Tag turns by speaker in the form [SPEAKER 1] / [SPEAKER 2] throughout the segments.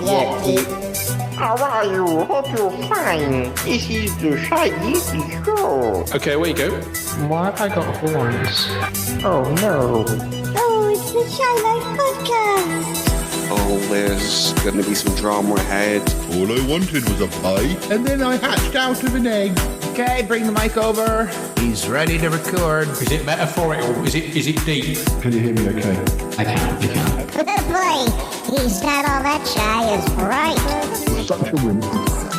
[SPEAKER 1] Yeti.
[SPEAKER 2] How are you? Hope you're fine. This is the Shy Yeti Show.
[SPEAKER 3] Okay, away you go.
[SPEAKER 4] Why have I got horns?
[SPEAKER 2] Oh no.
[SPEAKER 1] Oh, it's the Shy Life Podcast.
[SPEAKER 5] Oh, there's going to be some drama ahead.
[SPEAKER 6] All I wanted was a bite, and then I hatched out of an egg.
[SPEAKER 7] Okay, bring the mic over. He's ready to record.
[SPEAKER 3] Is it metaphorical? Is it deep?
[SPEAKER 6] Can you hear me okay?
[SPEAKER 3] I can.
[SPEAKER 1] Boy, he's not all that shy as right.
[SPEAKER 6] Such a wimp.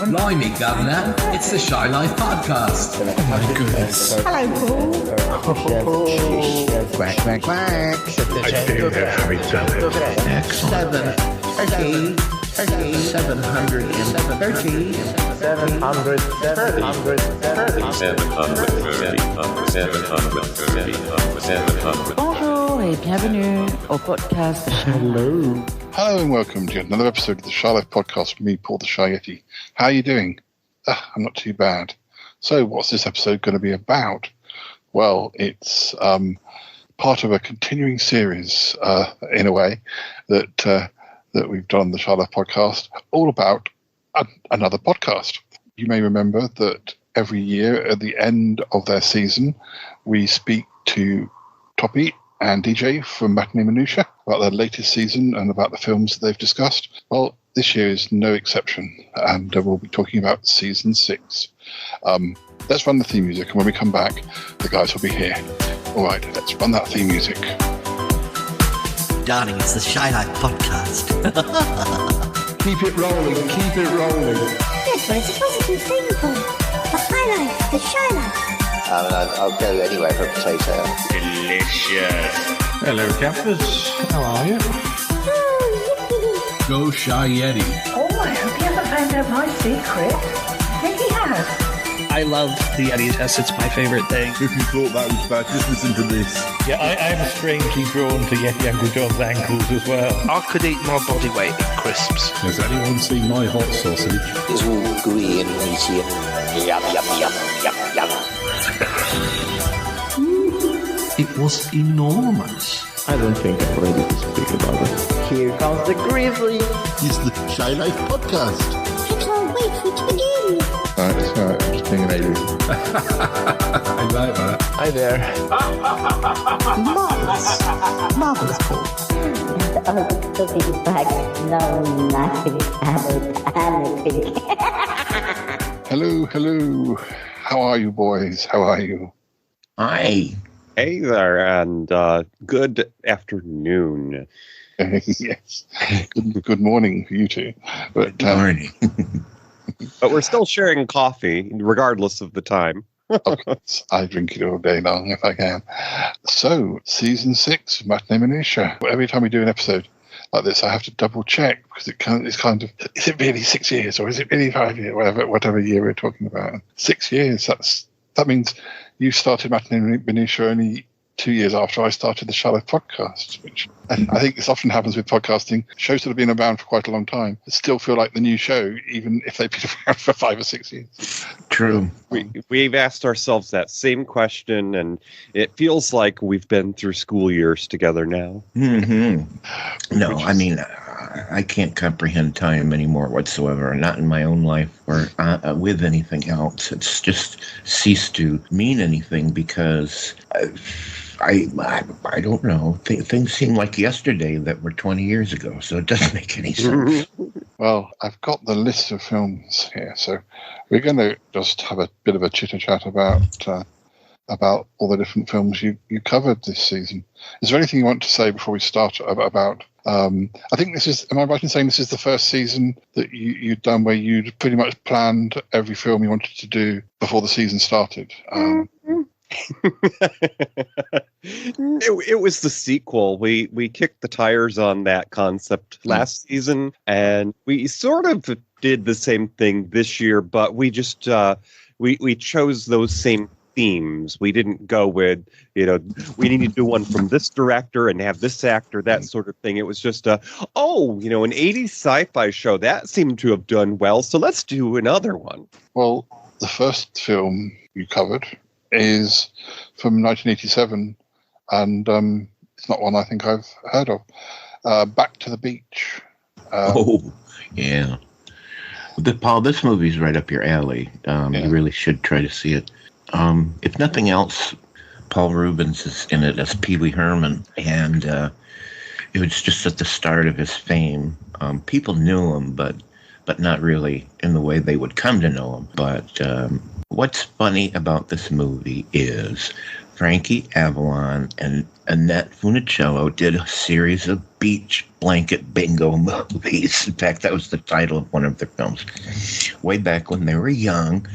[SPEAKER 8] Blimey, Governor, it's the Shy Life Podcast.
[SPEAKER 3] Oh my goodness.
[SPEAKER 1] Hello, Paul.
[SPEAKER 7] Quack, quack, quack.
[SPEAKER 6] I do have very talented.
[SPEAKER 7] Excellent.
[SPEAKER 9] 730. Bonjour et bienvenue au podcast.
[SPEAKER 6] Hello. Hello and welcome to another episode of the Shy Life Podcast with me, Paul the Shy Yeti. How are you doing? I'm not too bad. So what's this episode going to be about? Well, it's part of a continuing series, in a way, that we've done on the Shy Life Podcast, all about another podcast. You may remember that every year at the end of their season, we speak to Toppy and DJ from Matinee Minutiae about their latest season and about the films that they've discussed. Well, this year is no exception, and we'll be talking about season 6. Let's run the theme music, and when we come back, the guys will be here. All right, let's run that theme music.
[SPEAKER 10] Darling, it's the Shy Life Podcast.
[SPEAKER 6] Keep it rolling, keep it rolling.
[SPEAKER 1] Yes, but it's a positive thing, Paul. The High Life, the Shy Life.
[SPEAKER 10] I'll go anywhere for a potato.
[SPEAKER 5] Delicious.
[SPEAKER 3] Hello, campers. How are you?
[SPEAKER 1] Oh,
[SPEAKER 8] Go Shy Yeti.
[SPEAKER 11] Oh, I hope you haven't found out my secret. I think he has.
[SPEAKER 4] I love the Yeti test. It's my favorite thing.
[SPEAKER 6] If you thought that was bad, just listen to this.
[SPEAKER 12] Yeah, I'm strangely drawn to Yeti Uncle John's ankles as well.
[SPEAKER 7] I could eat my body weight in crisps.
[SPEAKER 6] Has anyone seen my hot sausage?
[SPEAKER 10] It's all gooey and meaty and yum, yum, yum, yum, yum.
[SPEAKER 8] It was enormous.
[SPEAKER 4] I don't think I'm ready to speak about it.
[SPEAKER 2] Here comes the grizzly.
[SPEAKER 6] It's the Shy Life Podcast.
[SPEAKER 1] I can't wait for it to begin.
[SPEAKER 6] Alright, it's alright, I'm just being an alien.
[SPEAKER 3] I like that.
[SPEAKER 7] Hi there.
[SPEAKER 1] Marvelous, Paul.
[SPEAKER 9] Oh, to be back. No, nothing.
[SPEAKER 6] Hello. How are you, boys? How are you?
[SPEAKER 7] Hi.
[SPEAKER 5] Hey there, and good afternoon.
[SPEAKER 6] Yes. Good morning for you two. But,
[SPEAKER 7] Good morning.
[SPEAKER 5] But we're still sharing coffee, regardless of the time.
[SPEAKER 6] of course, I drink it all day long if I can. So, season 6 of Matinee Minutiae. Every time we do an episode like this, I have to double check because it's kind of, is it really 6 years or is it really 5 years? Whatever year we're talking about. 6 years. That means you started Matinee Minutiae only 2 years after I started the Shy Life Podcast, which I think this often happens with podcasting. Shows that have been around for quite a long time still feel like the new show, even if they've been around for 5 or 6 years.
[SPEAKER 7] True.
[SPEAKER 5] We've asked ourselves that same question, and it feels like we've been through school years together now.
[SPEAKER 7] Mm-hmm. No, I mean, I can't comprehend time anymore whatsoever, not in my own life or with anything else. It's just ceased to mean anything because I don't know. Things seem like yesterday that were 20 years ago, so it doesn't make any sense.
[SPEAKER 6] Well, I've got the list of films here, so we're going to just have a bit of a chitter-chat about all the different films you covered this season. Is there anything you want to say before we start about I think this is, am I right in saying this is the first season that you'd done where you'd pretty much planned every film you wanted to do before the season started?
[SPEAKER 5] It was the sequel. We kicked the tires on that concept last season, and we sort of did the same thing this year, but we just we chose those same themes. We didn't go with, we need to do one from this director and have this actor, that sort of thing. It was just an 80s sci-fi show that seemed to have done well, so let's do another one.
[SPEAKER 6] Well, the first film you covered is from 1987, and it's not one I think I've heard of. Back to the Beach.
[SPEAKER 7] Yeah. Paul, this movie's right up your alley. You really should try to see it. If nothing else, Paul Rubens is in it as Pee Wee Herman, and it was just at the start of his fame. People knew him, but not really in the way they would come to know him. But what's funny about this movie is Frankie Avalon and Annette Funicello did a series of beach blanket bingo movies. In fact, that was the title of one of their films way back when they were young.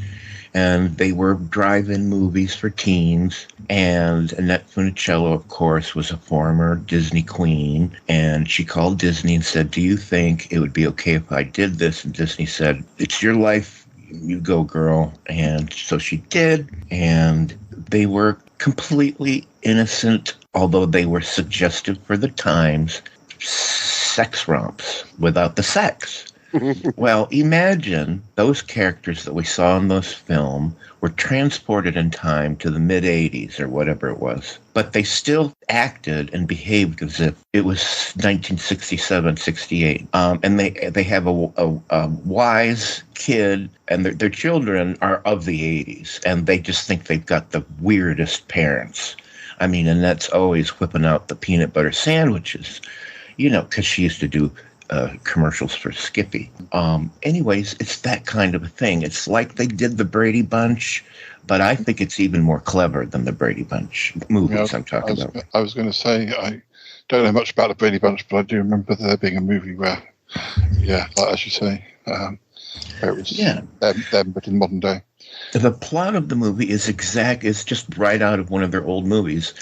[SPEAKER 7] And they were drive-in movies for teens. And Annette Funicello, of course, was a former Disney queen. And she called Disney and said, "Do you think it would be okay if I did this?" And Disney said, "It's your life. You go, girl." And so she did. And they were completely innocent, although they were suggestive for the times, sex romps without the sex. Well, imagine those characters that we saw in those films were transported in time to the mid-'80s or whatever it was, but they still acted and behaved as if it was 1967, 68. And they have a wise kid, and their children are of the 80s, and they just think they've got the weirdest parents. I mean, Annette's always whipping out the peanut butter sandwiches, because she used to do commercials for Skippy. Anyways, it's that kind of a thing. It's like they did the Brady Bunch, but I think it's even more clever than the Brady Bunch movies I'm talking about.
[SPEAKER 6] I was going to say, I don't know much about the Brady Bunch, but I do remember there being a movie where, like as you say, it was them, but in modern day.
[SPEAKER 7] The plot of the movie is just right out of one of their old movies.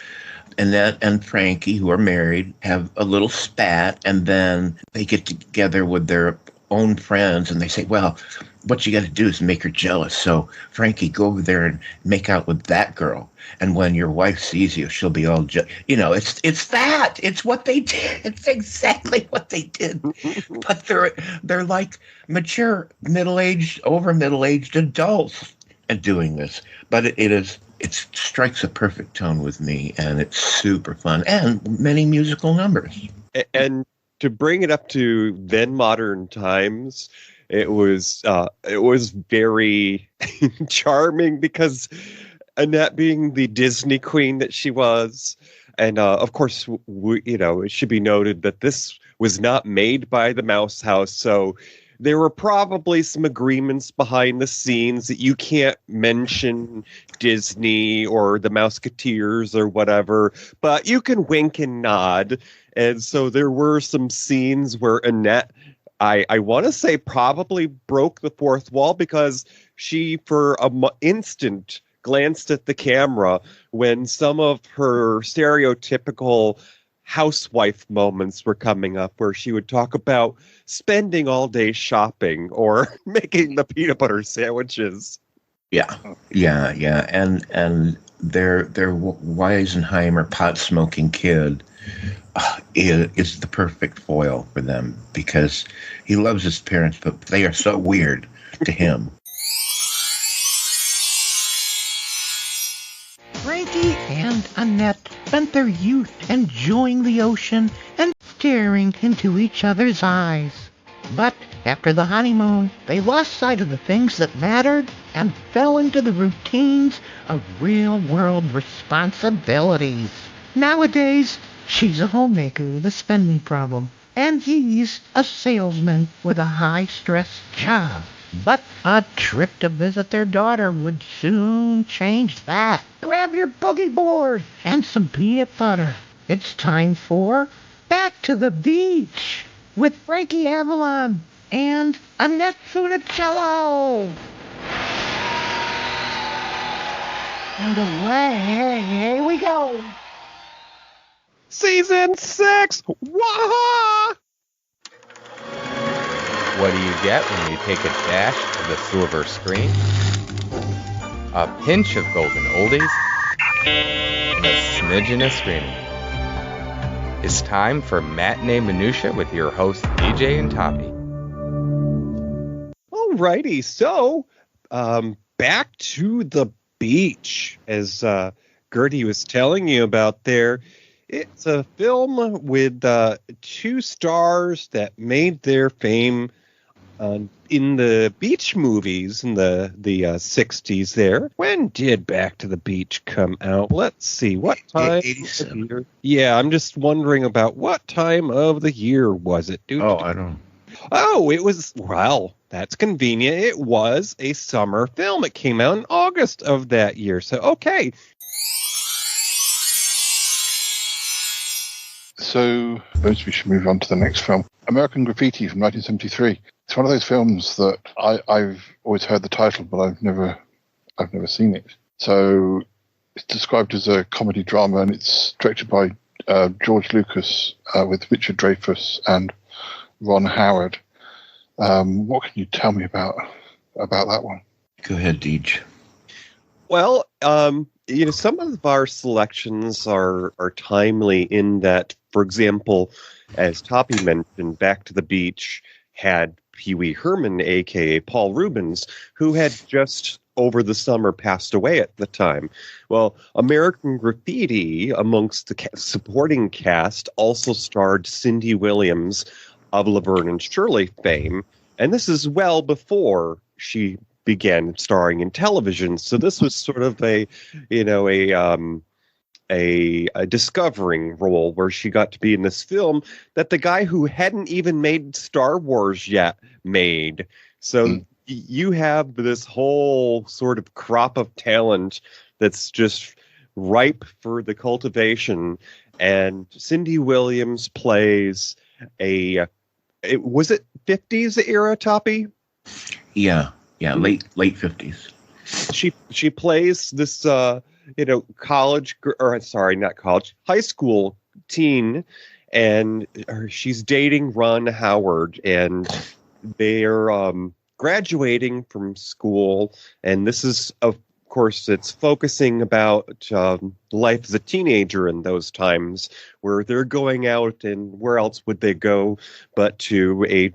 [SPEAKER 7] Annette and Frankie, who are married, have a little spat, and then they get together with their own friends, and they say, "Well, what you got to do is make her jealous. So, Frankie, go over there and make out with that girl. And when your wife sees you, she'll be all jealous." It's that. It's what they did. It's exactly what they did. But they're like mature, over middle-aged adults at doing this. But it strikes a perfect tone with me, and it's super fun, and many musical numbers.
[SPEAKER 5] And to bring it up to then modern times, it was very charming, because Annette, being the Disney queen that she was, and of course, it should be noted that this was not made by the Mouse House, so there were probably some agreements behind the scenes that you can't mention Disney or the Mouseketeers or whatever, but you can wink and nod. And so there were some scenes where Annette, I want to say, probably broke the fourth wall, because she, for an instant, glanced at the camera when some of her stereotypical housewife moments were coming up, where she would talk about spending all day shopping or making the peanut butter sandwiches.
[SPEAKER 7] Yeah. And their Weisenheimer pot-smoking kid is the perfect foil for them, because he loves his parents, but they are so weird to him.
[SPEAKER 13] Frankie and Annette spent their youth enjoying the ocean and staring into each other's eyes. But after the honeymoon, they lost sight of the things that mattered and fell into the routines of real-world responsibilities. Nowadays, she's a homemaker with a spending problem, and he's a salesman with a high-stress job. But a trip to visit their daughter would soon change that. Grab your boogie board and some peanut butter. It's time for Back to the Beach with Frankie Avalon and Annette Funicello. And away we go.
[SPEAKER 5] Season 6! Waha!
[SPEAKER 14] What do you get when you take a dash of the silver screen? A pinch of golden oldies, and a smidgen of screaming. It's time for Matinee Minutiae with your hosts DJ and Tommy.
[SPEAKER 5] Alrighty, so back to the beach, as Gertie was telling you about there. It's a film with two stars that made their fame In the beach movies in the 60s there, when did Back to the Beach come out? Let's see, what time?
[SPEAKER 7] 87.
[SPEAKER 5] Yeah, I'm just wondering about what time of the year was it?
[SPEAKER 7] I don't.
[SPEAKER 5] Oh, it was, well, that's convenient. It was a summer film. It came out in August of that year. So, okay.
[SPEAKER 6] So, we should move on to the next film. American Graffiti from 1973. It's one of those films that I've always heard the title, but I've never seen it. So, it's described as a comedy drama, and it's directed by George Lucas with Richard Dreyfuss and Ron Howard. What can you tell me about that one?
[SPEAKER 7] Go ahead, Deej.
[SPEAKER 5] Well, some of our selections are timely in that, for example, as Toppy mentioned, Back to the Beach had Pee Wee Herman, a.k.a. Paul Rubens, who had just over the summer passed away at the time. Well, American Graffiti, amongst the supporting cast, also starred Cindy Williams of Laverne and Shirley fame, and this is well before she began starring in television. So this was sort of a discovering role where she got to be in this film that the guy who hadn't even made Star Wars yet made. So you have this whole sort of crop of talent that's just ripe for the cultivation. And Cindy Williams plays was it 50s era, Toppy?
[SPEAKER 7] Yeah, late 50s.
[SPEAKER 5] She plays this high school teen, and she's dating Ron Howard, and they're graduating from school, and this is, of course, it's focusing about life as a teenager in those times, where they're going out, and where else would they go but to a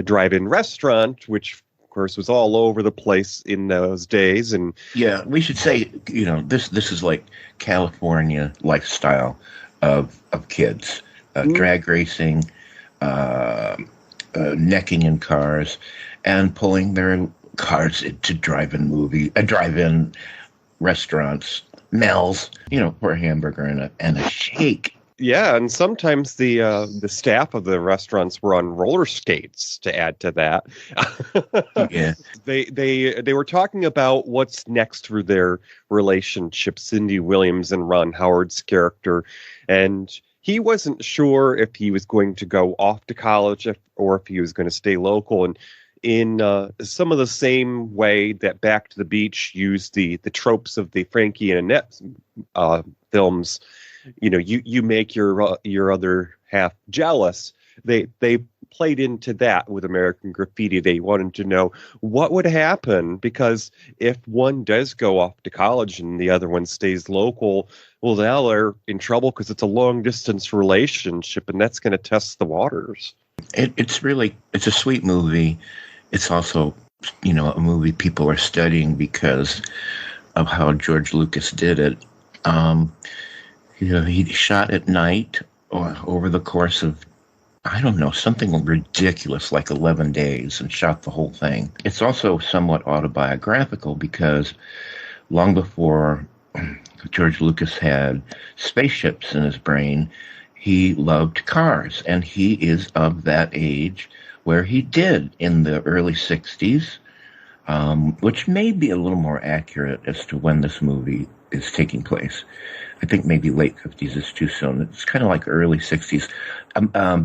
[SPEAKER 5] drive-in restaurant, which of course was all over the place in those days. And
[SPEAKER 7] yeah, we should say, this is like California lifestyle of kids, drag racing, necking in cars, and pulling their cars into drive-in restaurants, Mel's, for a hamburger and a shake.
[SPEAKER 5] Yeah, and sometimes the staff of the restaurants were on roller skates to add to that.
[SPEAKER 7] Yeah,
[SPEAKER 5] they were talking about what's next for their relationship, Cindy Williams and Ron Howard's character, and he wasn't sure if he was going to go off to college or if he was going to stay local. And in some of the same way that Back to the Beach used the tropes of the Frankie and Annette films, you make your other half jealous. They played into that with American Graffiti. They wanted to know what would happen, because if one does go off to college and the other one stays local, well, now they're in trouble because it's a long distance relationship, and that's going to test the waters.
[SPEAKER 7] It's a sweet movie. It's also, a movie people are studying because of how George Lucas did it. He shot at night over the course of, I don't know, something ridiculous like 11 days, and shot the whole thing. It's also somewhat autobiographical because long before George Lucas had spaceships in his brain, he loved cars, and he is of that age where he did in the early 60s, which may be a little more accurate as to when this movie is taking place. I think maybe late 50s is too soon. It's kind of like early 60s.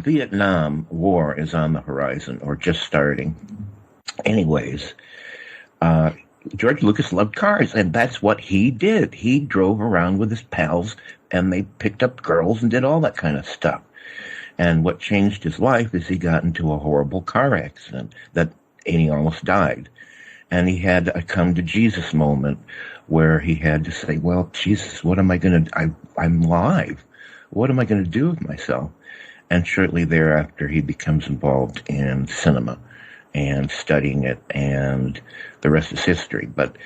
[SPEAKER 7] Vietnam War is on the horizon, or just starting. Anyways, George Lucas loved cars, and that's what he did. He drove around with his pals, and they picked up girls and did all that kind of stuff. And what changed his life is he got into a horrible car accident and he almost died. And he had a come to Jesus moment where he had to say, well, Jesus, what am I going to, I'm live. What am I going to do with myself? And shortly thereafter, he becomes involved in cinema and studying it, and the rest is history. But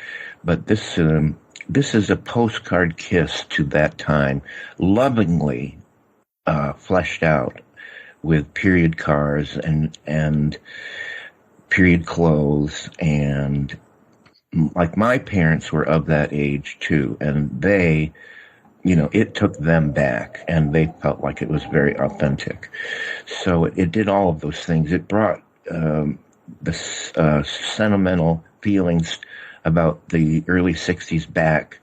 [SPEAKER 7] this is a postcard kiss to that time, lovingly fleshed out with period cars and period clothes, and like my parents were of that age too, and they, it took them back, and they felt like it was very authentic. So it did all of those things. It brought the sentimental feelings about the early 60s back,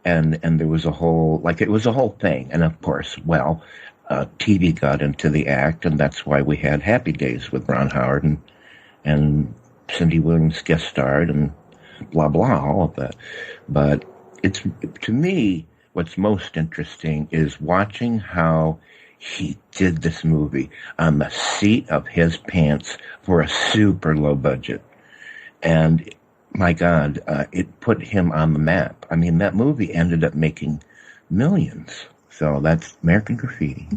[SPEAKER 7] and there was a whole, it was a whole thing. And of course, TV got into the act, and that's why we had Happy Days with Ron Howard and Cindy Williams guest starred, and blah, blah, all of that. But it's, to me, what's most interesting is watching how he did this movie on the seat of his pants for a super low budget. And my God, it put him on the map. I mean, that movie ended up making millions. So that's American Graffiti.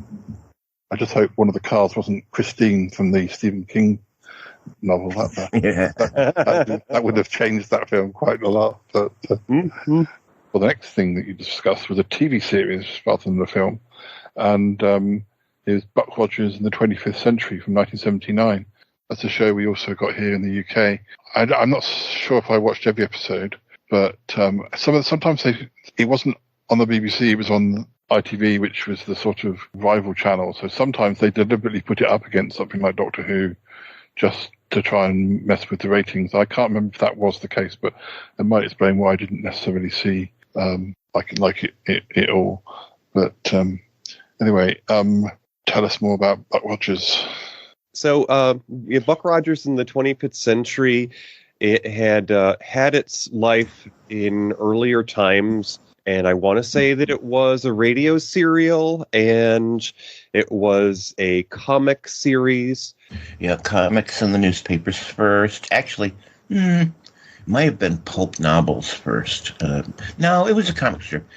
[SPEAKER 6] I just hope one of the cars wasn't Christine from the Stephen King novel. That would have changed that film quite a lot. But well, the next thing that you discussed was a TV series rather than a film, and is Buck Rogers in the 25th Century from 1979. That's a show we also got here in the UK. I'm not sure if I watched every episode, but sometimes it wasn't on the BBC, it was on ITV, which was the sort of rival channel. So sometimes they deliberately put it up against something like Doctor Who, just to try and mess with the ratings. I can't remember if that was the case, but it might explain why I didn't necessarily see it all. But anyway, tell us more about Buck Rogers.
[SPEAKER 5] So, Buck Rogers in the 25th Century, it had had its life in earlier times, and I want to say that it was a radio serial, and it was a comic series.
[SPEAKER 7] Yeah, comics in the newspapers first. Actually, might have been pulp novels first. No, it was a comic strip.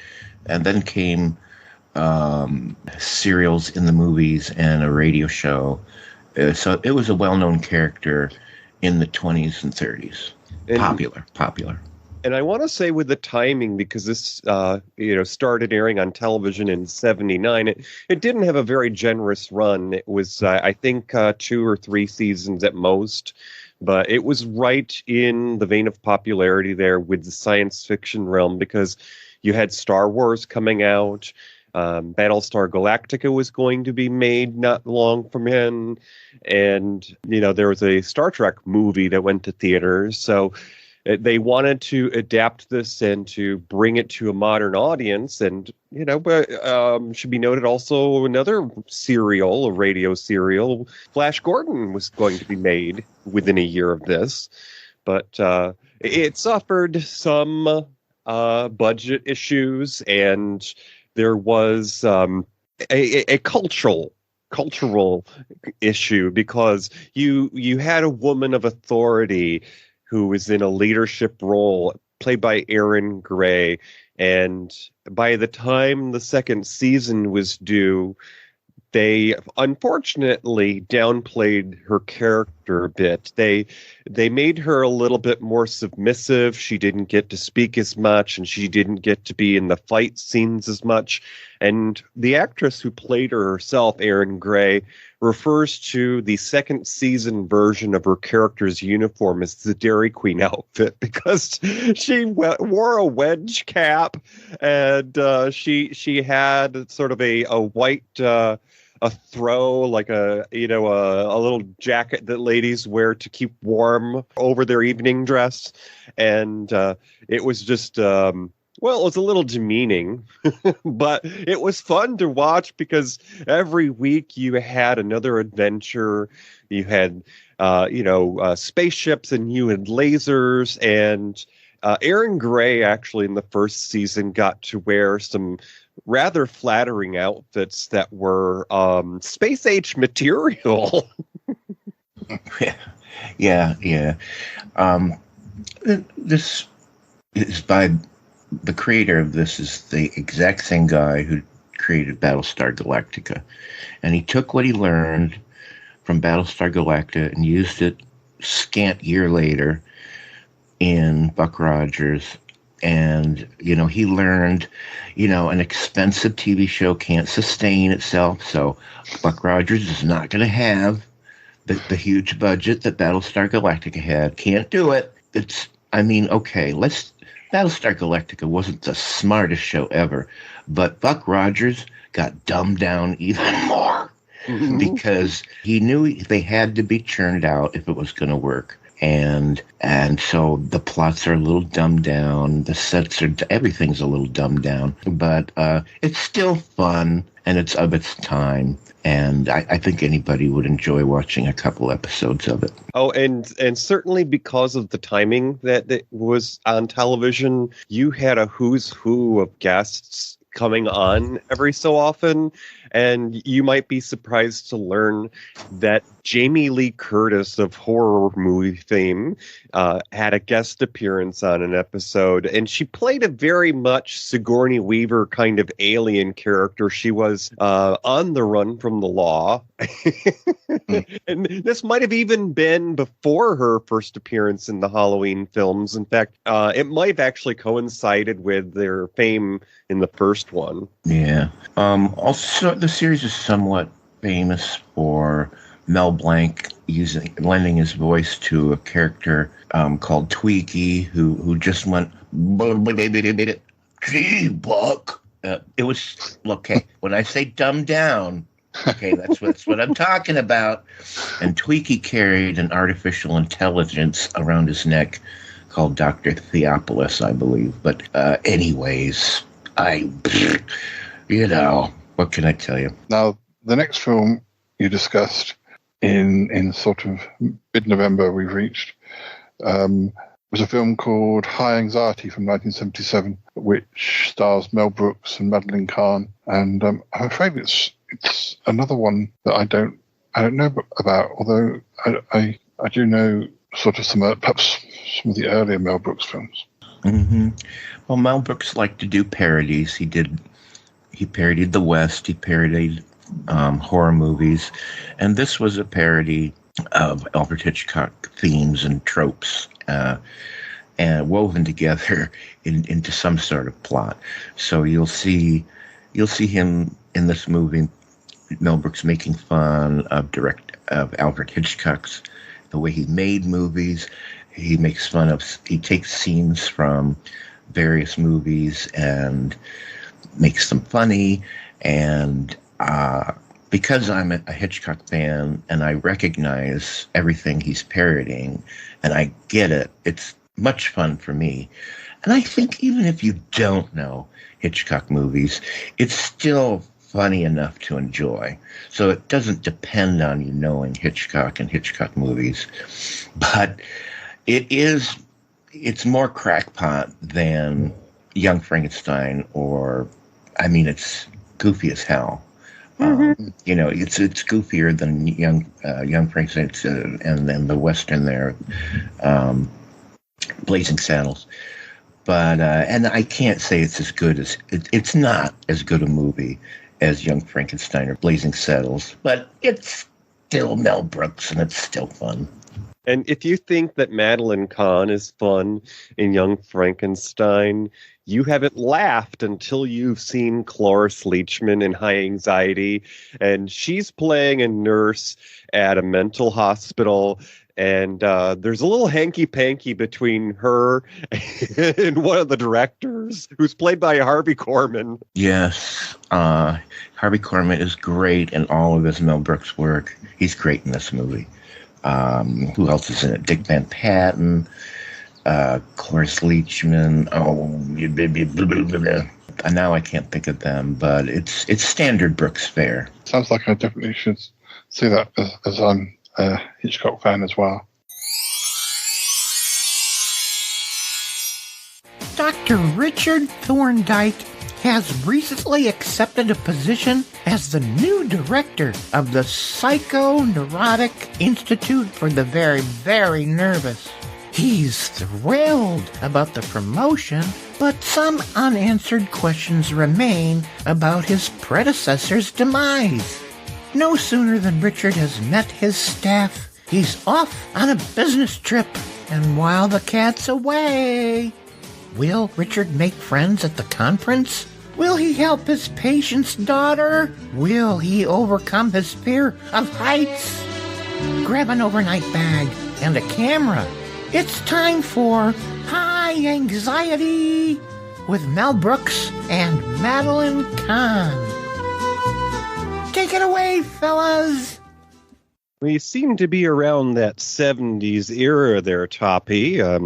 [SPEAKER 7] And then came serials in the movies and a radio show. So it was a well-known character in the 20s and 30s. Popular.
[SPEAKER 5] And I want to say with the timing, because this started airing on television in 79, it didn't have a very generous run. It was, I think, 2 or 3 seasons at most. But it was right in the vein of popularity there with the science fiction realm, because you had Star Wars coming out. Battlestar Galactica was going to be made not long from him. And, there was a Star Trek movie that went to theaters. So they wanted to adapt this and to bring it to a modern audience. And, should be noted also another serial, a radio serial, Flash Gordon, was going to be made within a year of this. But it suffered some budget issues, and there was a cultural issue, because you had a woman of authority who was in a leadership role, played by Erin Gray, and by the time the second season was due, they unfortunately downplayed her character a bit. They made her a little bit more submissive. She didn't get to speak as much, and she didn't get to be in the fight scenes as much. And the actress who played her herself, Erin Gray, refers to the second season version of her character's uniform as the Dairy Queen outfit, because she wore a wedge cap, and she had sort of a white a throw, like a little jacket that ladies wear to keep warm over their evening dress. And it was just, it was a little demeaning, but it was fun to watch, because every week you had another adventure. You had, spaceships, and you had lasers, and Erin Gray actually in the first season got to wear some rather flattering outfits that were space age material.
[SPEAKER 7] Yeah. This is by the creator of this is the exact same guy who created Battlestar Galactica, and he took what he learned from Battlestar Galactica and used it scant year later in Buck Rogers. And, he learned, an expensive TV show can't sustain itself. So Buck Rogers is not going to have the huge budget that Battlestar Galactica had. Can't do it. Battlestar Galactica wasn't the smartest show ever, but Buck Rogers got dumbed down even more because he knew they had to be churned out if it was going to work. And so the plots are a little dumbed down, the sets are, everything's a little dumbed down, but it's still fun and it's of its time. And I think anybody would enjoy watching a couple episodes of it.
[SPEAKER 5] Oh, and certainly because of the timing that was on television, you had a who's who of guests coming on every so often. And you might be surprised to learn that Jamie Lee Curtis of horror movie fame had a guest appearance on an episode, and she played a very much Sigourney Weaver kind of alien character. She was on the run from the law. And this might have even been before her first appearance in the Halloween films. In fact, it might have actually coincided with their fame in the first one.
[SPEAKER 7] Yeah. Also, the series is somewhat famous for Mel Blanc lending his voice to a character called Tweaky, who just went, gee, Buck. It was, okay, when I say dumbed down, okay, that's what I'm talking about. And Tweaky carried an artificial intelligence around his neck called Dr. Theopolis, I believe. But anyways, what can I tell you?
[SPEAKER 6] Now, the next film you discussed in sort of mid-November we've reached was a film called High Anxiety from 1977, which stars Mel Brooks and Madeline Kahn. And I'm afraid it's another one that I don't know about, although I do know sort of perhaps some of the earlier Mel Brooks films.
[SPEAKER 7] Mm-hmm. Well, Mel Brooks liked to do parodies. He parodied the West. He parodied horror movies, and this was a parody of Alfred Hitchcock themes and tropes, and woven together into some sort of plot. So you'll see him in this movie, Mel Brooks making fun of Alfred Hitchcock's the way he made movies. He takes scenes from various movies and makes them funny. And because I'm a Hitchcock fan and I recognize everything he's parodying and I get it, it's much fun for me. And I think even if you don't know Hitchcock movies, it's still funny enough to enjoy. So it doesn't depend on you knowing Hitchcock and Hitchcock movies. But it's more crackpot than Young Frankenstein, it's goofy as hell. Mm-hmm. It's goofier than Young Frankenstein and then the Western there, Blazing Saddles. But and I can't say it's as good as it's not as good a movie as Young Frankenstein or Blazing Saddles, but it's still Mel Brooks and it's still fun.
[SPEAKER 5] And if you think that Madeline Kahn is fun in Young Frankenstein, you haven't laughed until you've seen Cloris Leachman in High Anxiety. And she's playing a nurse at a mental hospital. And there's a little hanky-panky between her and one of the directors, who's played by Harvey Korman.
[SPEAKER 7] Yes. Harvey Korman is great in all of his Mel Brooks work. He's great in this movie. Who else is in it? Dick Van Patten, Cloris Leachman. Now I can't think of them, but it's standard Brooks fare.
[SPEAKER 6] Sounds like I definitely should see that as I'm a Hitchcock fan as well.
[SPEAKER 13] Dr. Richard Thorndike has recently accepted a position as the new director of the Psychoneurotic Institute for the Very, Very Nervous. He's thrilled about the promotion, but some unanswered questions remain about his predecessor's demise. No sooner than Richard has met his staff, he's off on a business trip, and while the cat's away, will Richard make friends at the conference? Will he help his patient's daughter? Will he overcome his fear of heights? grab an overnight bag and a camera. It's time for High Anxiety with Mel Brooks and Madeline Kahn. Take it away, fellas.
[SPEAKER 5] We seem to be around that 70s era there, Toppy. I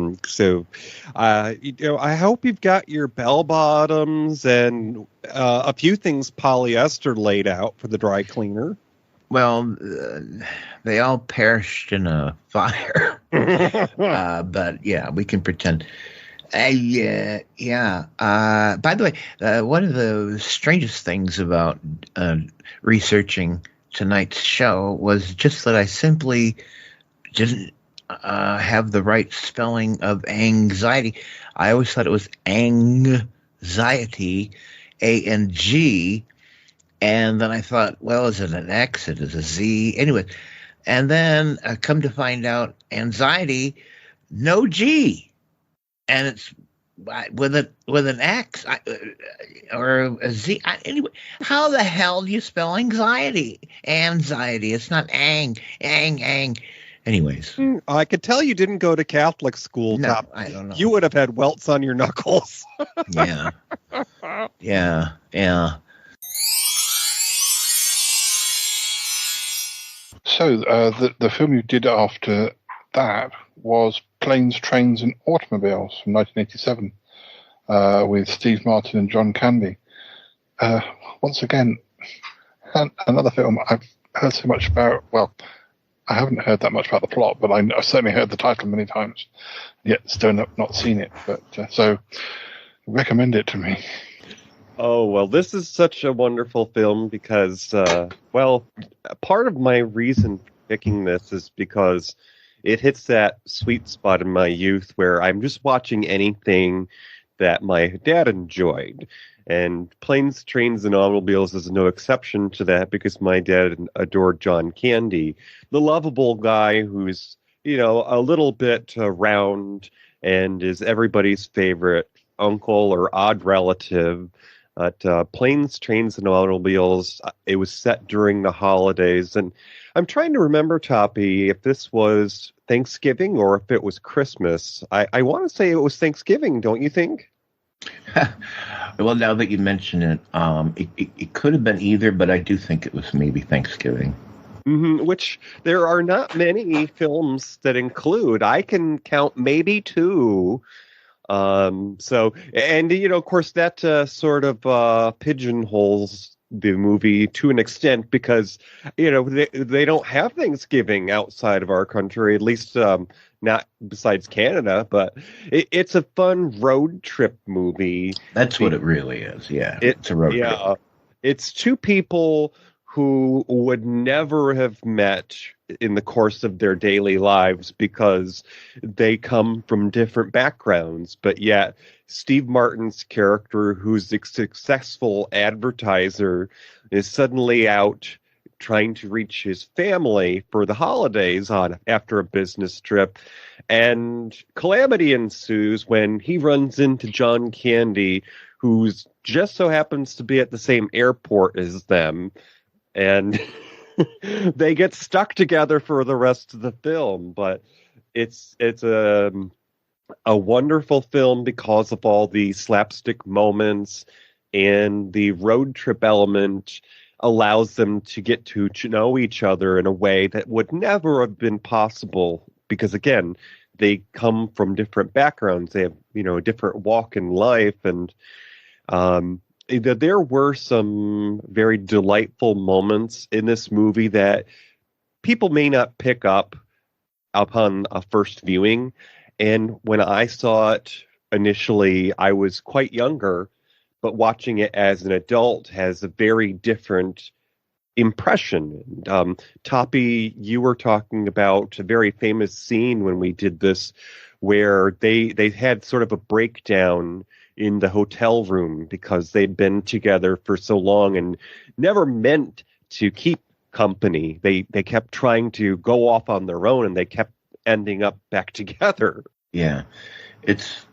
[SPEAKER 5] hope you've got your bell bottoms and a few things polyester laid out for the dry cleaner.
[SPEAKER 7] Well, they all perished in a fire. But yeah, we can pretend. By the way, one of the strangest things about researching tonight's show was just that I simply didn't have the right spelling of anxiety. I always thought it was anxiety, A-N-G, and then I thought, well, is it an X? It is a Z. Anyway, and then come to find out, anxiety, no G, and it's with an X or a Z. Anyway, how the hell do you spell anxiety? Anxiety. It's not ang. Anyways,
[SPEAKER 5] I could tell you didn't go to Catholic school.
[SPEAKER 7] No,
[SPEAKER 5] Top.
[SPEAKER 7] I don't know.
[SPEAKER 5] You would have had welts on your knuckles.
[SPEAKER 7] Yeah.
[SPEAKER 6] So the film you did after that was Planes, Trains and Automobiles from 1987 with Steve Martin and John Candy. Once again, another film I've heard so much about. Well, I haven't heard that much about the plot, but I've certainly heard the title many times, yet still not seen it. But so recommend it to me.
[SPEAKER 5] Oh, well, this is such a wonderful film because, part of my reason for picking this is because it hits that sweet spot in my youth where I'm just watching anything that my dad enjoyed. And Planes, Trains, and Automobiles is no exception to that because my dad adored John Candy, the lovable guy who's, a little bit round and is everybody's favorite uncle or odd relative. But Planes, Trains, and Automobiles, it was set during the holidays. And I'm trying to remember, Toppy, if this was Thanksgiving or if it was Christmas. I want to say it was Thanksgiving, don't you think?
[SPEAKER 7] Well, now that you mention it, it could have been either, but I do think it was maybe Thanksgiving.
[SPEAKER 5] Mm-hmm, which there are not many films that include. I can count maybe two. Of course, that sort of pigeonholes the movie to an extent because, they don't have Thanksgiving outside of our country, at least not besides Canada, but it's a fun road trip movie.
[SPEAKER 7] That's what it really is. Yeah. It's a road trip.
[SPEAKER 5] It's two people who would never have met in the course of their daily lives because they come from different backgrounds. But yet Steve Martin's character, who's a successful advertiser, is suddenly out trying to reach his family for the holidays after a business trip. And calamity ensues when he runs into John Candy, who's just so happens to be at the same airport as them. And they get stuck together for the rest of the film. But it's a wonderful film because of all the slapstick moments, and the road trip element allows them to get to know each other in a way that would never have been possible because, again, they come from different backgrounds. They have, a different walk in life. And there were some very delightful moments in this movie that people may not pick up upon a first viewing. And when I saw it initially, I was quite younger, but watching it as an adult has a very different impression. Toppy, you were talking about a very famous scene when we did this where they had sort of a breakdown in the hotel room because they'd been together for so long and never meant to keep company. They kept trying to go off on their own, and they kept ending up back together.
[SPEAKER 7] Yeah, it's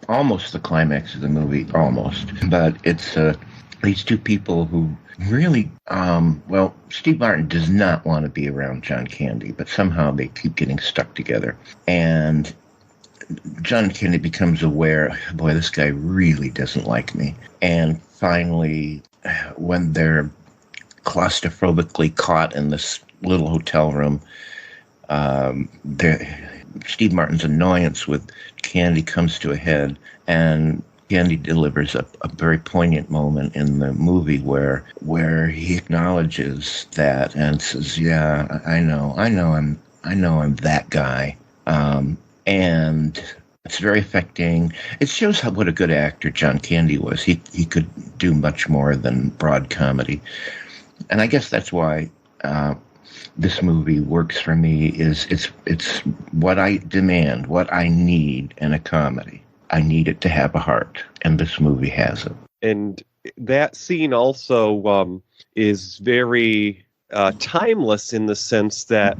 [SPEAKER 7] almost the climax of the movie, almost, but it's these two people who really, well, Steve Martin does not want to be around John Candy, but somehow they keep getting stuck together. And John Candy becomes aware, boy, this guy really doesn't like me. And finally, when they're claustrophobically caught in this little hotel room, Steve Martin's annoyance with Candy comes to a head, and Candy delivers a very poignant moment in the movie where he acknowledges that and says, "Yeah, I know I'm that guy," and it's very affecting. It shows what a good actor John Candy was. He could do much more than broad comedy, and I guess that's why this movie works for me. It's what I demand, what I need in a comedy. I need it to have a heart, and this movie has it.
[SPEAKER 5] And that scene also is very timeless in the sense that,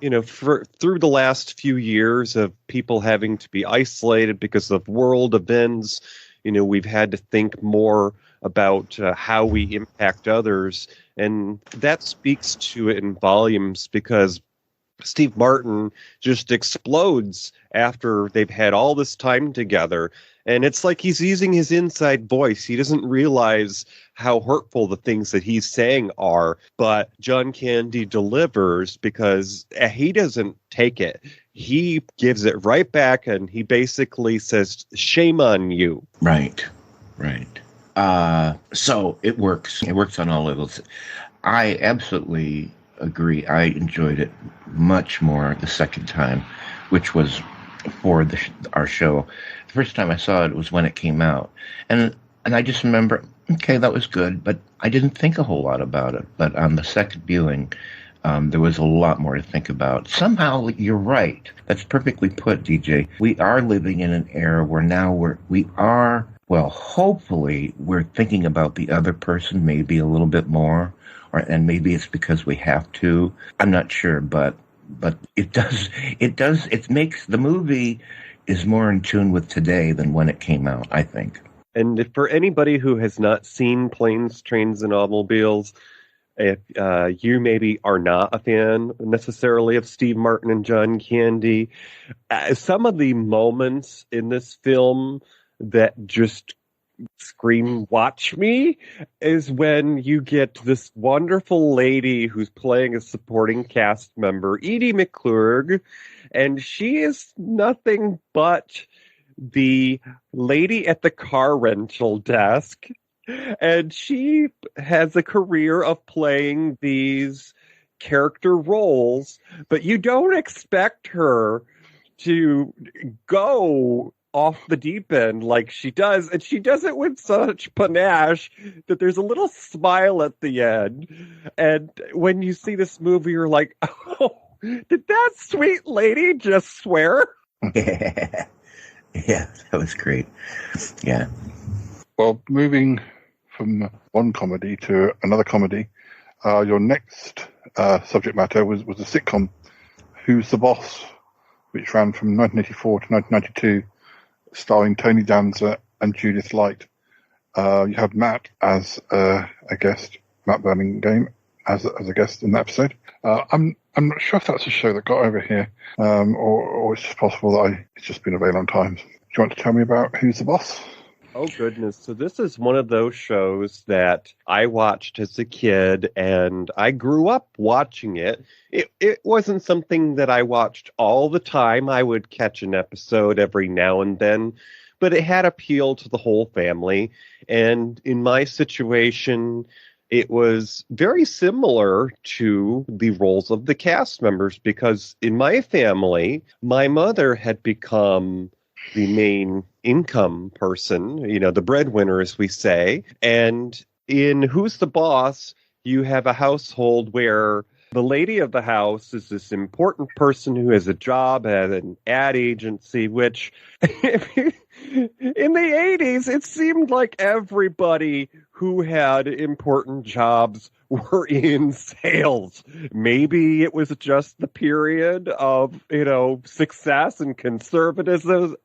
[SPEAKER 5] through the last few years of people having to be isolated because of world events, we've had to think more about how we impact others. And that speaks to it in volumes, because Steve Martin just explodes after they've had all this time together. And it's like he's using his inside voice. He doesn't realize how hurtful the things that he's saying are. But John Candy delivers because he doesn't take it. He gives it right back, and he basically says, "Shame on you."
[SPEAKER 7] Right. So it works. It works on all levels. I absolutely agree. I enjoyed it much more the second time, which was for our show. The first time I saw it was when it came out, and I just remember, okay, that was good, but I didn't think a whole lot about it. But on the second viewing, there was a lot more to think about. Somehow, you're right. That's perfectly put, DJ. We are living in an era where now we are. Well, hopefully, we're thinking about the other person maybe a little bit more. And maybe it's because we have to. I'm not sure, but it makes the movie is more in tune with today than when it came out, I think.
[SPEAKER 5] And for anybody who has not seen Planes, Trains, and Automobiles, if you maybe are not a fan necessarily of Steve Martin and John Candy, some of the moments in this film that just scream "watch me" is when you get this wonderful lady who's playing a supporting cast member, Edie McClurg, and she is nothing but the lady at the car rental desk, and she has a career of playing these character roles, but you don't expect her to go off the deep end like she does, and she does it with such panache that there's a little smile at the end. And when you see this movie, you're like, oh, did that sweet lady just swear?
[SPEAKER 7] Yeah, that was great. Yeah.
[SPEAKER 6] Well, moving from one comedy to another comedy, your next subject matter was a sitcom, Who's the Boss, which ran from 1984 to 1992, starring Tony Danza and Judith Light. You have Matt as a guest, Matt Burlingame as a guest in that episode. I'm not sure if that's a show that got over here, or it's just possible that it's just been a very long time. Do you want to tell me about Who's the Boss?
[SPEAKER 5] Oh, goodness. So this is one of those shows that I watched as a kid, and I grew up watching it. It wasn't something that I watched all the time. I would catch an episode every now and then, but it had appeal to the whole family. And in my situation, it was very similar to the roles of the cast members, because in my family, my mother had become the main income person, the breadwinner, as we say. And in Who's the Boss, you have a household where the lady of the house is this important person who has a job at an ad agency, which in the 80s, it seemed like everybody who had important jobs were in sales. Maybe it was just the period of, success and conservatism,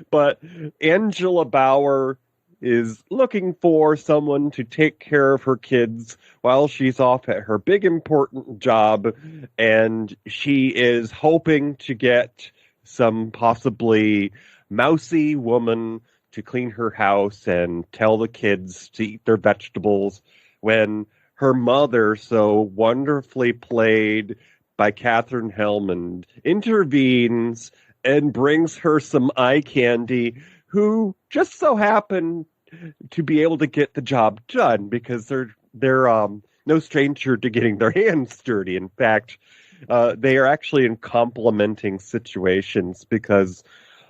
[SPEAKER 5] but Angela Bauer is looking for someone to take care of her kids while she's off at her big important job, and she is hoping to get some possibly mousy woman to clean her house and tell the kids to eat their vegetables when her mother, so wonderfully played by Katherine Hellman, intervenes and brings her some eye candy, who just so happen to be able to get the job done because they're no stranger to getting their hands dirty. In fact, they are actually in complementing situations because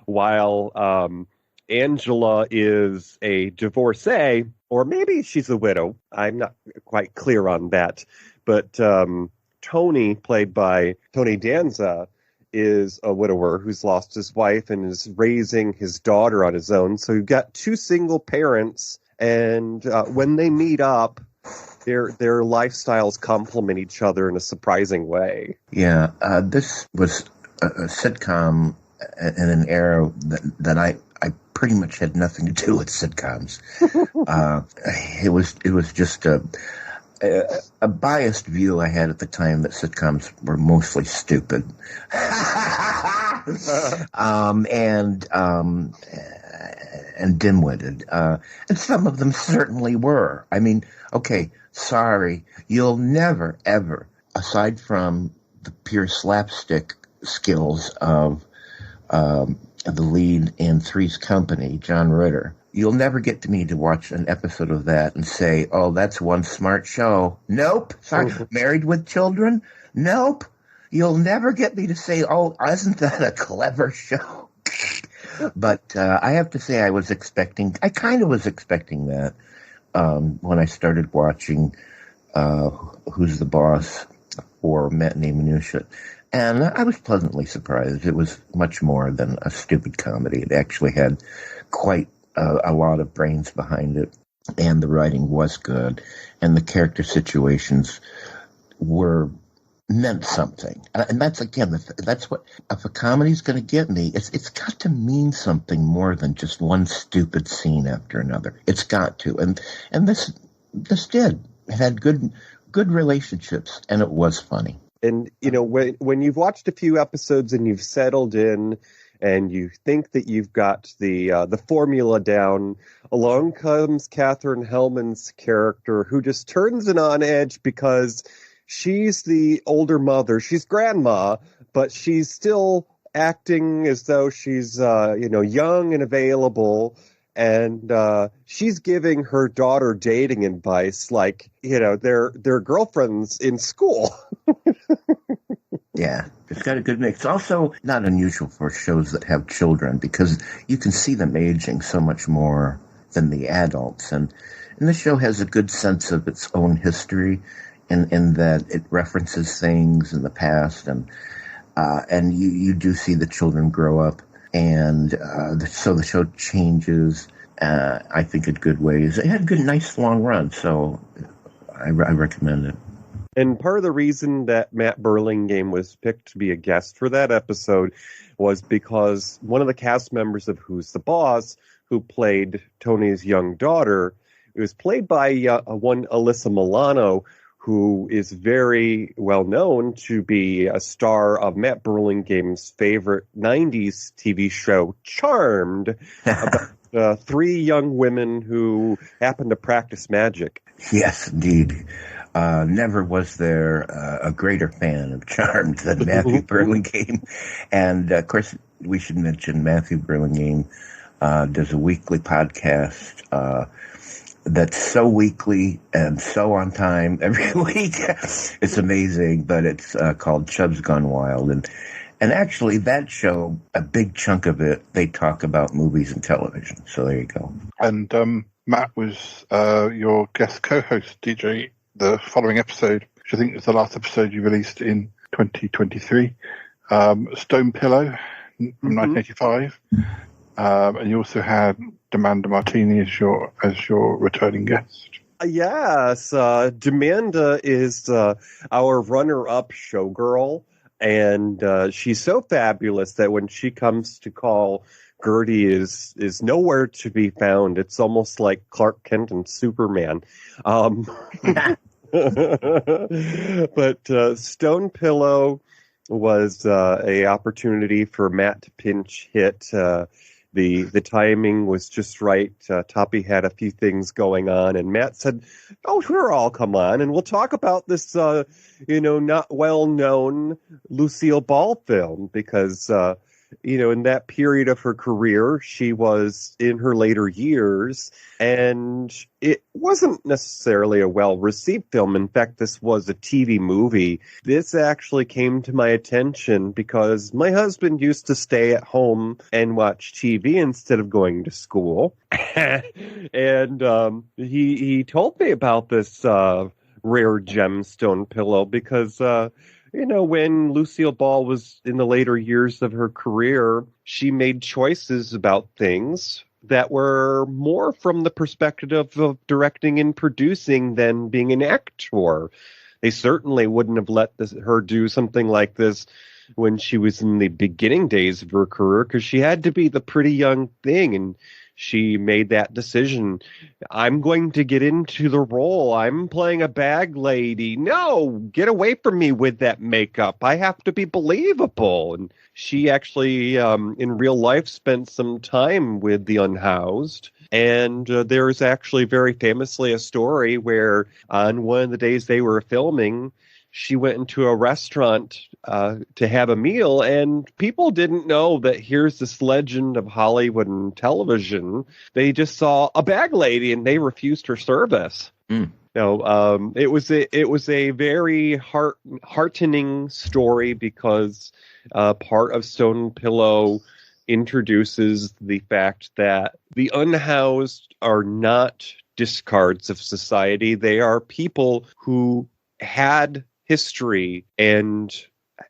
[SPEAKER 5] while Angela is a divorcee, or maybe she's a widow, I'm not quite clear on that, but Tony, played by Tony Danza, is a widower who's lost his wife and is raising his daughter on his own. So you've got two single parents, and when they meet up, their lifestyles complement each other in a surprising way.
[SPEAKER 7] Yeah, this was a sitcom in an era that I pretty much had nothing to do with sitcoms. It was just a biased view I had at the time that sitcoms were mostly stupid. And dim-witted. And some of them certainly were. I mean, okay, sorry, you'll never, ever, aside from the pure slapstick skills of the lead in Three's Company, John Ritter, you'll never get me to watch an episode of that and say, oh, that's one smart show. Nope. Sorry. Married with Children? Nope. You'll never get me to say, oh, isn't that a clever show? But I have to say I kind of was expecting that when I started watching Who's the Boss or Matinee Minutiae. And I was pleasantly surprised. It was much more than a stupid comedy. It actually had quite a lot of brains behind it, and the writing was good, and the character situations meant something. And that's, again, that's what, if a comedy's going to get me, it's got to mean something more than just one stupid scene after another. It's got to. And this did. It had good relationships, and it was funny.
[SPEAKER 5] And, you know, when you've watched a few episodes and you've settled in and you think that you've got the formula down, along comes Katherine Hellman's character, who just turns it on edge because she's the older mother. She's grandma, but she's still acting as though she's, young and available. And she's giving her daughter dating advice like, they're girlfriends in school.
[SPEAKER 7] Yeah, it's got a good mix. It's also not unusual for shows that have children because you can see them aging so much more than the adults. And the show has a good sense of its own history in that it references things in the past. And you do see the children grow up. And so the show changes, I think, in good ways. It had a good, nice long run, so I recommend it.
[SPEAKER 5] And part of the reason that Matt Burlingame was picked to be a guest for that episode was because one of the cast members of Who's the Boss, who played Tony's young daughter, it was played by one Alyssa Milano, who is very well known to be a star of Matt Burlingame's favorite 90s TV show, Charmed, about three young women who happen to practice magic.
[SPEAKER 7] Yes, indeed. Never was there a greater fan of Charmed than Matthew Burlingame. And, of course, we should mention Matthew Burlingame does a weekly podcast that's so weekly and so on time every week. It's amazing, but it's called Chubb's Gone Wild. And actually, that show, a big chunk of it, they talk about movies and television. So there you go.
[SPEAKER 6] And Matt was your guest co-host, DJ, the following episode, which I think is the last episode you released in 2023, Stone Pillow from 1985. And you also had Demanda Martini as your returning guest.
[SPEAKER 5] Yes, Demanda is our runner-up showgirl, and she's so fabulous that when she comes to call Gertie is nowhere to be found. It's almost like Clark Kent and Superman. But Stone Pillow was a opportunity for Matt to pinch hit. The timing was just right. Toppy had a few things going on, and Matt said, "Oh, sure, I'll come on, and we'll talk about this, not well-known Lucille Ball film because." In that period of her career, she was in her later years, and it wasn't necessarily a well-received film. In fact, this was a TV movie. This actually came to my attention because my husband used to stay at home and watch TV instead of going to school. And he told me about this rare gemstone pillow because... when Lucille Ball was in the later years of her career, she made choices about things that were more from the perspective of directing and producing than being an actor. They certainly wouldn't have let her do something like this when she was in the beginning days of her career because she had to be the pretty young thing, and she made that decision. I'm going to get into the role. I'm playing a bag lady. No, get away from me with that makeup. I have to be believable. And she actually, in real life, spent some time with the unhoused. And there's actually very famously a story where on one of the days they were filming, she went into a restaurant to have a meal, and people didn't know that here's this legend of Hollywood and television. They just saw a bag lady, and they refused her service.
[SPEAKER 7] Mm.
[SPEAKER 5] It was a very heartening story because part of Stone Pillow introduces the fact that the unhoused are not discards of society. They are people who had history, and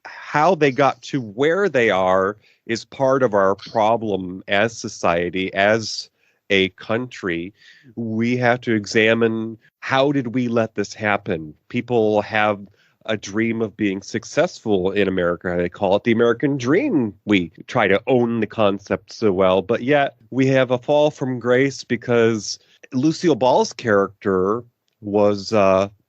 [SPEAKER 5] how they got to where they are is part of our problem as society, as a country. We have to examine, how did we let this happen? People have a dream of being successful in America. They call it the American dream. We try to own the concept so well, but yet we have a fall from grace because Lucille Ball's character was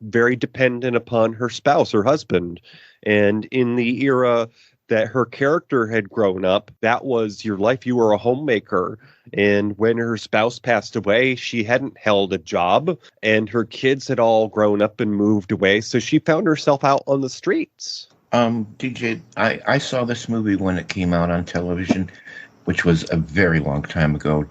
[SPEAKER 5] very dependent upon her spouse, her husband. And in the era that her character had grown up, that was your life. You were a homemaker. And when her spouse passed away, she hadn't held a job, and her kids had all grown up and moved away. So she found herself out on the streets.
[SPEAKER 7] DJ, I saw this movie when it came out on television, which was a very long time ago.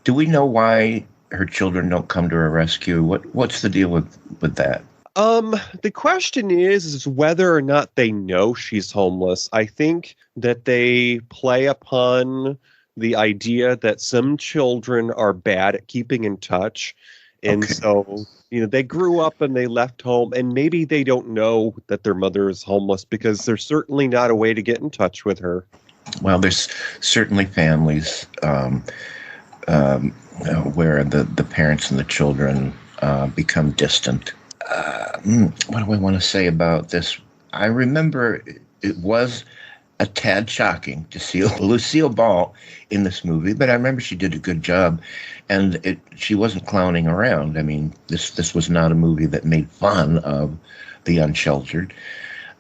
[SPEAKER 7] Do we know why her children don't come to her rescue? What's the deal with that?
[SPEAKER 5] The question is whether or not they know she's homeless. I think that they play upon the idea that some children are bad at keeping in touch. And so, they grew up and they left home, and maybe they don't know that their mother is homeless because there's certainly not a way to get in touch with her.
[SPEAKER 7] Well, there's certainly families where the parents and the children become distant. What do I want to say about this? I remember it was a tad shocking to see Lucille Ball in this movie, but I remember she did a good job, and she wasn't clowning around. I mean, this was not a movie that made fun of the unsheltered.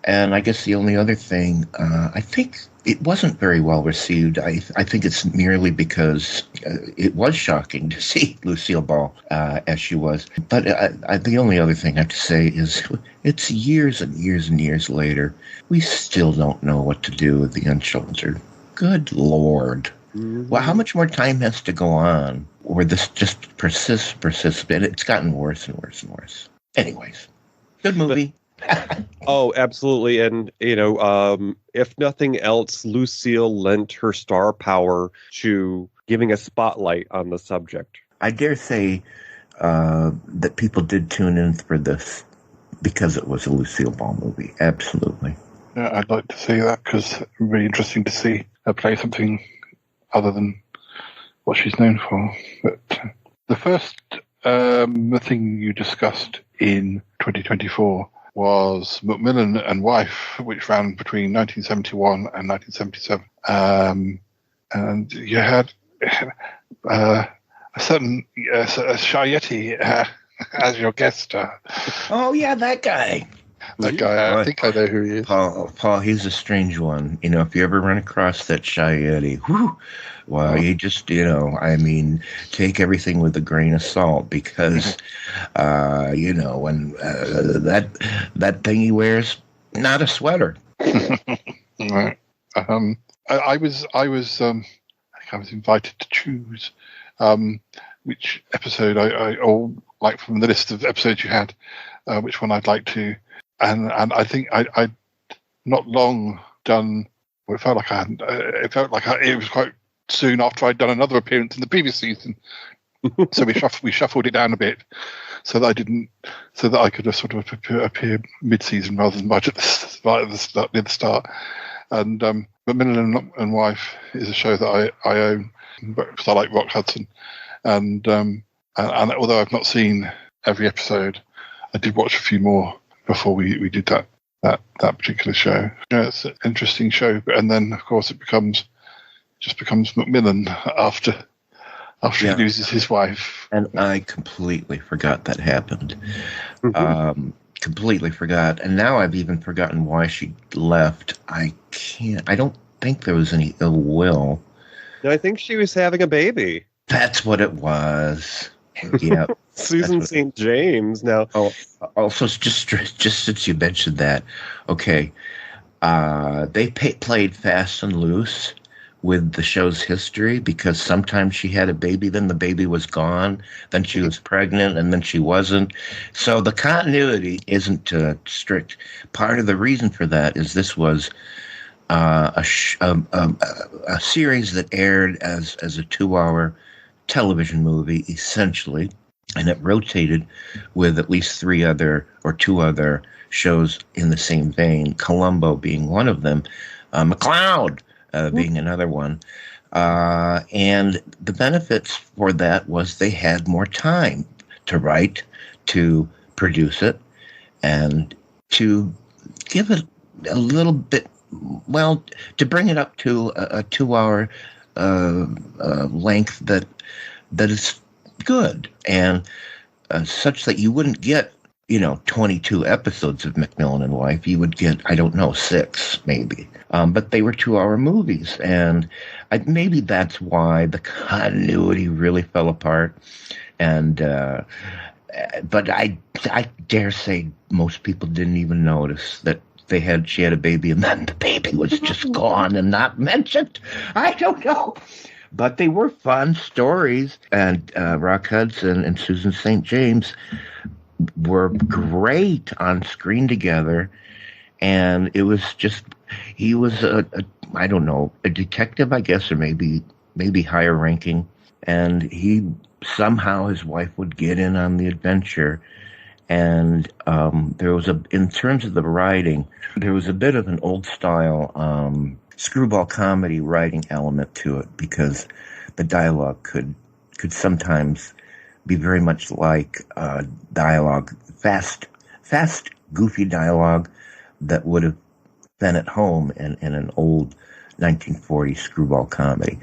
[SPEAKER 7] And I guess the only other thing, I think it wasn't very well received. I think it's merely because it was shocking to see Lucille Ball as she was. But the only other thing I have to say is it's years and years and years later. We still don't know what to do with the unsheltered. Good Lord. Mm-hmm. Well, how much more time has to go on where this just persists, and it's gotten worse and worse and worse. Anyways, good movie.
[SPEAKER 5] Oh, absolutely. And, if nothing else, Lucille lent her star power to giving a spotlight on the subject.
[SPEAKER 7] I dare say that people did tune in for this because it was a Lucille Ball movie. Absolutely.
[SPEAKER 6] Yeah, I'd like to see that because it's really interesting to see her play something other than what she's known for. But the first thing you discussed in 2024 was Macmillan and Wife, which ran between 1971 and 1977. and you had a certain Shy Yeti as your guest star.
[SPEAKER 7] Oh yeah, that guy.
[SPEAKER 6] That guy, I think I know who he is.
[SPEAKER 7] Paul, he's a strange one. If you ever run across that Shy Yeti, well, you just, take everything with a grain of salt because, when that thing he wears, not a sweater.
[SPEAKER 6] Right. I was invited to choose which episode I from the list of episodes you had, which one I'd like to. And I think I'd not long done. Well, it felt like I hadn't. It was quite soon after I'd done another appearance in the previous season. So we shuffled it down a bit, so that I could have sort of appear mid-season rather than right at the start. And Macmillan and Wife is a show that I own because I like Rock Hudson, and although I've not seen every episode, I did watch a few more before we did that particular show. It's an interesting show, and then of course it becomes Macmillan after he loses his wife.
[SPEAKER 7] And I completely forgot that happened. Completely forgot, and now I've even forgotten why she left. I don't think there was any ill will.
[SPEAKER 5] No, I think she was having a baby.
[SPEAKER 7] That's what it was. Yeah.
[SPEAKER 5] Susan St. James. Now,
[SPEAKER 7] also, just since you mentioned that, okay, they played fast and loose with the show's history because sometimes she had a baby, then the baby was gone, then she was pregnant, and then she wasn't. So the continuity isn't strict. Part of the reason for that is this was a series that aired as a 2-hour television movie, essentially, and it rotated with at least 2 other shows in the same vein, Columbo being one of them, McCloud being another one. And the benefits for that was they had more time to write, to produce it, and to give it a little bit, to bring it up to a 2-hour length that is good, and such that you wouldn't get 22 episodes of Macmillan and Wife. You would get, 6 maybe, but they were 2-hour movies, and maybe that's why the continuity really fell apart. And but I dare say most people didn't even notice that she had a baby, and then the baby was just gone and not mentioned. I don't know. But they were fun stories, and Rock Hudson and Susan St. James were great on screen together, and it was just, he was a detective, I guess, or maybe higher ranking, and somehow his wife would get in on the adventure, and there was in terms of the writing, there was a bit of an old style screwball comedy writing element to it, because the dialogue could sometimes be very much like dialogue, fast, goofy dialogue that would have been at home in an old 1940s screwball comedy.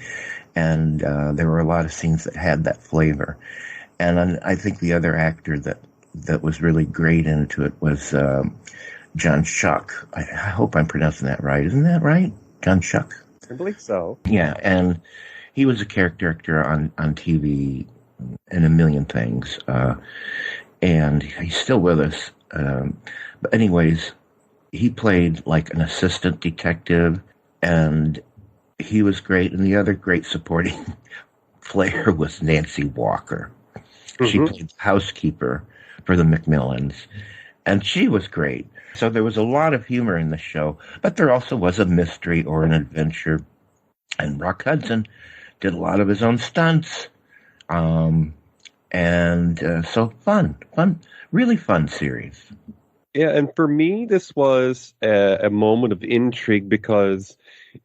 [SPEAKER 7] And there were a lot of scenes that had that flavor. And I think the other actor that was really great into it was John Schuck. I hope I'm pronouncing that right. Isn't that right? John Schuck?
[SPEAKER 5] I believe so.
[SPEAKER 7] Yeah, and he was a character actor on TV in a million things, and he's still with us. But anyways, he played like an assistant detective, and he was great. And the other great supporting player was Nancy Walker. Mm-hmm. She played the housekeeper for the Macmillans, and she was great. So there was a lot of humor in the show, but there also was a mystery or an adventure. And Rock Hudson did a lot of his own stunts. So fun, really fun series.
[SPEAKER 5] Yeah, and for me, this was a moment of intrigue because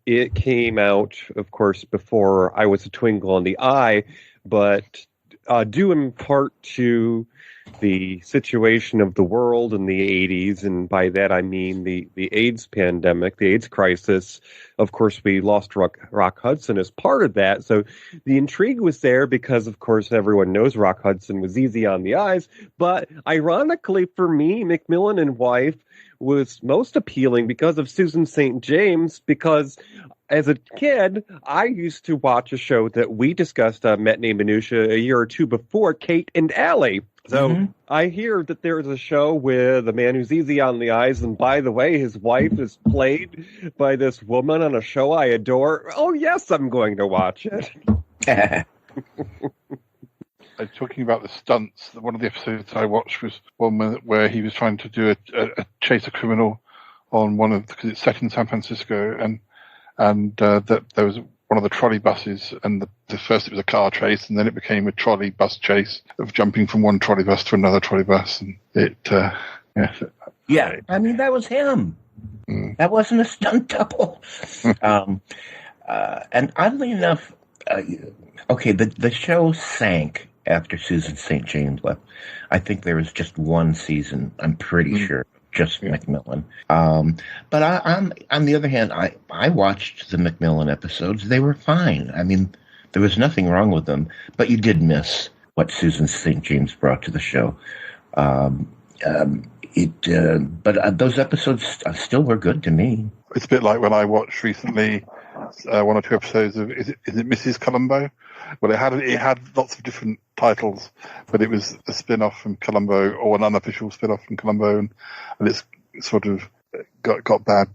[SPEAKER 5] it came out, of course, before I was a twinkle in the eye, but due in part to the situation of the world in the 80s, and by that I mean the AIDS pandemic, the AIDS crisis. Of course, we lost Rock Hudson as part of that, so the intrigue was there because, of course, everyone knows Rock Hudson was easy on the eyes, but ironically for me, McMillan and Wife was most appealing because of Susan St. James, because as a kid, I used to watch a show that we discussed on Matinee Minutiae a year or two before, Kate and Allie. So I hear that there's a show with a man who's easy on the eyes, and by the way, his wife is played by this woman on a show I adore. Oh, yes, I'm going to watch it.
[SPEAKER 6] Talking about the stunts, one of the episodes I watched was one where he was trying to do a chase a criminal on because it's set in San Francisco, and that there was one of the trolley buses, and the first it was a car chase, and then it became a trolley bus chase of jumping from one trolley bus to another trolley bus, and it
[SPEAKER 7] yeah, I mean that was him. That wasn't a stunt double. And oddly enough, the show sank after Susan St. James left. I think there was just one season, I'm pretty sure, just McMillan. But on the other hand, I watched the McMillan episodes. They were fine. I mean, there was nothing wrong with them, but you did miss what Susan St. James brought to the show. But those episodes still were good to me.
[SPEAKER 6] It's a bit like when I watched recently one or two episodes of is it Mrs. Columbo? Well, it had lots of different titles, but it was a spin-off from Columbo, or an unofficial spin-off from Columbo, and it's sort of got bad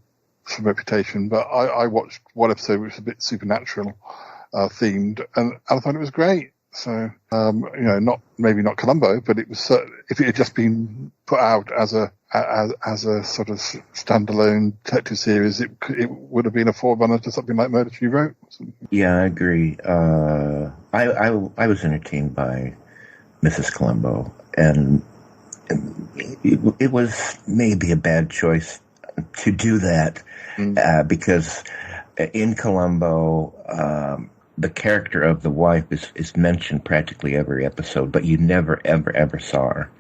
[SPEAKER 6] some reputation. But I watched one episode which was a bit supernatural themed, and I thought it was great. So maybe not Columbo, but it was if it had just been put out as a sort of standalone detective series, it would have been a forerunner to something like Murder, She Wrote.
[SPEAKER 7] Yeah, I agree. I was entertained by Mrs. Columbo, and it was maybe a bad choice to do that because in Columbo, the character of the wife is mentioned practically every episode, but you never, ever, ever saw her.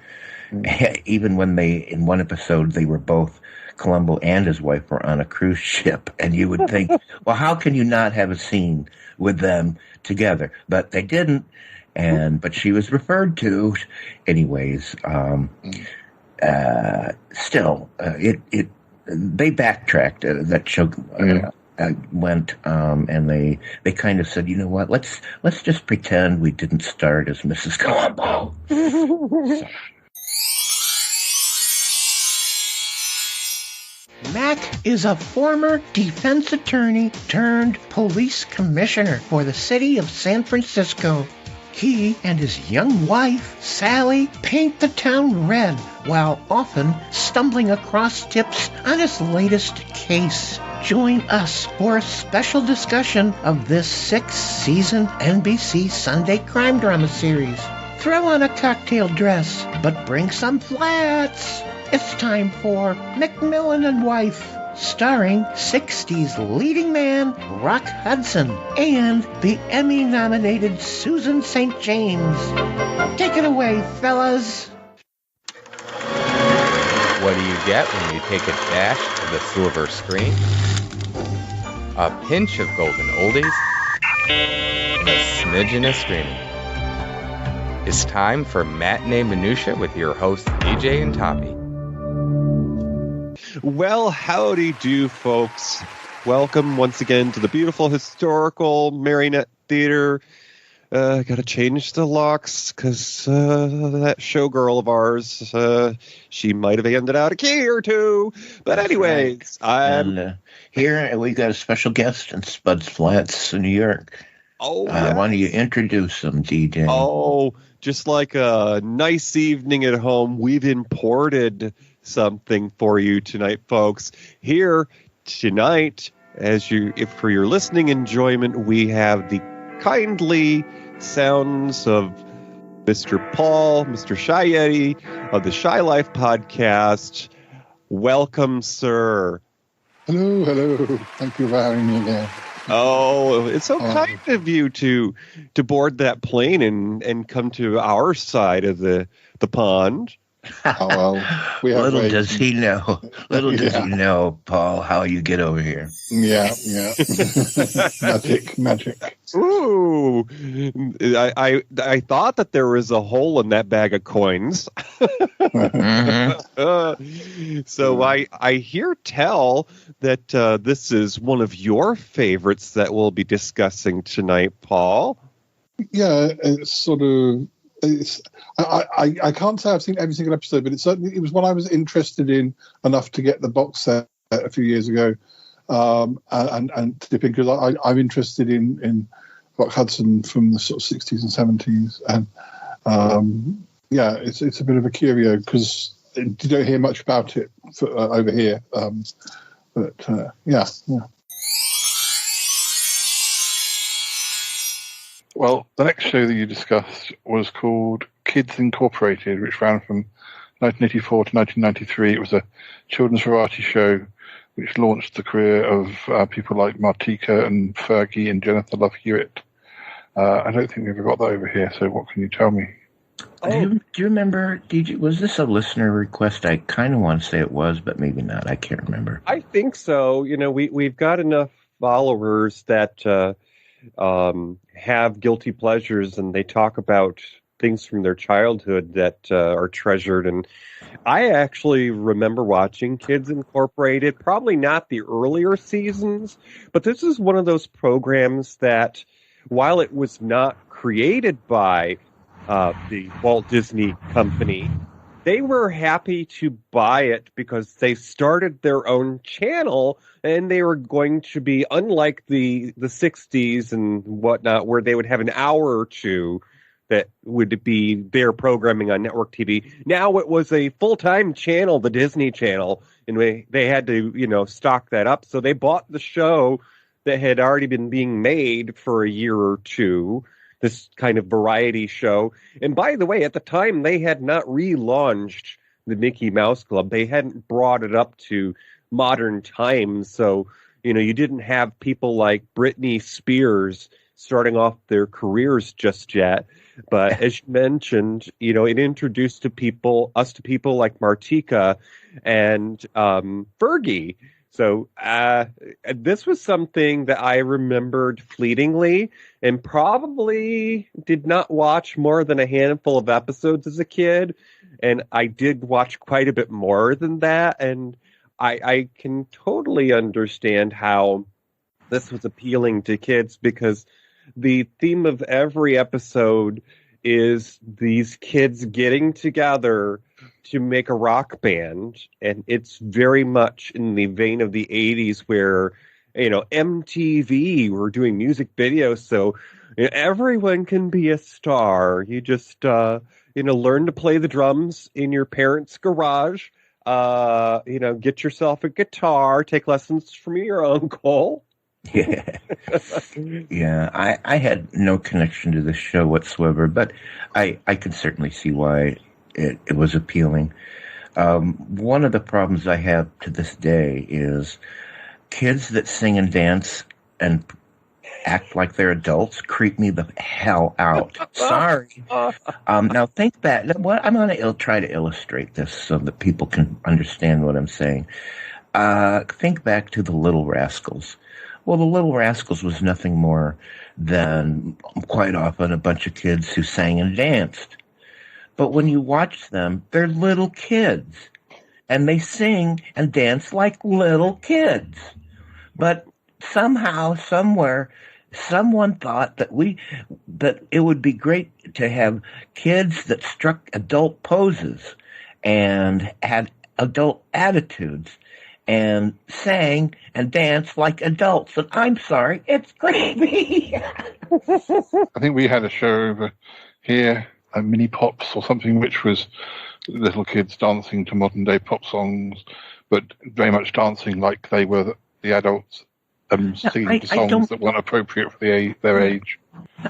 [SPEAKER 7] Even when in one episode, they were both, Columbo and his wife were on a cruise ship, and you would think, well, how can you not have a scene with them together? But they didn't, but she was referred to. Anyways, still, they backtracked. That show went, and they kind of said, you know what, let's just pretend we didn't start as Mrs. Columbo.
[SPEAKER 13] Mac is a former defense attorney turned police commissioner for the city of San Francisco. He and his young wife, Sally, paint the town red while often stumbling across tips on his latest case. Join us for a special discussion of this 6th-season NBC Sunday crime drama series. Throw on a cocktail dress, but bring some flats. It's time for McMillan and Wife, starring 60s leading man Rock Hudson and the Emmy-nominated Susan St. James. Take it away, fellas.
[SPEAKER 14] What do you get when you take a dash of the silver screen? A pinch of golden oldies, and a smidgen of screaming. It's time for Matinee Minutiae with your hosts DJ and Toppy.
[SPEAKER 5] Well, howdy do, folks. Welcome once again to the beautiful historical Marionette Theater. I gotta change the locks because that showgirl of ours, she might have handed out a key or two. But anyways,
[SPEAKER 7] here we got a special guest in Spud's Flats in New York.
[SPEAKER 5] Oh, yes.
[SPEAKER 7] Why don't you introduce him, DJ?
[SPEAKER 5] Oh, just like a nice evening at home, we've imported something for you tonight, folks. Here tonight, if for your listening enjoyment, we have the kindly sounds of Mr. Paul, Mr. Shy Yeti of the Shy Life podcast. Welcome, sir.
[SPEAKER 6] Hello. Thank you for having me again.
[SPEAKER 5] Oh, it's so kind of you to board that plane and come to our side of the pond.
[SPEAKER 6] We have
[SPEAKER 7] Little does he know. Little does he know, Paul, how you get over here.
[SPEAKER 6] Yeah. Magic.
[SPEAKER 5] Ooh, I thought that there was a hole in that bag of coins. So I hear tell that this is one of your favorites that we'll be discussing tonight, Paul.
[SPEAKER 6] Yeah, it's sort of. I can't say I've seen every single episode, but it was one I was interested in enough to get the box set a few years ago, and to dip in, because I'm interested in Rock Hudson from the sort of 60s and 70s, and it's a bit of a curio because you don't hear much about it over here, but yeah. Well, the next show that you discussed was called Kids Incorporated, which ran from 1984 to 1993. It was a children's variety show which launched the career of people like Martika and Fergie and Jennifer Love Hewitt. I don't think we ever got that over here, so what can you tell me?
[SPEAKER 7] Do you remember, was this a listener request? I kind of want to say it was, but maybe not. I can't remember.
[SPEAKER 5] I think so. We've got enough followers that have guilty pleasures, and they talk about things from their childhood that are treasured. And I actually remember watching Kids Incorporated, probably not the earlier seasons, but this is one of those programs that, while it was not created by the Walt Disney Company, they were happy to buy it because they started their own channel, and they were going to be unlike the 60s and whatnot, where they would have an hour or two that would be their programming on network TV. Now it was a full-time channel, the Disney Channel, and they had to, stock that up. So they bought the show that had already been being made for a year or two, this kind of variety show. And by the way, at the time, they had not relaunched the Mickey Mouse Club. They hadn't brought it up to modern times. So, you didn't have people like Britney Spears starting off their careers just yet. But as you mentioned, it introduced us to people like Martika and Fergie. So this was something that I remembered fleetingly and probably did not watch more than a handful of episodes as a kid. And I did watch quite a bit more than that. And I can totally understand how this was appealing to kids, because the theme of every episode is these kids getting together to make a rock band, and it's very much in the vein of the 80s where, MTV were doing music videos, so everyone can be a star. You just, learn to play the drums in your parents' garage, get yourself a guitar, take lessons from your uncle.
[SPEAKER 7] Yeah. Yeah, I had no connection to this show whatsoever, but I could certainly see why it was appealing. One of the problems I have to this day is kids that sing and dance and act like they're adults creep me the hell out. Sorry. Now think back. I'm going to try to illustrate this so that people can understand what I'm saying. Think back to the Little Rascals. Well, the Little Rascals was nothing more than quite often a bunch of kids who sang and danced. But when you watch them, they're little kids, and they sing and dance like little kids. But somehow, somewhere, someone thought that it would be great to have kids that struck adult poses and had adult attitudes and sang and danced like adults. And I'm sorry, it's creepy.
[SPEAKER 6] I think we had a show over here, Mini Pops or something, which was little kids dancing to modern day pop songs, but very much dancing like they were the adults, singing songs that weren't appropriate for their age.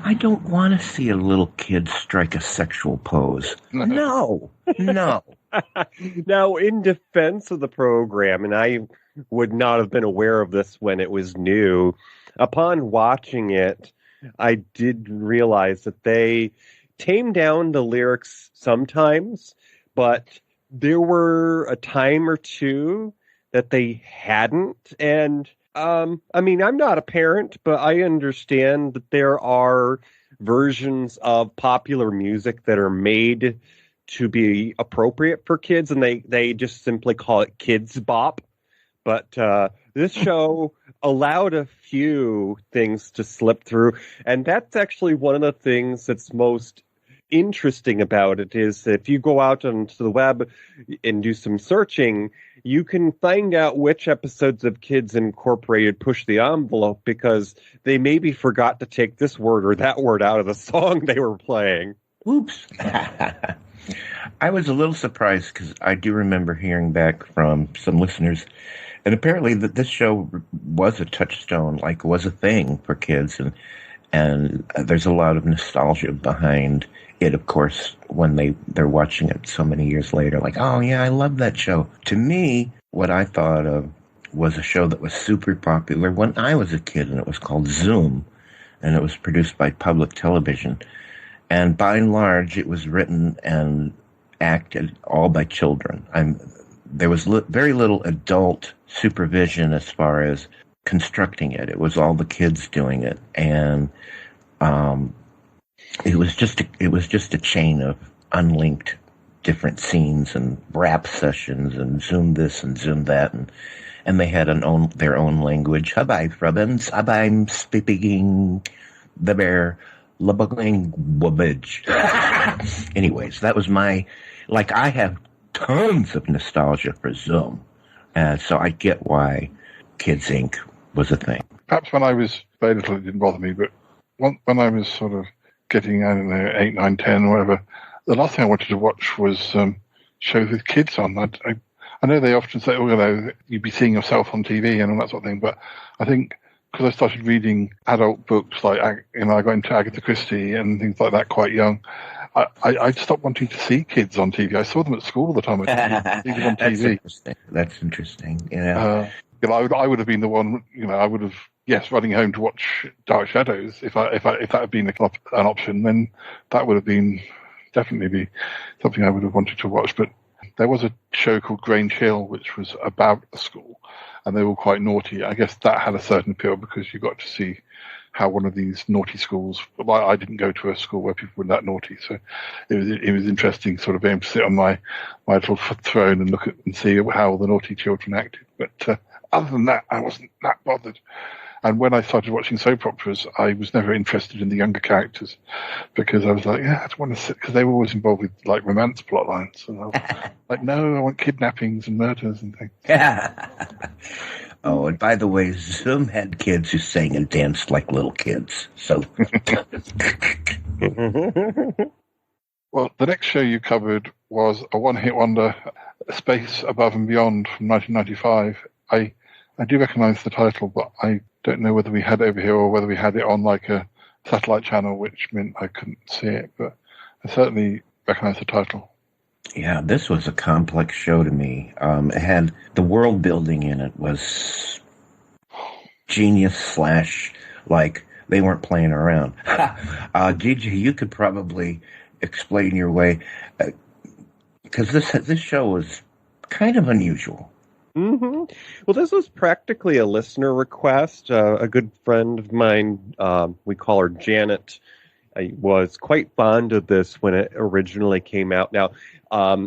[SPEAKER 7] I don't want to see a little kid strike a sexual pose. No.
[SPEAKER 5] Now, in defense of the program, and I would not have been aware of this when it was new, upon watching it, I did realize that they tamed down the lyrics sometimes, but there were a time or two that they hadn't. And I mean, I'm not a parent, but I understand that there are versions of popular music that are made to be appropriate for kids, and they just simply call it kids bop. But this show allowed a few things to slip through, and that's actually one of the things that's most interesting about it. Is if you go out onto the web and do some searching, you can find out which episodes of Kids Incorporated push the envelope because they maybe forgot to take this word or that word out of the song they were playing.
[SPEAKER 7] Oops. I was a little surprised because I do remember hearing back from some listeners, and apparently that this show was a touchstone, like was a thing for kids, and there's a lot of nostalgia behind it, of course, when they're watching it so many years later, like, oh yeah, I love that show. To me, what I thought of was a show that was super popular when I was a kid, and it was called Zoom, and it was produced by Public Television. And by and large, it was written and acted all by children. There was very little adult supervision as far as constructing it. It was all the kids doing it, and it was just a chain of unlinked different scenes and rap sessions and Zoom this and Zoom that, and they had their own language. Hi, Province. I'm speaking the bear. Language. Anyways, that was I have tons of nostalgia for Zoom. So I get why Kids Inc. was a thing.
[SPEAKER 6] Perhaps when I was very little, it didn't bother me, but when I was sort of getting, I don't know, 8, 9, 10, whatever, the last thing I wanted to watch was shows with kids on. I know they often say, you'd be seeing yourself on TV and all that sort of thing, but I think because I started reading adult books, like, I got into Agatha Christie and things like that quite young, I stopped wanting to see kids on TV. I saw them at school all the time. I see them on TV.
[SPEAKER 7] That's interesting. Yeah.
[SPEAKER 6] I would have been the one. I would have running home to watch Dark Shadows if that had been an option. Then that would have definitely be something I would have wanted to watch. But there was a show called Grange Hill, which was about a school, and they were quite naughty. I guess that had a certain appeal because you got to see how one of these naughty schools. Well, I didn't go to a school where people were that naughty, so it was interesting, sort of being able to sit on my little throne and look at and see how the naughty children acted. But other than that, I wasn't that bothered. And when I started watching soap operas, I was never interested in the younger characters because I was like, I don't want to sit, because they were always involved with like romance plot lines. And I was like, no, I want kidnappings and murders and things.
[SPEAKER 7] Oh, and by the way, Zoom had kids who sang and danced like little kids. So,
[SPEAKER 6] well, the next show you covered was a one-hit wonder, Space Above and Beyond from 1995. I do recognise the title, but I don't know whether we had it over here or whether we had it on like a satellite channel, which meant I couldn't see it. But I certainly recognise the title.
[SPEAKER 7] Yeah, this was a complex show to me. It had the world building in it was genius / like they weren't playing around. Gigi, you could probably explain your way because this show was kind of unusual.
[SPEAKER 5] Mm-hmm. Well, this was practically a listener request. A good friend of mine, we call her Janet, was quite fond of this when it originally came out. Now,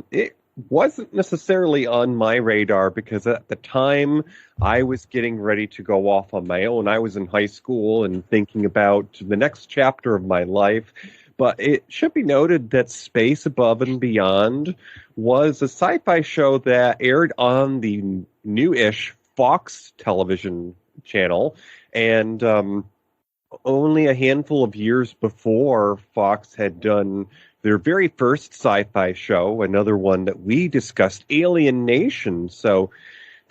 [SPEAKER 5] it wasn't necessarily on my radar because at the time I was getting ready to go off on my own. I was in high school and thinking about the next chapter of my life. But it should be noted that Space Above and Beyond was a sci-fi show that aired on the new-ish Fox television channel. And only a handful of years before, Fox had done their very first sci-fi show, another one that we discussed, Alien Nation. So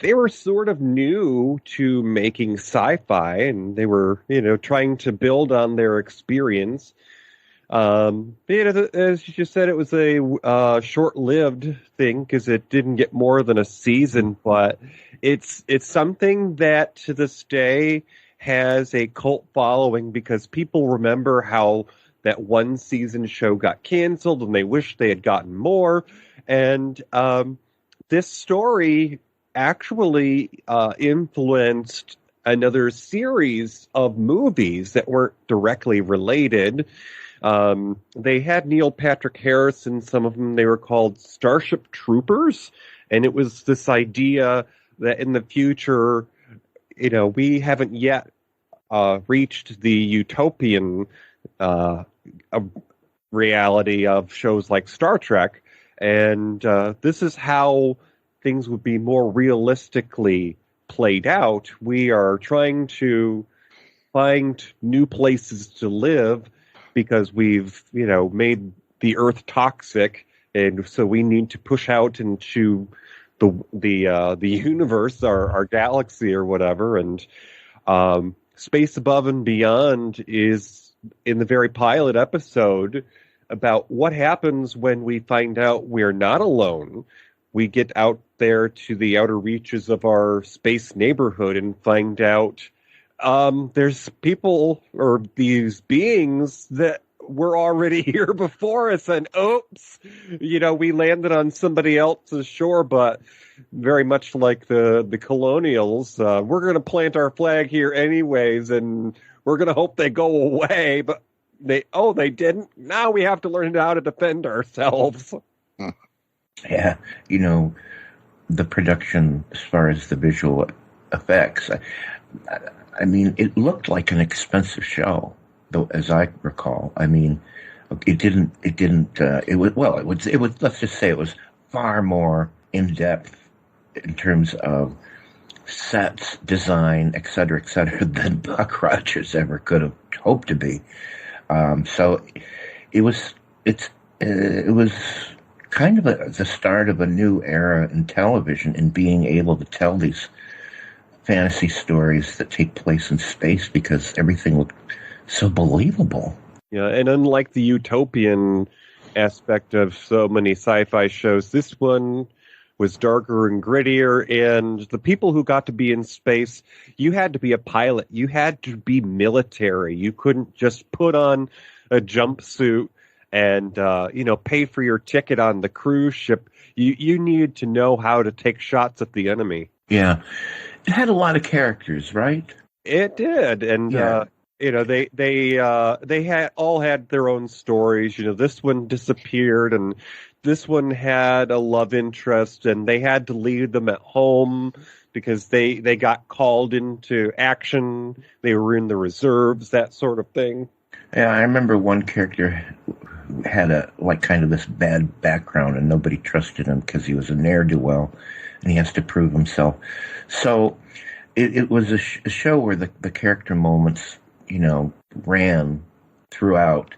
[SPEAKER 5] they were sort of new to making sci-fi, and they were, trying to build on their experience. As you just said, it was a short-lived thing because it didn't get more than a season, but it's something that to this day has a cult following because people remember how that one season show got canceled and they wish they had gotten more. And this story actually influenced another series of movies that weren't directly related. They had Neil Patrick Harris in some of them. They were called Starship Troopers. And it was this idea that in the future, we haven't yet reached the utopian reality of shows like Star Trek. And this is how things would be more realistically played out. We are trying to find new places to live because we've, made the Earth toxic, and so we need to push out into the universe, our galaxy or whatever. And Space Above and Beyond is in the very pilot episode about what happens when we find out we're not alone. We get out there to the outer reaches of our space neighborhood and find out there's people or these beings that were already here before us, and oops, we landed on somebody else's shore, but very much like the colonials, we're going to plant our flag here anyways, and we're going to hope they go away, but they didn't. Now we have to learn how to defend ourselves.
[SPEAKER 7] Yeah, the production as far as the visual effects, I mean, it looked like an expensive show, though, as I recall. I mean, it was, let's just say it was far more in depth in terms of sets, design, et cetera, than Buck Rogers ever could have hoped to be. So it was kind of the start of a new era in television in being able to tell these fantasy stories that take place in space because everything looked so believable.
[SPEAKER 5] Yeah, and unlike the utopian aspect of so many sci-fi shows, this one was darker and grittier, and the people who got to be in space, you had to be a pilot. You had to be military. You couldn't just put on a jumpsuit and pay for your ticket on the cruise ship. You needed to know how to take shots at the enemy.
[SPEAKER 7] Yeah. It had a lot of characters, right?
[SPEAKER 5] It did, and
[SPEAKER 7] yeah.
[SPEAKER 5] They had their own stories. This one disappeared, and this one had a love interest, and they had to leave them at home because they got called into action. They were in the reserves, that sort of thing.
[SPEAKER 7] Yeah, I remember one character had kind of this bad background, and nobody trusted him because he was a ne'er-do-well, and he has to prove himself. So it was a show where the character moments, ran throughout,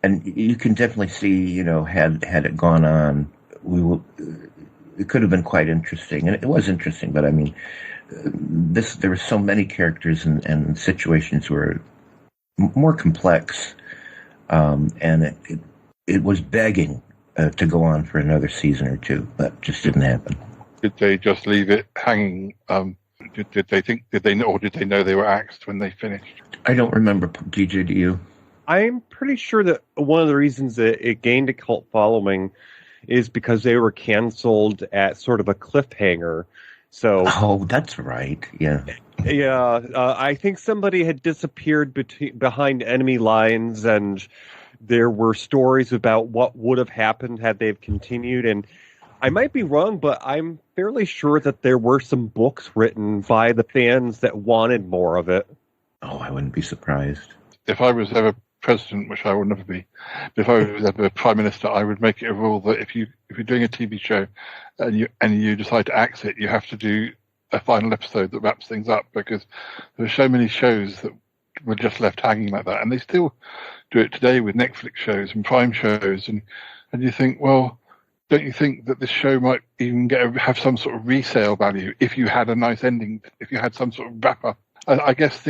[SPEAKER 7] and you can definitely see, had it gone on, it could have been quite interesting, and it was interesting. But I mean, there were so many characters and situations were more complex, and it was begging to go on for another season or two, but just didn't happen.
[SPEAKER 6] Did they just leave it hanging? Did they know they were axed when they finished?
[SPEAKER 7] I don't remember. DJ, do you?
[SPEAKER 5] I'm pretty sure that one of the reasons that it gained a cult following is because they were canceled at sort of a cliffhanger. So,
[SPEAKER 7] that's right. Yeah.
[SPEAKER 5] Yeah. I think somebody had disappeared behind enemy lines, and there were stories about what would have happened had they continued. And I might be wrong, but I'm fairly sure that there were some books written by the fans that wanted more of it.
[SPEAKER 7] Oh, I wouldn't be surprised.
[SPEAKER 6] If I was ever president, which I will never be, but if I was ever prime minister, I would make it a rule that if you're doing a TV show and you decide to axe it, you have to do a final episode that wraps things up, because there are so many shows that were just left hanging like that, and they still do it today with Netflix shows and Prime shows, and you think, well, don't you think that this show might even have some sort of resale value if you had a nice ending, if you had some sort of wrap up? I guess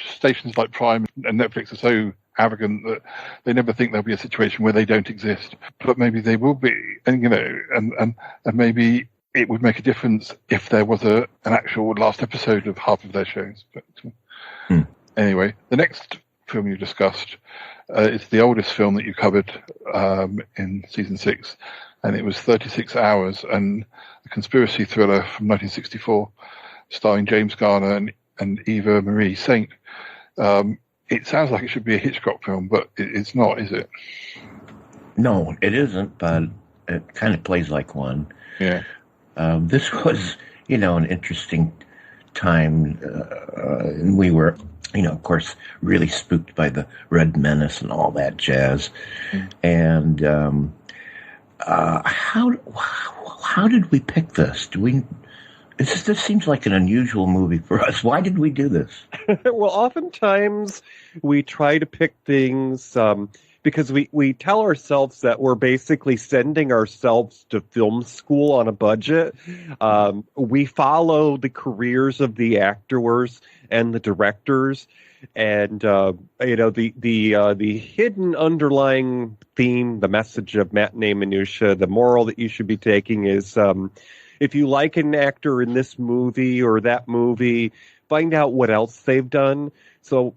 [SPEAKER 6] stations like Prime and Netflix are so arrogant that they never think there'll be a situation where they don't exist. But maybe they will be, and and maybe it would make a difference if there was an actual last episode of half of their shows. But Anyway, the next film you discussed is the oldest film that you covered in season 6, and it was 36 Hours, and a conspiracy thriller from 1964, starring James Garner and Eva Marie Saint. It sounds like it should be a Hitchcock film, but it's not, is it?
[SPEAKER 7] No, it isn't, but it kind of plays like one.
[SPEAKER 6] Yeah.
[SPEAKER 7] This was, an interesting time. And we were, of course, really spooked by the Red Menace and all that jazz. And how did we pick this? This seems like an unusual movie for us. Why did we do this?
[SPEAKER 5] Well, oftentimes we try to pick things because we tell ourselves that we're basically sending ourselves to film school on a budget. We follow the careers of the actors and the directors, and the hidden underlying theme, the message of Matinee Minutiae, the moral that you should be taking is. If you like an actor in this movie or that movie, find out what else they've done. So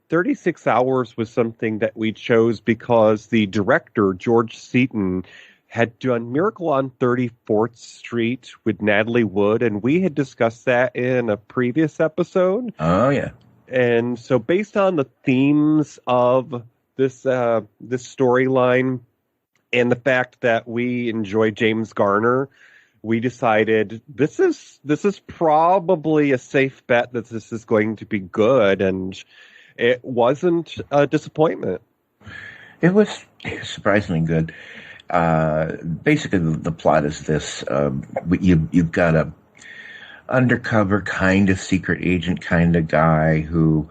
[SPEAKER 5] 36 Hours was something that we chose because the director, George Seaton, had done Miracle on 34th Street with Natalie Wood, and we had discussed that in a previous episode.
[SPEAKER 7] Oh, yeah.
[SPEAKER 5] And so based on the themes of this storyline and the fact that we enjoy James Garner, we decided this is probably a safe bet that this is going to be good, and it wasn't a disappointment.
[SPEAKER 7] It was surprisingly good. Basically, the plot is this: you've got a undercover kind of secret agent kind of guy who,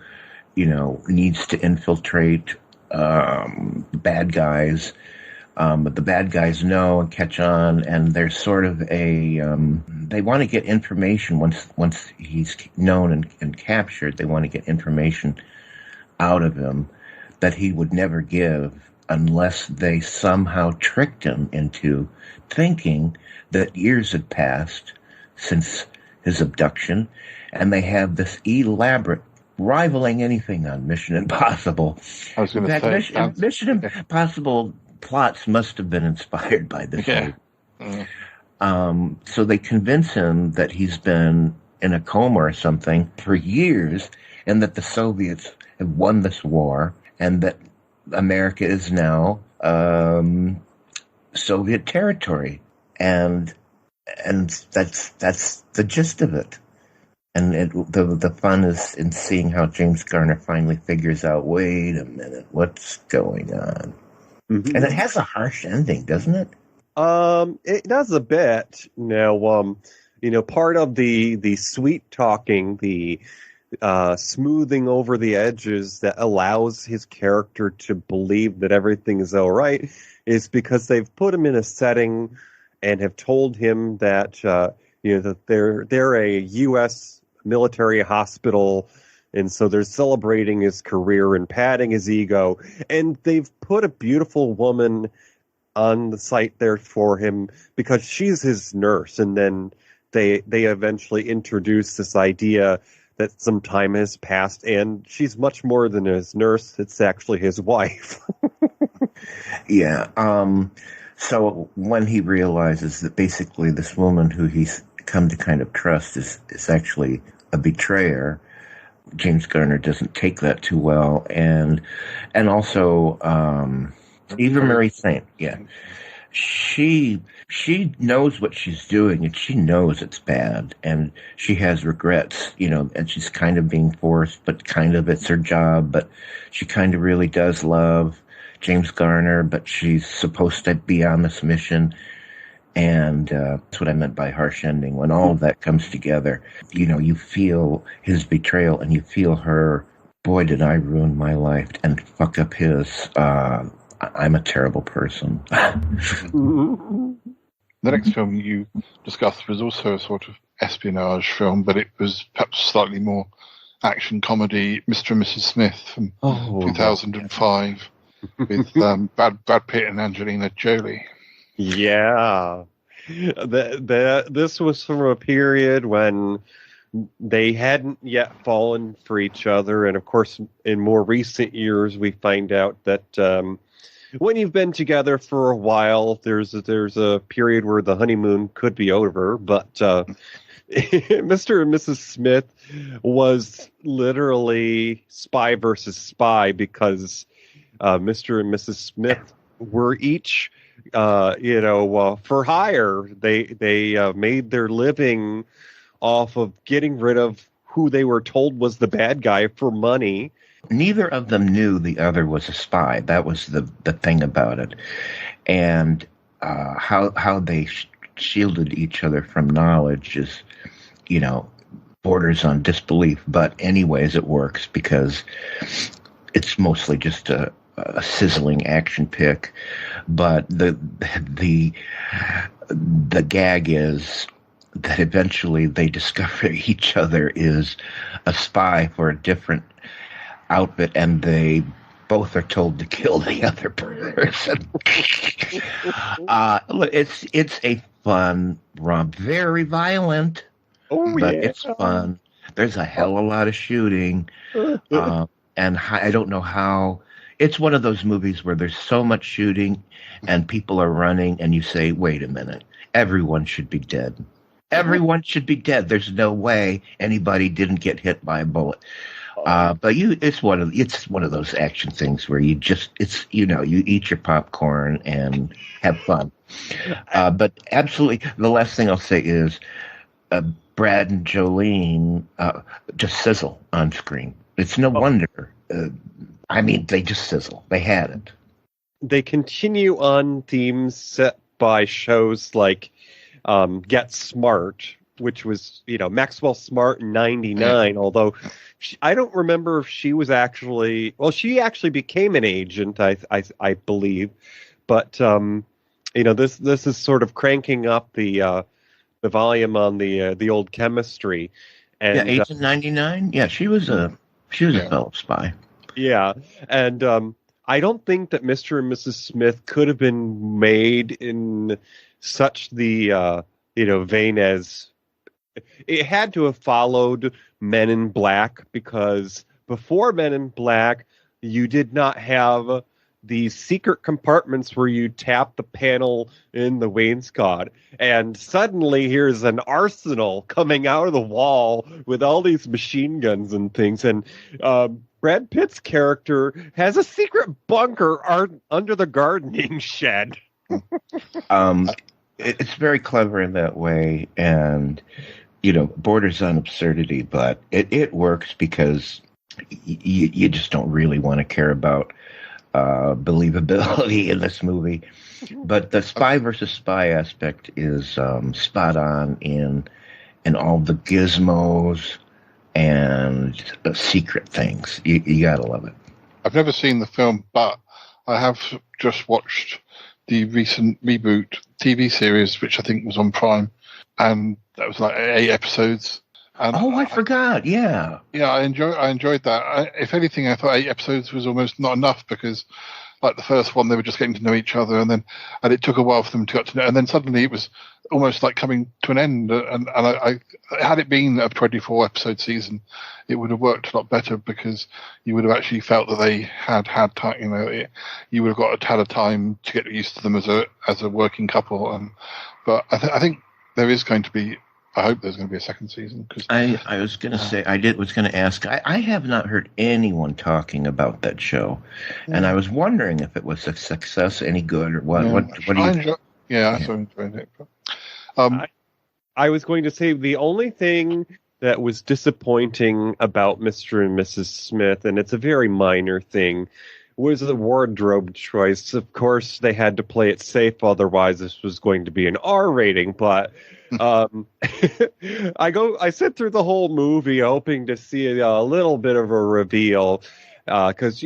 [SPEAKER 7] needs to infiltrate bad guys. But the bad guys know and catch on, and there's sort of they want to get information once he's known and captured. They want to get information out of him that he would never give unless they somehow tricked him into thinking that years had passed since his abduction, and they have this elaborate, rivaling anything on Mission Impossible.
[SPEAKER 6] I was going to say
[SPEAKER 7] Mission Impossible plots must have been inspired by this movie. So they convince him that he's been in a coma or something for years, and that the Soviets have won this war, and that America is now Soviet territory, and that's the gist of it. And the fun is in seeing how James Garner finally figures out, wait a minute, what's going on? Mm-hmm. And it has a harsh ending, doesn't it?
[SPEAKER 5] It does a bit. Part of the sweet talking, the smoothing over the edges that allows his character to believe that everything is all right is because they've put him in a setting and have told him that that they're a U.S. military hospital. And so they're celebrating his career and patting his ego. And they've put a beautiful woman on the site there for him because she's his nurse. And then they eventually introduce this idea that some time has passed and she's much more than his nurse. It's actually his wife.
[SPEAKER 7] Yeah. So when he realizes that basically this woman who he's come to kind of trust is actually a betrayer, James Garner doesn't take that too well, and also Eva Marie Saint, she knows what she's doing, and she knows it's bad, and she has regrets, and she's kind of being forced, but kind of it's her job, but she kind of really does love James Garner, but she's supposed to be on this mission. And that's what I meant by harsh ending. When all of that comes together, you feel his betrayal and you feel her, boy, did I ruin my life and fuck up his. I'm a terrible person.
[SPEAKER 6] The next film you discussed was also a sort of espionage film, but it was perhaps slightly more action comedy, Mr. and Mrs. Smith from 2005 with Brad Pitt and Angelina Jolie.
[SPEAKER 5] Yeah. This was from a period when they hadn't yet fallen for each other. And of course, in more recent years, we find out that when you've been together for a while, there's a period where the honeymoon could be over. But Mr. and Mrs. Smith was literally spy versus spy because Mr. and Mrs. Smith were each, for hire. They made their living off of getting rid of who they were told was the bad guy for money.
[SPEAKER 7] Neither of them knew the other was a spy. That was the thing about it. And how they shielded each other from knowledge is, borders on disbelief. But anyways, it works because it's mostly just a sizzling action pick. But the gag is that eventually they discover each other is a spy for a different outfit, and they both are told to kill the other person. Look, it's a fun romp, very violent, but it's fun. There's a hell of a lot of shooting, and I don't know how. It's one of those movies where there's so much shooting, and people are running, and you say, "Wait a minute, everyone should be dead." Everyone should be dead. There's no way anybody didn't get hit by a bullet. But it's one of those action things where you eat your popcorn and have fun. But absolutely, the last thing I'll say is Brad and Jolene just sizzle on screen. It's no wonder. They just sizzle. They had it.
[SPEAKER 5] They continue on themes set by shows like Get Smart, which was, Maxwell Smart in 99, although I don't remember if she was actually, she actually became an agent, I believe. But, this is sort of cranking up the volume on the old chemistry. And,
[SPEAKER 7] Agent 99? Yeah, she was a fellow spy.
[SPEAKER 5] Yeah, and I don't think that Mr. and Mrs. Smith could have been made in such the vein as it had to have followed Men in Black, because before Men in Black you did not have these secret compartments where you tap the panel in the wainscot, and suddenly here's an arsenal coming out of the wall with all these machine guns and things, and Brad Pitt's character has a secret bunker under the gardening shed.
[SPEAKER 7] It's very clever in that way, and borders on absurdity, but it works because you just don't really want to care about believability in this movie. But the spy versus spy aspect is spot on in all the gizmos and secret things. You gotta love it.
[SPEAKER 6] I've never seen the film, but I have just watched the recent reboot TV series, which I think was on Prime, and that was like 8 episodes. And
[SPEAKER 7] I forgot. Yeah,
[SPEAKER 6] I enjoyed that. If anything, I thought 8 episodes was almost not enough, because like the first one, they were just getting to know each other, and it took a while for them to get to know, and then suddenly it was almost like coming to an end. And I had it been a 24 episode season, it would have worked a lot better, because you would have actually felt that they had time. You would have had a time to get used to them as a working couple. But I think there is going to be. I hope there's going to be a second season. Cause,
[SPEAKER 7] I was going to say, was going to ask, I have not heard anyone talking about that show. Yeah. And I was wondering if it was a success, any good, or what.
[SPEAKER 6] Yeah.
[SPEAKER 7] What do you think?
[SPEAKER 6] I enjoyed it. But,
[SPEAKER 5] I was going to say the only thing that was disappointing about Mr. and Mrs. Smith, and it's a very minor thing, was the wardrobe choice. Of course, they had to play it safe, otherwise this was going to be an R rating, but I sit through the whole movie hoping to see a little bit of a reveal, because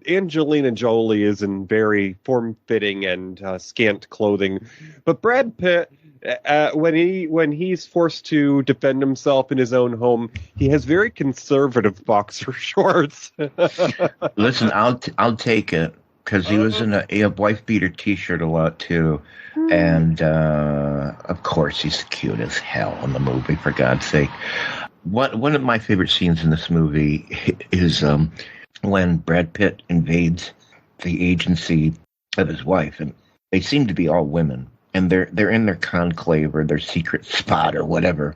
[SPEAKER 5] Angelina Jolie is in very form-fitting and scant clothing, but Brad Pitt, when he's forced to defend himself in his own home, he has very conservative boxer shorts.
[SPEAKER 7] Listen, I'll take it, because he was in a wife beater T-shirt a lot too. And of course, he's cute as hell in the movie, for God's sake. One of my favorite scenes in this movie is when Brad Pitt invades the agency of his wife, and they seem to be all women, and they're in their conclave or their secret spot or whatever,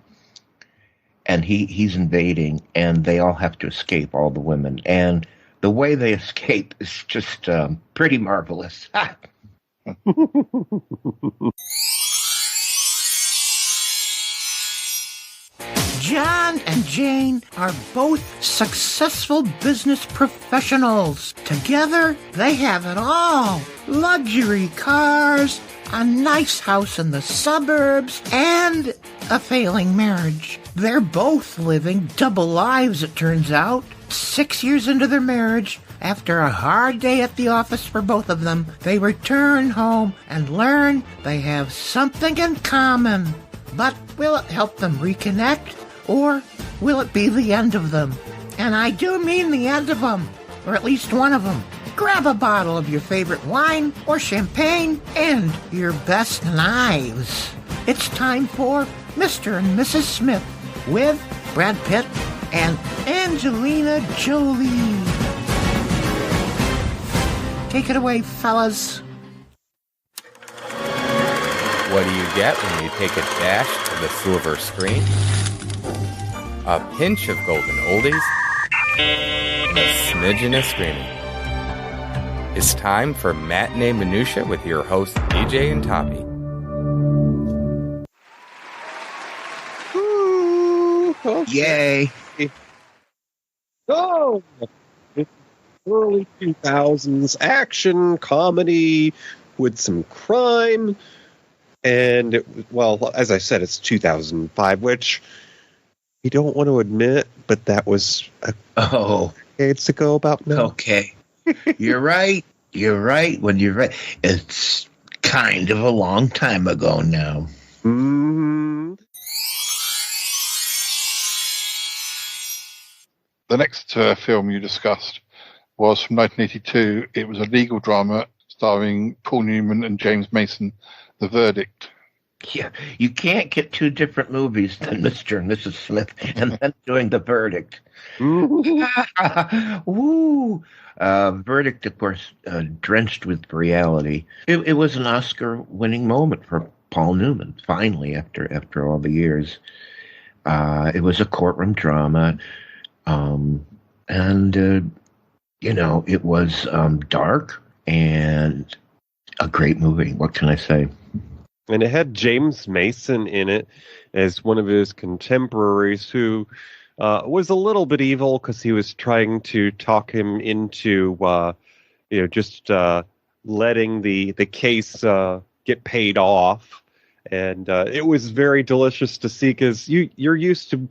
[SPEAKER 7] and he's invading, and they all have to escape, all the women, and the way they escape is just pretty marvelous.
[SPEAKER 13] John and Jane are both successful business professionals. Together, they have it all. Luxury cars, a nice house in the suburbs, and a failing marriage. They're both living double lives, it turns out. 6 years into their marriage, after a hard day at the office for both of them, they return home and learn they have something in common. But will it help them reconnect? Or will it be the end of them? And I do mean the end of them, or at least one of them. Grab a bottle of your favorite wine or champagne and your best knives. It's time for Mr. and Mrs. Smith with Brad Pitt and Angelina Jolie. Take it away, fellas.
[SPEAKER 14] What do you get when you take a dash of the silver screen? A pinch of golden oldies, and a smidgen of screaming. It's time for Matinee Minutiae with your hosts DJ and Toppy.
[SPEAKER 7] Yay!
[SPEAKER 5] Oh, it's early 2000s action comedy with some crime, and well, as I said, it's 2005, which you don't want to admit, but that was decades ago about now.
[SPEAKER 7] Okay. You're right. You're right. When you're right, it's kind of a long time ago now.
[SPEAKER 5] Mm-hmm.
[SPEAKER 6] The next film you discussed was from 1982. It was a legal drama starring Paul Newman and James Mason, The Verdict.
[SPEAKER 7] Yeah, you can't get two different movies than Mr. and Mrs. Smith and then doing The Verdict. Woo! Verdict, of course, drenched with reality. It was an Oscar-winning moment for Paul Newman, finally, after all the years. It was a courtroom drama, and it was dark and a great movie. What can I say?
[SPEAKER 5] And it had James Mason in it as one of his contemporaries who was a little bit evil because he was trying to talk him into, just letting the case get paid off. And it was very delicious to see because you're used to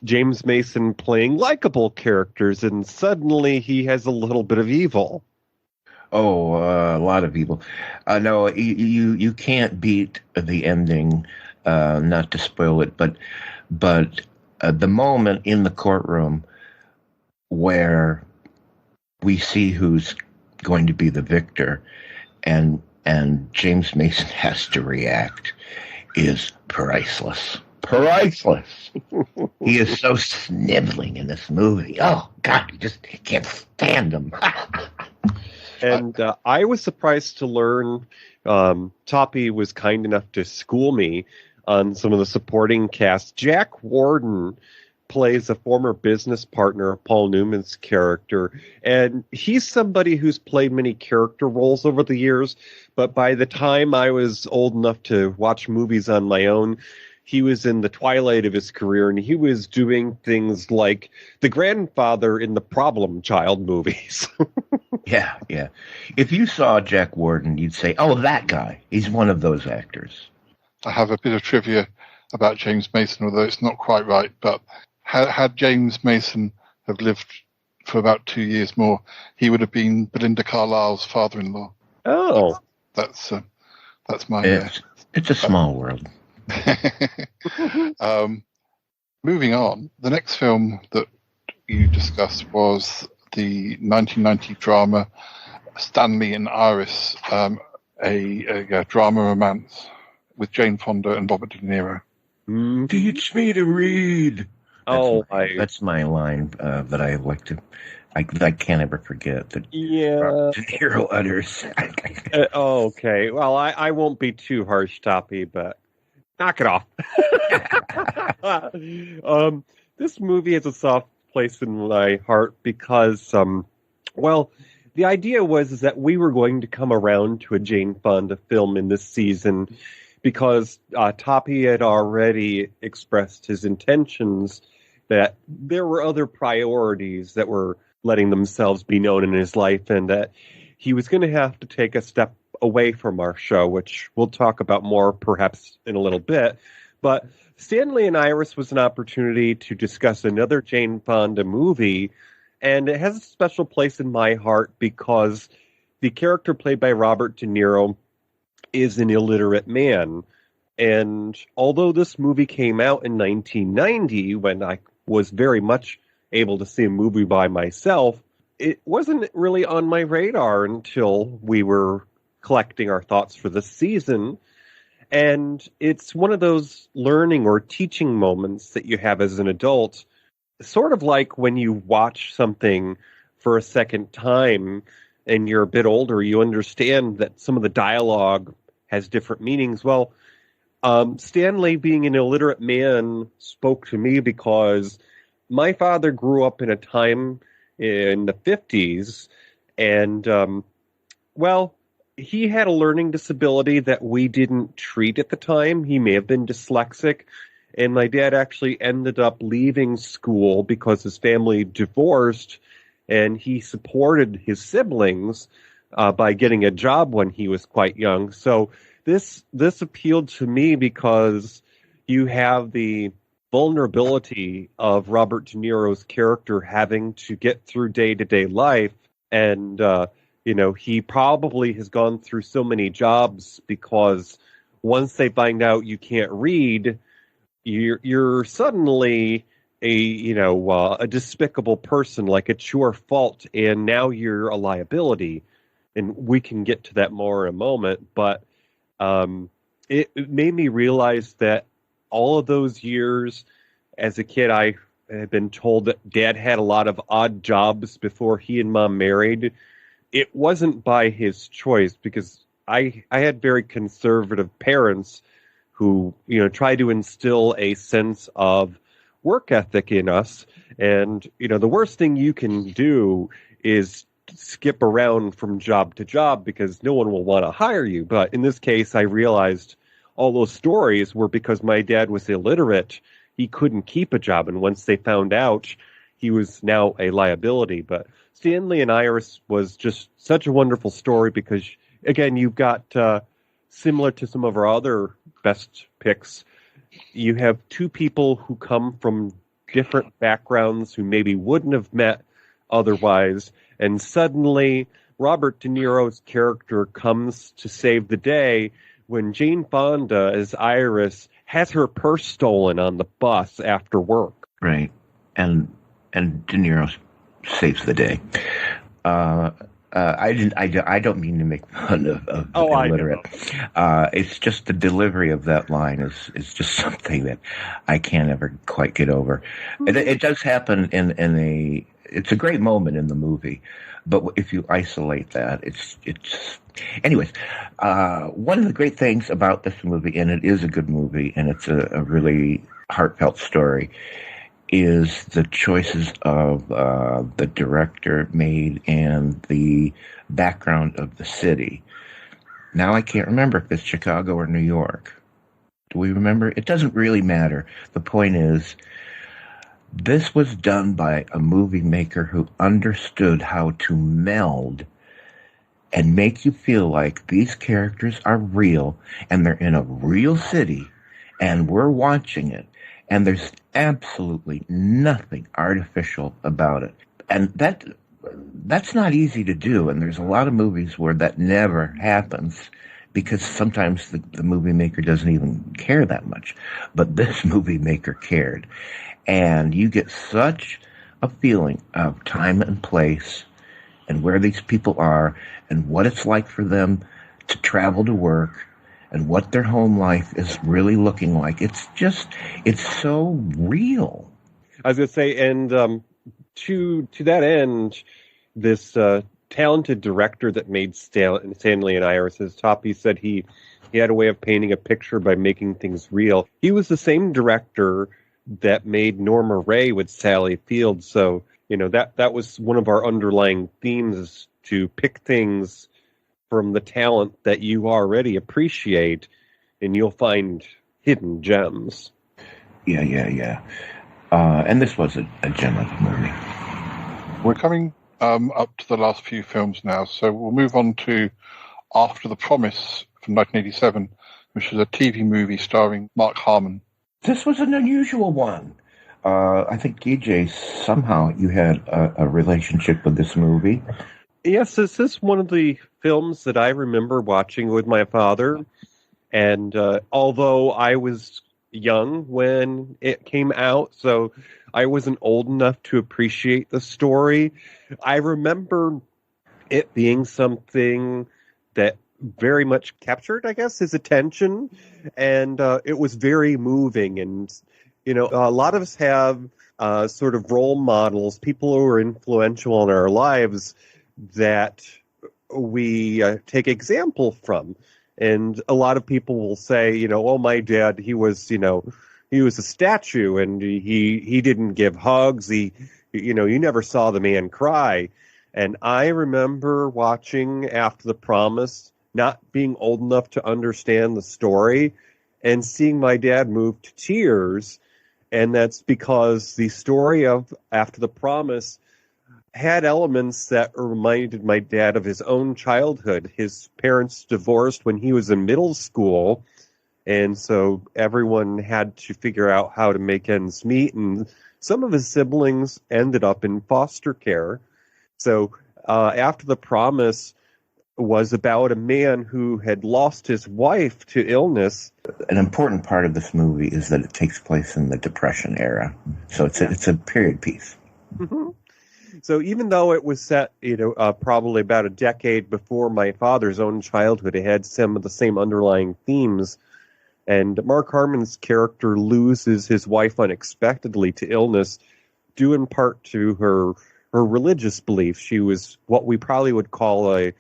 [SPEAKER 5] James Mason playing likable characters, and suddenly he has a little bit of evil.
[SPEAKER 7] Oh, a lot of evil. No, you can't beat the ending. Not to spoil it, but the moment in the courtroom where we see who's going to be the victor, and James Mason has to react, is priceless. Priceless. He is so sniveling in this movie. Oh God, you just can't stand him.
[SPEAKER 5] And I was surprised to learn Toppy was kind enough to school me on some of the supporting cast. Jack Warden plays a former business partner of Paul Newman's character, and he's somebody who's played many character roles over the years, but by the time I was old enough to watch movies on my own, he was in the twilight of his career, and he was doing things like the grandfather in the Problem Child movies.
[SPEAKER 7] Yeah. If you saw Jack Warden, you'd say, oh, that guy. He's one of those actors.
[SPEAKER 6] I have a bit of trivia about James Mason, although it's not quite right. But had James Mason have lived for about 2 years more, he would have been Belinda Carlisle's father-in-law.
[SPEAKER 5] Oh.
[SPEAKER 6] That's my...
[SPEAKER 7] It's a small world.
[SPEAKER 6] Moving on, the next film that you discussed was the 1990 drama Stanley and Iris, a drama romance with Jane Fonda and Robert De Niro.
[SPEAKER 7] Teach me to read. That's my line that I like to. I can't ever forget that.
[SPEAKER 5] Yeah.
[SPEAKER 7] Robert De Niro utters.
[SPEAKER 5] Okay. Well, I won't be too harsh, Toppy, but knock it off. This movie has a soft place in my heart because, well, the idea was that we were going to come around to a Jane Fonda film in this season because Toppy had already expressed his intentions that there were other priorities that were letting themselves be known in his life, and that he was going to have to take a step away from our show, which we'll talk about more perhaps in a little bit. But Stanley and Iris was an opportunity to discuss another Jane Fonda movie, and it has a special place in my heart because the character played by Robert De Niro is an illiterate man. And although this movie came out in 1990, when I was very much able to see a movie by myself, it wasn't really on my radar until we were collecting our thoughts for this season. And it's one of those learning or teaching moments that you have as an adult, sort of like when you watch something for a second time and you're a bit older, you understand that some of the dialogue has different meanings. Well, Stanley, being an illiterate man, spoke to me because my father grew up in a time in the 50s, and, well, he had a learning disability that we didn't treat at the time. He may have been dyslexic, and my dad actually ended up leaving school because his family divorced, and he supported his siblings by getting a job when he was quite young. So this appealed to me because you have the vulnerability of Robert De Niro's character having to get through day-to-day life, and he probably has gone through so many jobs because once they find out you can't read, you're suddenly a despicable person, like it's your fault, and now you're a liability. And we can get to that more in a moment, but it made me realize that all of those years as a kid, I had been told that Dad had a lot of odd jobs before he and Mom married. It wasn't by his choice, because I had very conservative parents who, tried to instill a sense of work ethic in us. And, the worst thing you can do is skip around from job to job because no one will want to hire you. But in this case, I realized all those stories were because my dad was illiterate. He couldn't keep a job. And once they found out, he was now a liability. But Stanley and Iris was just such a wonderful story because, again, you've got, similar to some of our other best picks, you have two people who come from different backgrounds who maybe wouldn't have met otherwise. And suddenly, Robert De Niro's character comes to save the day when Jane Fonda, as Iris, has her purse stolen on the bus after work.
[SPEAKER 7] Right. And De Niro saves the day. I don't mean to make fun of illiterate. It's just the delivery of that line is just something that I can't ever quite get over. It does happen it's a great moment in the movie, but if you isolate that, it's anyways. One of the great things about this movie, and it is a good movie, and it's a really heartfelt story, is the choices of the director made and the background of the city. Now I can't remember if it's Chicago or New York. Do we remember? It doesn't really matter. The point is, this was done by a movie maker who understood how to meld and make you feel like these characters are real and they're in a real city and we're watching it. And there's absolutely nothing artificial about it. And that's not easy to do. And there's a lot of movies where that never happens because sometimes the movie maker doesn't even care that much. But this movie maker cared. And you get such a feeling of time and place and where these people are and what it's like for them to travel to work and what their home life is really looking like. It's so real.
[SPEAKER 5] I was going to say, and to that end, this talented director that made Stanley and Iris' Top, he said he had a way of painting a picture by making things real. He was the same director that made Norma Ray with Sally Field, so that was one of our underlying themes, is to pick things from the talent that you already appreciate, and you'll find hidden gems.
[SPEAKER 7] Yeah. And this was a gem of a movie.
[SPEAKER 6] We're coming up to the last few films now, so we'll move on to After the Promise from 1987, which is a TV movie starring Mark Harmon.
[SPEAKER 7] This was an unusual one. I think, DJ, somehow you had a relationship with this movie.
[SPEAKER 5] Yes, this is one of the films that I remember watching with my father. And although I was young when it came out, so I wasn't old enough to appreciate the story, I remember it being something that very much captured, I guess, his attention. And it was very moving. And, a lot of us have sort of role models, people who are influential in our lives that we take example from. And a lot of people will say, oh, my dad, he was a statue, and he didn't give hugs. You never saw the man cry. And I remember watching After the Promise, not being old enough to understand the story, and seeing my dad move to tears. And that's because the story of After the Promise had elements that reminded my dad of his own childhood. His parents divorced when he was in middle school, and so everyone had to figure out how to make ends meet, and some of his siblings ended up in foster care. So After the Promise was about a man who had lost his wife to illness.
[SPEAKER 7] An important part of this movie is that it takes place in the Depression era, so it's a period piece.
[SPEAKER 5] Mm-hmm. So even though it was set, probably about a decade before my father's own childhood, it had some of the same underlying themes. And Mark Harmon's character loses his wife unexpectedly to illness, due in part to her religious beliefs. She was what we probably would call a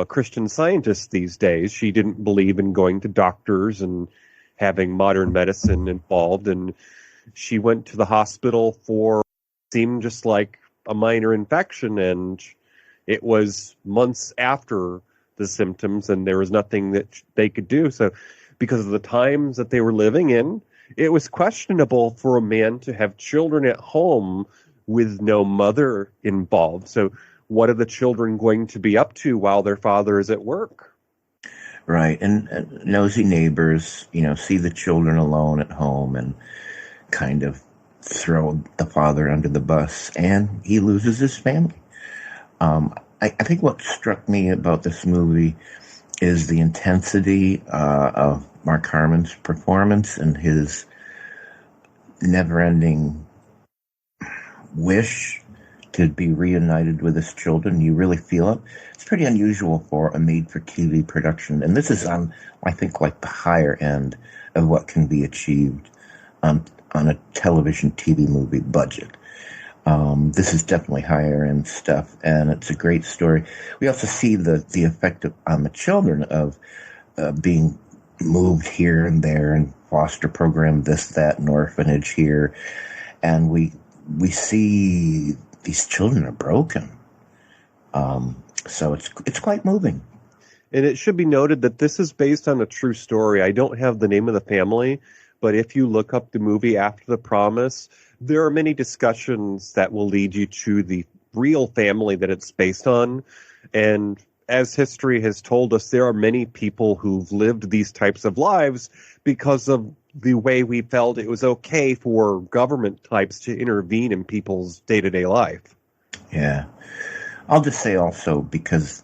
[SPEAKER 5] Christian Scientist these days. She didn't believe in going to doctors and having modern medicine involved. And she went to the hospital for seemed just like a minor infection, and it was months after the symptoms, and there was nothing that they could do. So because of the times that they were living in, it was questionable for a man to have children at home with no mother involved. So what are the children going to be up to while their father is at work?
[SPEAKER 7] Right, and nosy neighbors, see the children alone at home and kind of throw the father under the bus, and he loses his family. I think what struck me about this movie is the intensity of Mark Harmon's performance and his never-ending wish to be reunited with his children. You really feel it. It's pretty unusual for a made-for-TV production, and this is on, I think, like the higher end of what can be achieved on a television TV movie budget. This is definitely higher end stuff, and it's a great story. We also see the effect on the children of being moved here and there and foster program, this, that, and orphanage here, and we see these children are broken. So it's quite moving.
[SPEAKER 5] And it should be noted that this is based on a true story. I don't have the name of the family, but if you look up the movie After the Promise, there are many discussions that will lead you to the real family that it's based on. And as history has told us, there are many people who've lived these types of lives because of the way we felt it was okay for government types to intervene in people's day-to-day life.
[SPEAKER 7] Yeah. I'll just say also, because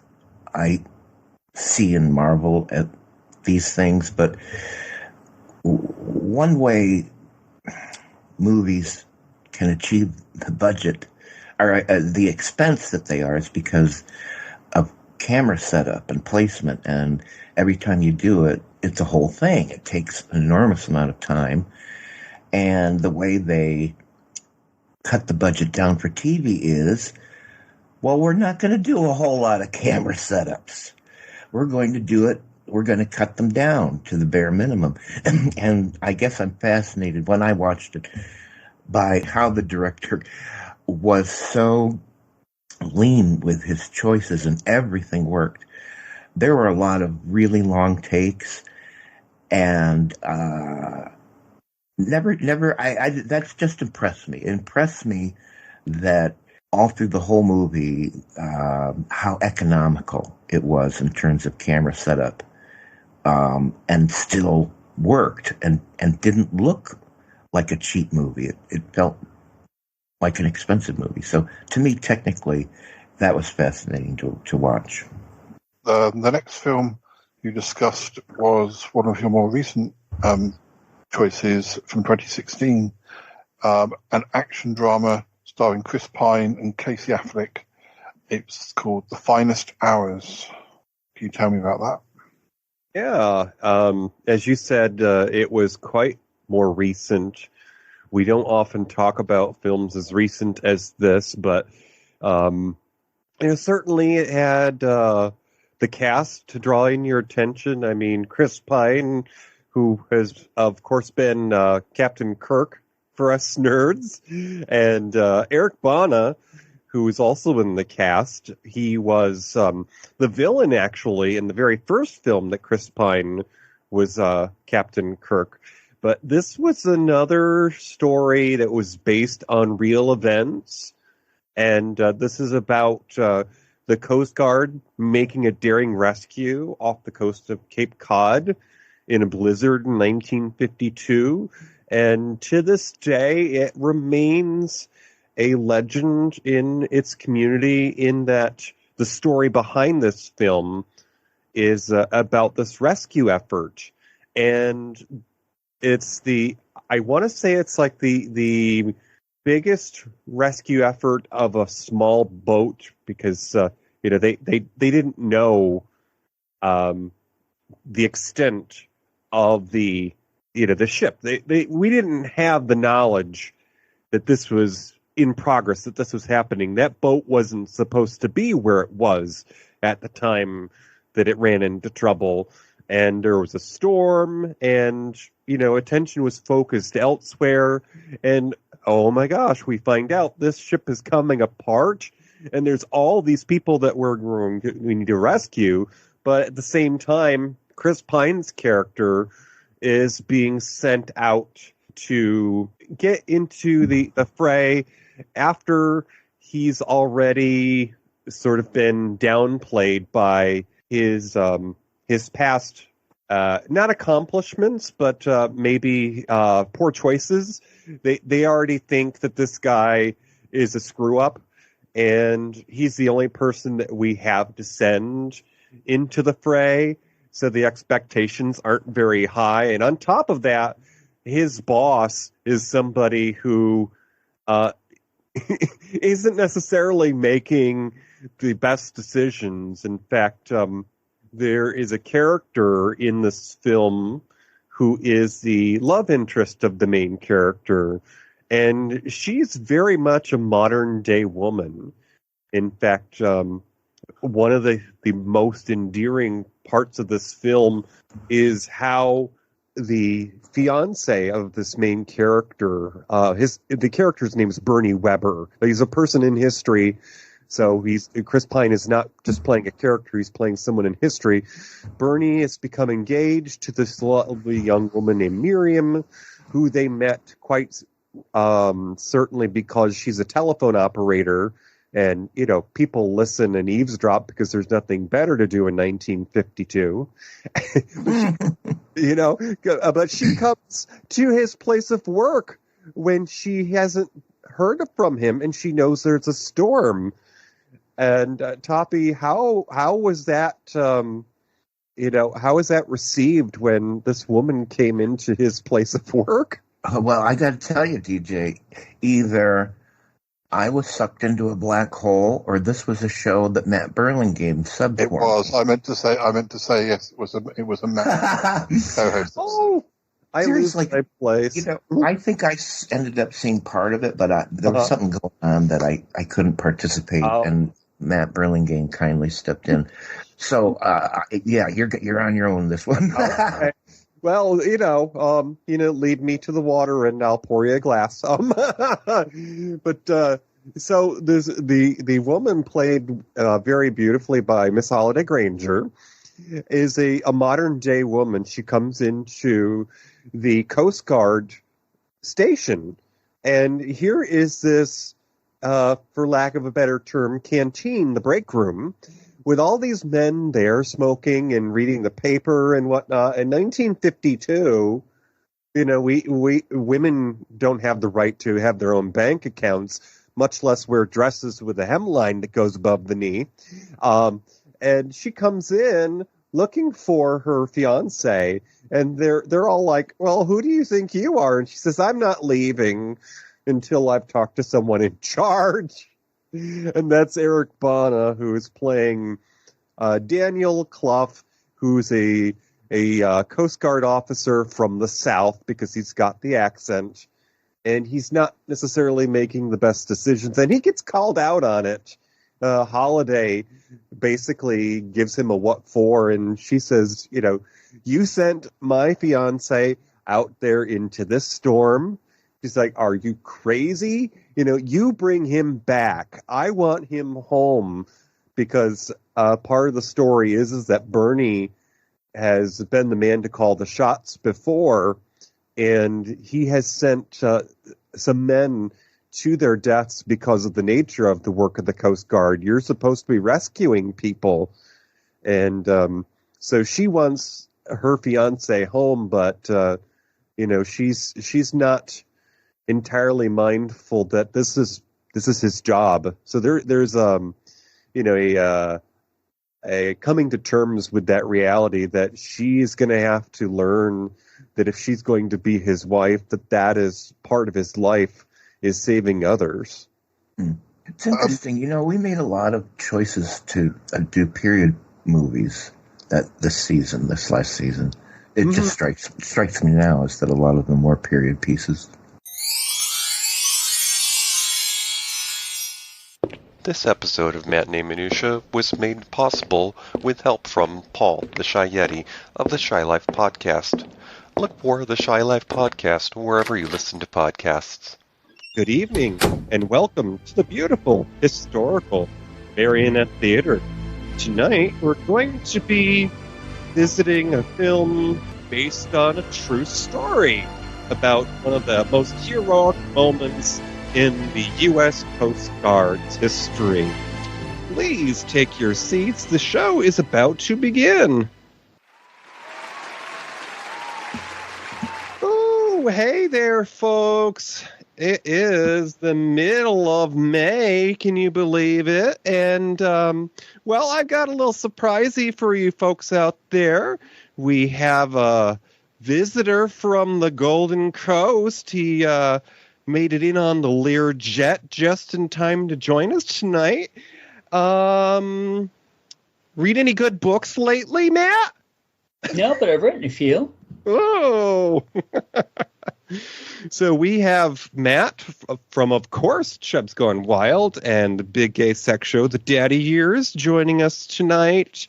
[SPEAKER 7] I see and marvel at these things, but one way movies can achieve the budget or the expense that they are is because of camera setup and placement, and every time you do it, it's a whole thing. It takes an enormous amount of time, and the way they cut the budget down for TV is, well, we're not going to do a whole lot of camera setups. We're going to do it. We're going to cut them down to the bare minimum. And I guess I'm fascinated when I watched it by how the director was so lean with his choices and everything worked. There were a lot of really long takes and that's just impressed me. It impressed me that all through the whole movie, how economical it was in terms of camera setup, and still worked and didn't look like a cheap movie. It felt like an expensive movie. So to me, technically, that was fascinating to watch.
[SPEAKER 6] The next film you discussed was one of your more recent choices from 2016, an action drama starring Chris Pine and Casey Affleck. It's called The Finest Hours. Can you tell me about that?
[SPEAKER 5] Yeah, as you said, it was quite more recent. We don't often talk about films as recent as this, but certainly it had the cast to draw in your attention. I mean, Chris Pine, who has, of course, been Captain Kirk for us nerds, and Eric Bana, who is also in the cast. He was the villain, actually, in the very first film that Chris Pine was Captain Kirk. But this was another story that was based on real events, and this is about the Coast Guard making a daring rescue off the coast of Cape Cod in a blizzard in 1952. And to this day, it remains a legend in its community, in that the story behind this film is about this rescue effort. And it's I want to say it's like the biggest rescue effort of a small boat, because they didn't know the extent of the ship. We didn't have the knowledge that this was in progress, that this was happening. That boat wasn't supposed to be where it was at the time that it ran into trouble, and there was a storm, and attention was focused elsewhere, and oh my gosh, we find out this ship is coming apart, and there's all these people that we need to rescue, but at the same time, Chris Pine's character is being sent out to get into the fray after he's already sort of been downplayed by his past, not accomplishments, but maybe poor choices. They already think that this guy is a screw-up, and he's the only person that we have to send into the fray, so the expectations aren't very high. And on top of that, his boss is somebody who isn't necessarily making the best decisions. In fact, there is a character in this film who is the love interest of the main character, and she's very much a modern-day woman. In fact, one of the most endearing parts of this film is how the fiance of this main character, the character's name is Bernie Weber. He's a person in history, so Chris Pine is not just playing a character, he's playing someone in history. Bernie has become engaged to this lovely young woman named Miriam, who they met quite certainly because she's a telephone operator, and people listen and eavesdrop because there's nothing better to do in 1952. But she comes to his place of work when she hasn't heard from him, and she knows there's a storm. And Toppy, how was that? How was that received when this woman came into his place of work?
[SPEAKER 7] Well, I got to tell you, DJ, either I was sucked into a black hole, or this was a show that Matt Burlingame subbed for.
[SPEAKER 6] It was. I meant to say yes. It was a Matt co-host.
[SPEAKER 5] Oh, I lose
[SPEAKER 7] Seriously,
[SPEAKER 5] my place.
[SPEAKER 7] You know, I think ended up seeing part of it, but there was something going on that I couldn't participate, and Matt Burlingame kindly stepped in. So, yeah, you're on your own this one.
[SPEAKER 5] Okay. Well, lead me to the water and I'll pour you a glass. But so there's the woman played very beautifully by Miss Holiday Granger is a modern day woman. She comes into the Coast Guard station, and here is this, for lack of a better term, canteen, the break room, with all these men there smoking and reading the paper and whatnot. In 1952, we women don't have the right to have their own bank accounts, much less wear dresses with a hemline that goes above the knee. And she comes in looking for her fiance, and they're all like, "Well, who do you think you are?" And she says, "I'm not leaving until I've talked to someone in charge." And that's Eric Bana, who is playing Daniel Clough, who's a Coast Guard officer from the South because he's got the accent, and he's not necessarily making the best decisions, and he gets called out on it. Holiday basically gives him a what for, and she says, "You sent my fiance out there into this storm." She's like, "Are you crazy? You bring him back. I want him home," because part of the story is that Bernie has been the man to call the shots before, and he has sent some men to their deaths because of the nature of the work of the Coast Guard. You're supposed to be rescuing people, and so she wants her fiance home, but she's not entirely mindful that this is his job. So there's a coming to terms with that reality that she's going to have to learn that if she's going to be his wife, that is part of his life, is saving others.
[SPEAKER 7] It's interesting. We made a lot of choices to do period movies this last season. It just strikes me now is that a lot of them were period pieces.
[SPEAKER 15] This episode of Matinee Minutiae was made possible with help from Paul, the Shy Yeti, of the Shy Life Podcast. Look for the Shy Life Podcast wherever you listen to podcasts.
[SPEAKER 5] Good evening, and welcome to the beautiful, historical Marionette Theater. Tonight, we're going to be visiting a film based on a true story about one of the most heroic moments in the U.S. Coast Guard's history. Please take your seats. The show is about to begin. Oh, hey there, folks. It is the middle of May. Can you believe it? And, I've got a little surprisey for you folks out there. We have a visitor from the Golden Coast. He, made it in on the Learjet just in time to join us tonight. Read any good books lately, Matt?
[SPEAKER 16] No, but I've written a few.
[SPEAKER 5] Oh! So we have Matt from, of course, Chubb's Gone Wild and the Big Gay Sex Show, The Daddy Years, joining us tonight.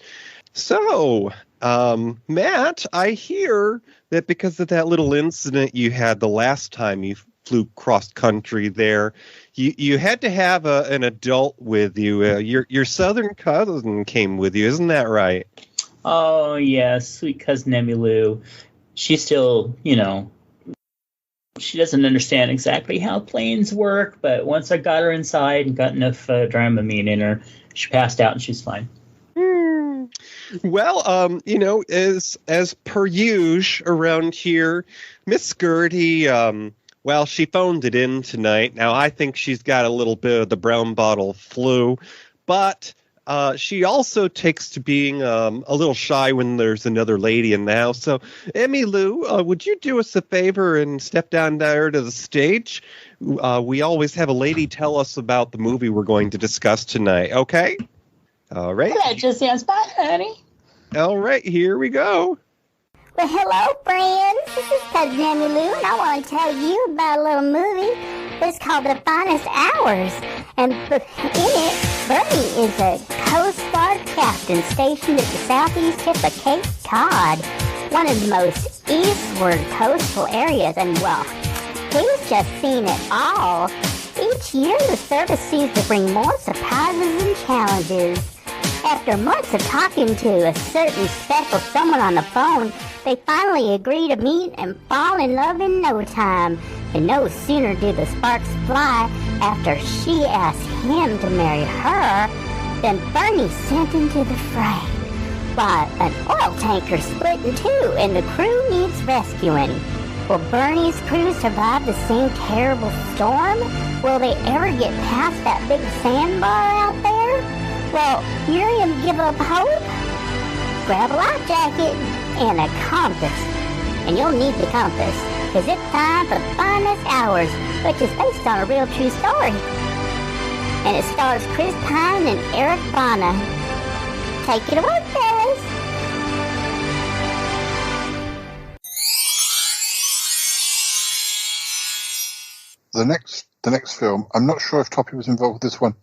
[SPEAKER 5] So, Matt, I hear that because of that little incident you had the last time you flew cross country there, you had to have an adult with you. Your southern cousin came with you, isn't that right?
[SPEAKER 16] Oh yeah, sweet cousin Emmylou. She still, she doesn't understand exactly how planes work, but once I got her inside and got enough Dramamine in her, she passed out and she's fine.
[SPEAKER 5] Well, as per usual around here, Miss Gertie, she phoned it in tonight. Now, I think she's got a little bit of the brown bottle flu, but she also takes to being a little shy when there's another lady in the house. So, Emmylou, would you do us a favor and step down there to the stage? We always have a lady tell us about the movie we're going to discuss tonight, okay? All right.
[SPEAKER 17] That just sounds fine, honey.
[SPEAKER 5] All right, here we go.
[SPEAKER 1] Well, hello, friends. This is Cousin Emmy Lou, and I want to tell you about a little movie. It's called The Finest Hours. And in it, Bernie is a Coast Guard captain stationed at the southeast tip of Cape Cod, one of the most eastward coastal areas. And, well, he's just seen it all. Each year, the service seems to bring more surprises and challenges. After months of talking to a certain special someone on the phone, they finally agree to meet and fall in love in no time. And no sooner do the sparks fly after she asks him to marry her than Bernie's sent into the fray. Why, an oil tanker split in two and the crew needs rescuing. Will Bernie's crew survive the same terrible storm? Will they ever get past that big sandbar out there? Well, you're going to give up hope? Grab a life jacket and a compass. And you'll need the compass, because it's time for The Finest Hours, which is based on a real true story. And it stars Chris Pine and Eric Bana. Take it away, fellas.
[SPEAKER 6] The next film, I'm not sure if Toppy was involved with this one,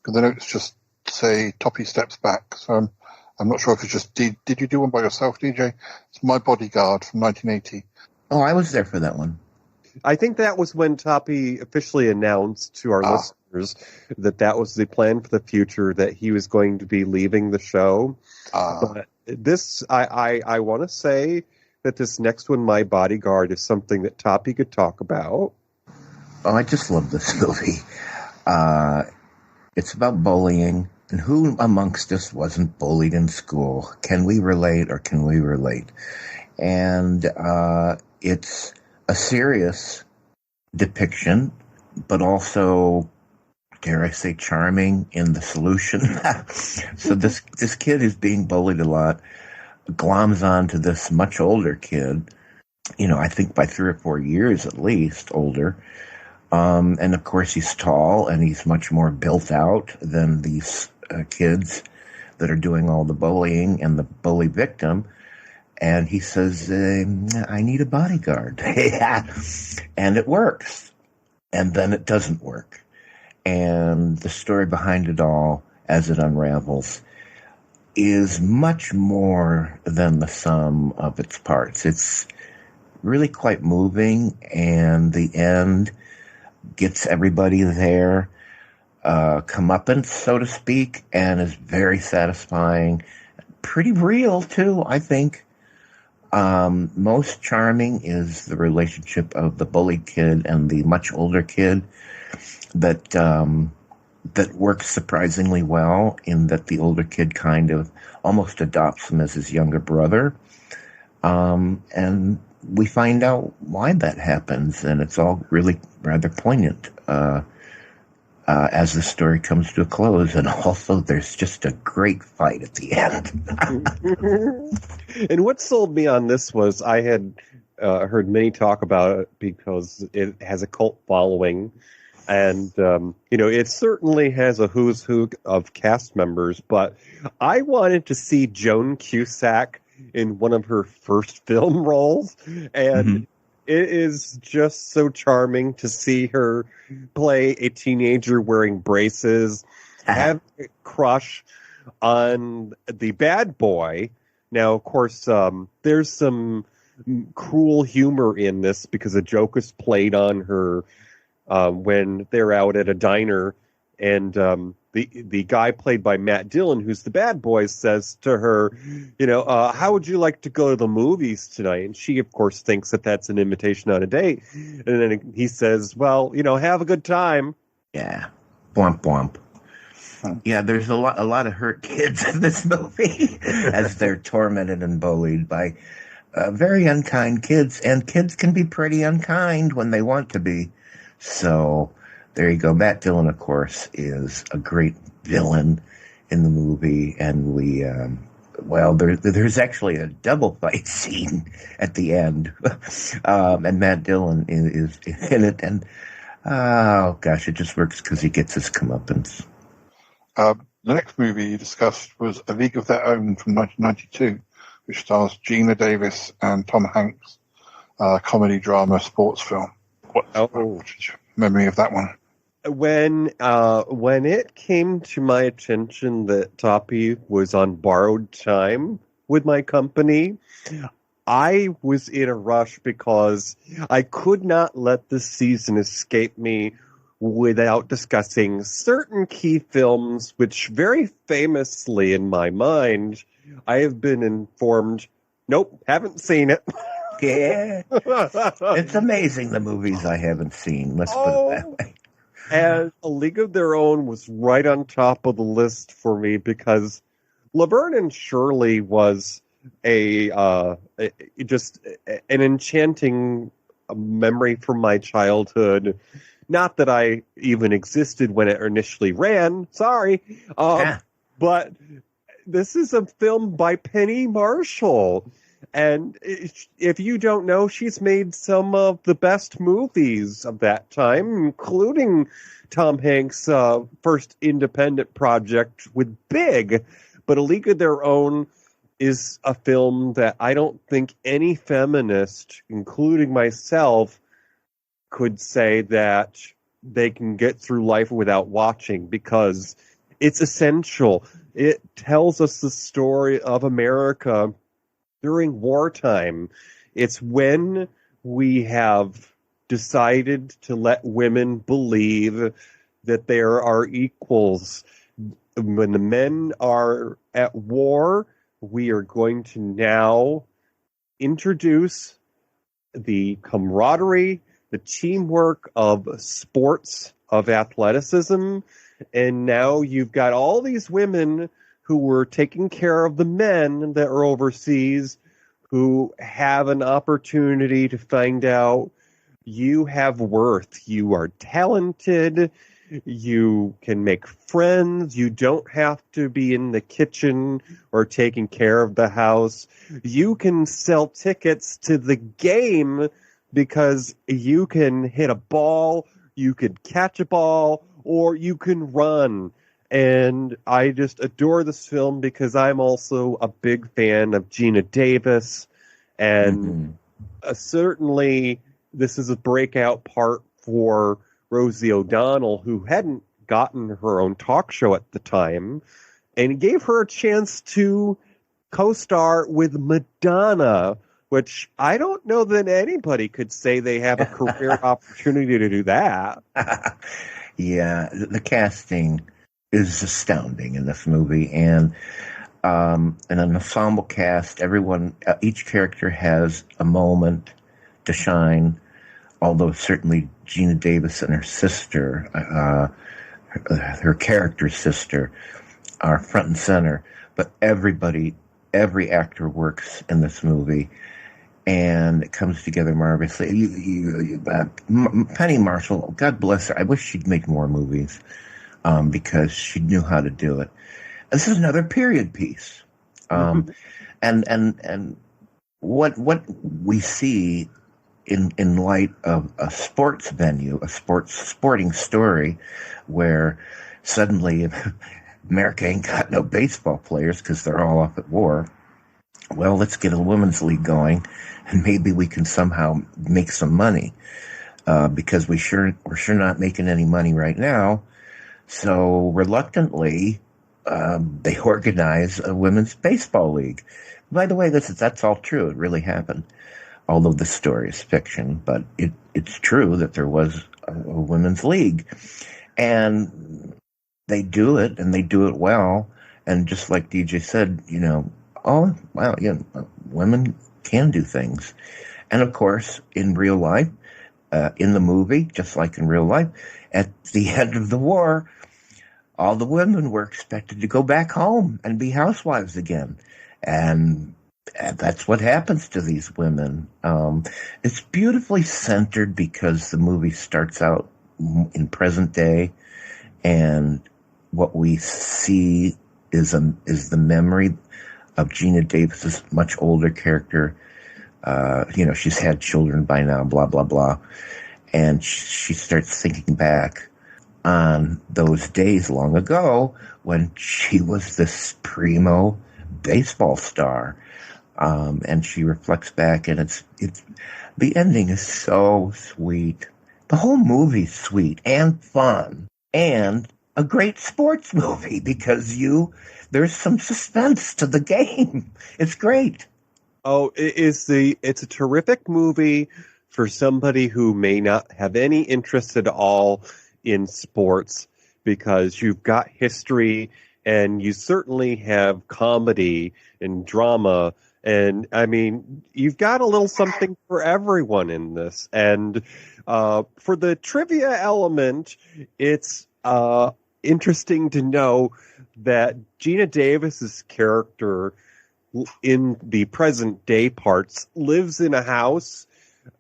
[SPEAKER 6] because the notes just say Toppy steps back. So I'm not sure if it's just, did you do one by yourself, DJ? It's My Bodyguard from 1980.
[SPEAKER 7] Oh, I was there for that one.
[SPEAKER 5] I think that was when Toppy officially announced to our listeners that was the plan for the future, that he was going to be leaving the show. But this, I want to say that this next one, My Bodyguard, is something that Toppy could talk about.
[SPEAKER 7] Oh, I just love this movie. It's about bullying. And who amongst us wasn't bullied in school? Can we relate or can we relate? And it's a serious depiction, but also, dare I say, charming in the solution. So this kid who's being bullied a lot gloms on to this much older kid, I think by 3 or 4 years at least older. And of course he's tall and he's much more built out than these kids that are doing all the bullying and the bully victim. And he says, I need a bodyguard. And it works. And then it doesn't work. And the story behind it all, as it unravels, is much more than the sum of its parts. It's really quite moving, and the end gets everybody there comeuppance, so to speak, and is very satisfying. Pretty real, too, I think. Most charming is the relationship of the bullied kid and the much older kid that works surprisingly well, in that the older kid kind of almost adopts him as his younger brother. And we find out why that happens, and it's all really rather poignant as the story comes to a close. And also there's just a great fight at the end.
[SPEAKER 5] And what sold me on this was I had heard many talk about it because it has a cult following. And, it certainly has a who's who of cast members, but I wanted to see Joan Cusack in one of her first film roles. And it is just so charming to see her play a teenager wearing braces, have a crush on the bad boy. Now, of course, there's some cruel humor in this because a joke is played on her when they're out at a diner, and the guy played by Matt Dillon, who's the bad boy, says to her, how would you like to go to the movies tonight? And she, of course, thinks that that's an invitation on a date. And then he says, well, have a good time.
[SPEAKER 7] Yeah. Blump, blump. Yeah, there's a lot of hurt kids in this movie as they're tormented and bullied by very unkind kids. And kids can be pretty unkind when they want to be. So there you go. Matt Dillon, of course, is a great villain in the movie. And there's actually a double fight scene at the end. And Matt Dillon is in it. And, oh, gosh, it just works because he gets his comeuppance.
[SPEAKER 6] The next movie you discussed was A League of Their Own from 1992, which stars Gina Davis and Tom Hanks, comedy drama sports film. What's your memory of that one?
[SPEAKER 5] When it came to my attention that Toppy was on borrowed time with my company, I was in a rush because I could not let this season escape me without discussing certain key films, which very famously in my mind, I have been informed, nope, haven't seen it.
[SPEAKER 7] Yeah. It's amazing the movies I haven't seen. Let's put it that way.
[SPEAKER 5] And A League of Their Own was right on top of the list for me because Laverne and Shirley was just an enchanting memory from my childhood. Not that I even existed when it initially ran. Sorry. But this is a film by Penny Marshall. And if you don't know, she's made some of the best movies of that time, including Tom Hanks' first independent project with Big. But A League of Their Own is a film that I don't think any feminist, including myself, could say that they can get through life without watching, because it's essential. It tells us the story of America during wartime. It's when we have decided to let women believe that there are equals. When the men are at war, we are going to now introduce the camaraderie, the teamwork of sports, of athleticism, and now you've got all these women who were taking care of the men that are overseas, who have an opportunity to find out you have worth, you are talented, you can make friends, you don't have to be in the kitchen or taking care of the house. You can sell tickets to the game because you can hit a ball, you could catch a ball, or you can run. And I just adore this film because I'm also a big fan of Gina Davis. And certainly this is a breakout part for Rosie O'Donnell, who hadn't gotten her own talk show at the time, and gave her a chance to co-star with Madonna, which I don't know that anybody could say they have a career opportunity to do that.
[SPEAKER 7] Yeah, the casting is astounding in this movie, and an ensemble cast. Everyone, each character has a moment to shine. Although certainly Gina Davis and her sister, her character's sister, are front and center. But every actor works in this movie, and it comes together marvelously. Penny Marshall, God bless her. I wish she'd make more movies. Because she knew how to do it. This is another period piece, and what we see in light of a sports venue, a sporting story, where suddenly America ain't got no baseball players because they're all off at war. Well, let's get a women's league going, and maybe we can somehow make some money, because we're sure not making any money right now. So reluctantly, they organize a women's baseball league. By the way, that's all true. It really happened. Although the story is fiction, but it's true that there was a women's league. And they do it, and they do it well. And just like DJ said, women can do things. And of course, in real life, in the movie, just like in real life, at the end of the war, all the women were expected to go back home and be housewives again. And that's what happens to these women. It's beautifully centered because the movie starts out in present day, and what we see is the memory of Gina Davis's much older character. She's had children by now, blah, blah, blah. And she starts thinking back on those days long ago when she was this primo baseball star. And she reflects back, and it's the ending is so sweet. The whole movie's sweet and fun, and a great sports movie because there's some suspense to the game. It's great.
[SPEAKER 5] Oh, it's a terrific movie for somebody who may not have any interest at all in sports, because you've got history and you certainly have comedy and drama. And I mean, you've got a little something for everyone in this. And for the trivia element, it's interesting to know that Gina Davis's character in the present day parts lives in a house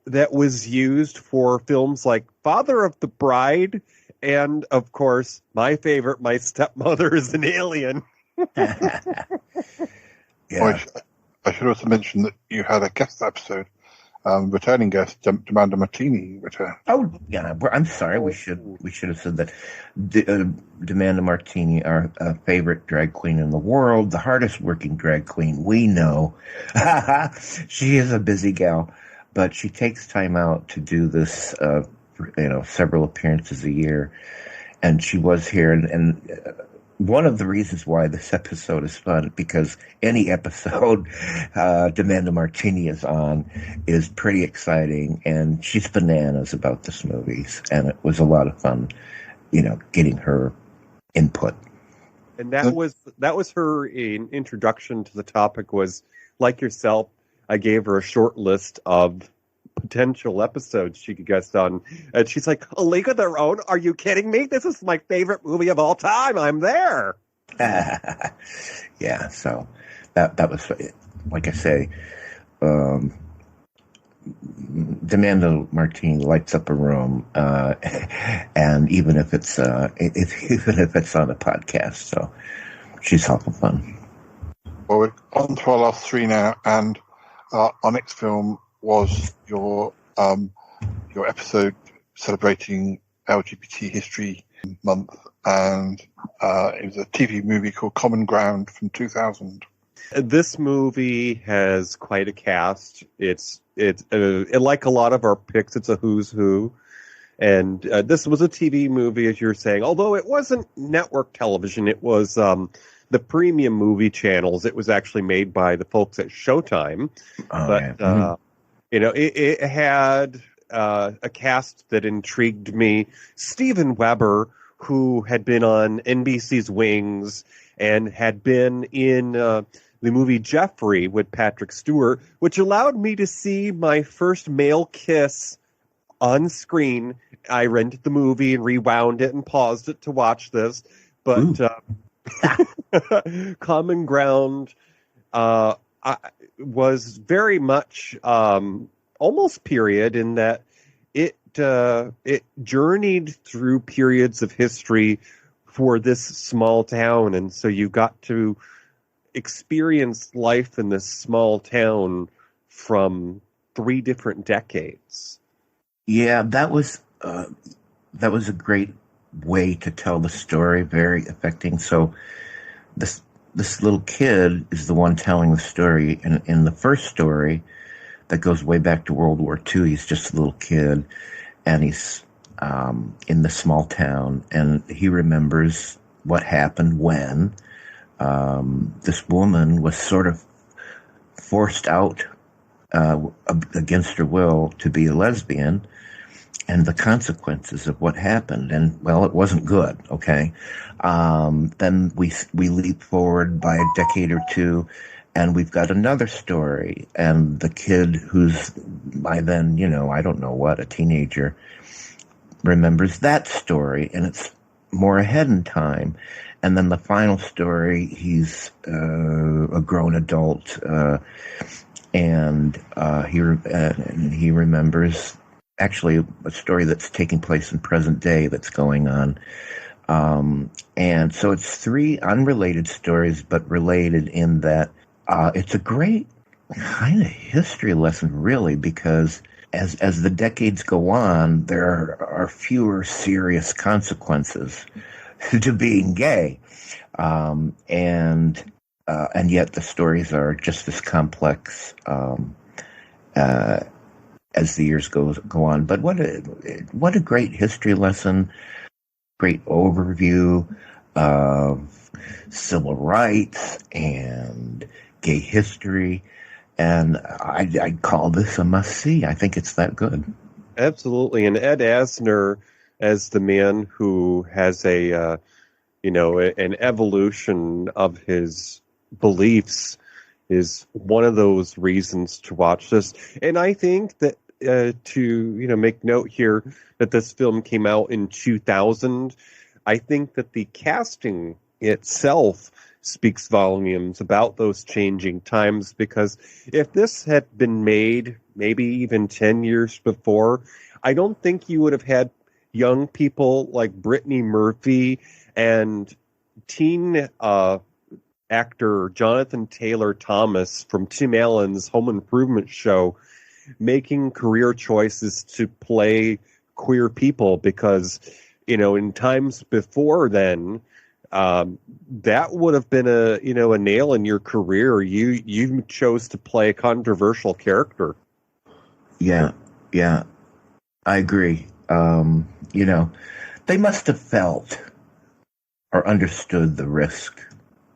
[SPEAKER 5] that was used for films like Father of the Bride and, of course, my favorite, My Stepmother is an Alien.
[SPEAKER 6] Yeah. I should also mention that you had a guest episode, returning guest, Amanda Matinee, return.
[SPEAKER 7] Oh, yeah. I'm sorry. We should have said that. Amanda Martini, our favorite drag queen in the world, the hardest working drag queen we know. She is a busy gal, but she takes time out to do this, several appearances a year. And she was here, and one of the reasons why this episode is fun, because any episode Amanda Martini is on is pretty exciting, and she's bananas about this movie, and it was a lot of fun, getting her input.
[SPEAKER 5] And that was her introduction to the topic. Was like yourself, I gave her a short list of potential episodes she could guest on, and she's like, "A League of Their Own? Are you kidding me? This is my favorite movie of all time. I'm there."
[SPEAKER 7] Yeah, so that was, like I say, Amanda Martini lights up a room, and even if it's on a podcast, so she's awful fun.
[SPEAKER 6] Well, we're on to our last three now, and our next film was your episode celebrating LGBT History Month, and it was a TV movie called Common Ground from 2000.
[SPEAKER 5] This movie has quite a cast. It's like a lot of our picks, it's a who's who. And this was a TV movie, as you're saying, although it wasn't network television. It was the premium movie channels. It was actually made by the folks at Showtime. It had a cast that intrigued me. Steven Weber, who had been on NBC's Wings and had been in the movie Jeffrey with Patrick Stewart, which allowed me to see my first male kiss on screen. I rented the movie and rewound it and paused it to watch this. But Common Ground was very much almost period, in that it journeyed through periods of history for this small town, and so you got to experience life in this small town from 3 different decades.
[SPEAKER 7] Yeah, that was a great way to tell the story, very affecting. So this little kid is the one telling the story, and in the first story that goes way back to World War II, he's just a little kid, and he's in the small town, and he remembers what happened when this woman was sort of forced out against her will to be a lesbian, and the consequences of what happened. And, well, it wasn't good, okay? Then we leap forward by a decade or two, and we've got another story, and the kid who's by then, I don't know what, a teenager, remembers that story, and it's more ahead in time. And then the final story, he's a grown adult, and he remembers actually a story that's taking place in present day that's going on. And so it's 3 unrelated stories, but related in that it's a great kind of history lesson, really, because as the decades go on, there are fewer serious consequences to being gay. And and yet the stories are just as complex as the years go on. But what a great history lesson, great overview of civil rights and gay history, and I'd call this a must-see. I think it's that good.
[SPEAKER 5] Absolutely, and Ed Asner as the man who has an evolution of his beliefs is one of those reasons to watch this. And I think that to make note here that this film came out in 2000, I think that the casting itself speaks volumes about those changing times, because if this had been made maybe even 10 years before, I don't think you would have had young people like Brittany Murphy and teen actor Jonathan Taylor Thomas from Tim Allen's Home Improvement show making career choices to play queer people, because in times before then, that would have been a nail in your career. You chose to play a controversial character.
[SPEAKER 7] Yeah, I agree. They must have felt or understood the risk.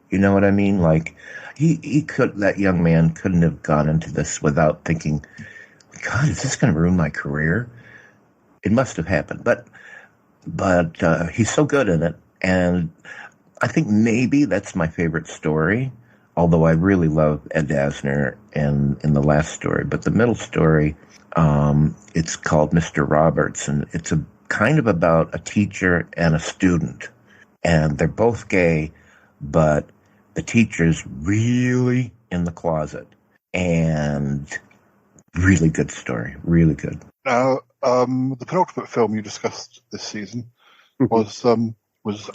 [SPEAKER 7] You know what I mean? Like that young man couldn't have gone into this without thinking, God, is this going to ruin my career? It must have happened, but he's so good in it, and I think maybe that's my favorite story. Although I really love Ed Asner in the last story, but the middle story, it's called Mr. Roberts, and it's a kind of about a teacher and a student, and they're both gay, but the teacher's really in the closet, and really good story, really good.
[SPEAKER 6] Now, the penultimate film you discussed this season was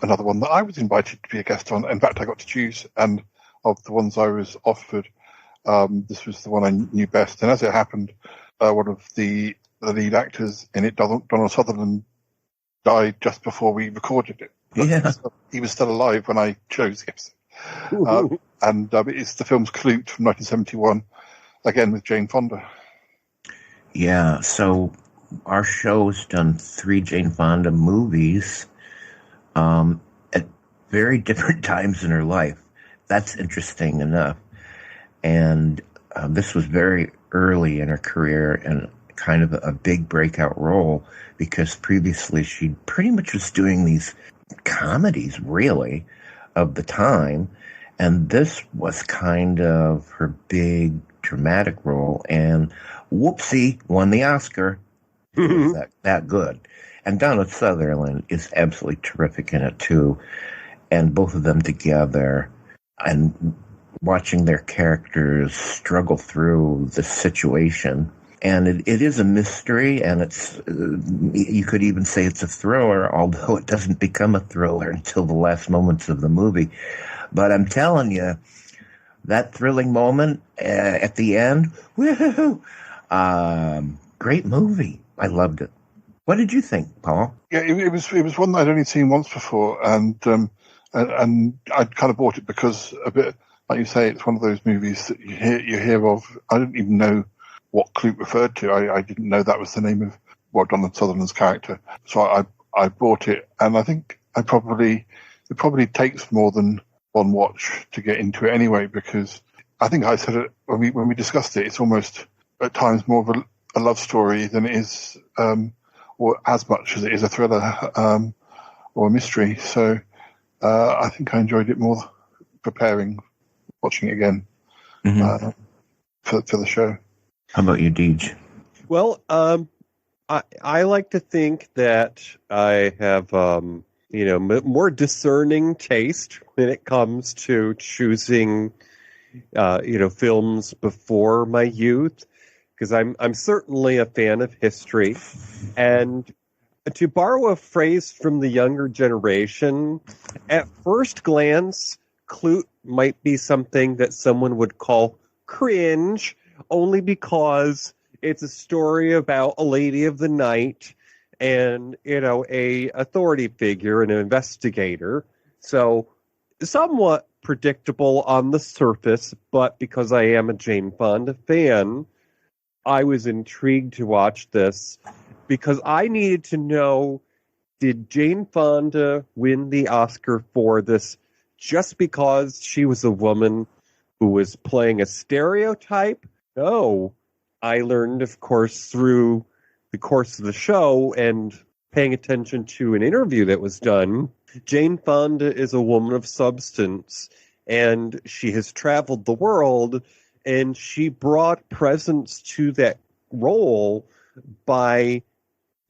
[SPEAKER 6] another one that I was invited to be a guest on. In fact, I got to choose, and of the ones I was offered, this was the one I knew best. And as it happened, one of the lead actors in it, Donald Sutherland, died just before we recorded it.
[SPEAKER 7] Yeah.
[SPEAKER 6] He was still alive when I chose the episode. And it's the film's Clute from 1971, again with Jane Fonda.
[SPEAKER 7] Yeah, so our show's done 3 Jane Fonda movies at very different times in her life. That's interesting enough. And this was very early in her career and kind of a big breakout role, because previously she pretty much was doing these comedies, really, of the time. And this was kind of her big dramatic role. And whoopsie, won the Oscar. It was that good. And Donald Sutherland is absolutely terrific in it, too. And both of them together, and watching their characters struggle through the situation. And it is a mystery, and it's you could even say it's a thriller, although it doesn't become a thriller until the last moments of the movie. But I'm telling you, that thrilling moment at the end, woohoo! Great movie. I loved it. What did you think, Paul?
[SPEAKER 6] Yeah, it was one that I'd only seen once before, and I'd kind of bought it because a bit, like you say, it's one of those movies that you hear of. I didn't even know what Clute referred to. I didn't know that was the name of Donald Sutherland's character. So I bought it, and I think it probably takes more than one watch to get into it anyway, because I think I said it when we discussed it. It's almost at times more of a love story than it is, or as much as it is a thriller or a mystery. So I think I enjoyed it more watching it again for the show.
[SPEAKER 7] How about you, Deej?
[SPEAKER 5] Well, I like to think that I have more discerning taste when it comes to choosing films before my youth, because I'm certainly a fan of history. And to borrow a phrase from the younger generation, at first glance, Clute might be something that someone would call cringe, only because it's a story about a lady of the night and, a authority figure, an investigator. So somewhat predictable on the surface, but because I am a Jane Fonda fan, I was intrigued to watch this because I needed to know, did Jane Fonda win the Oscar for this just because she was a woman who was playing a stereotype? No. I learned, of course, through the course of the show and paying attention to an interview that was done. Jane Fonda is a woman of substance, and she has traveled the world, and she brought presence to that role by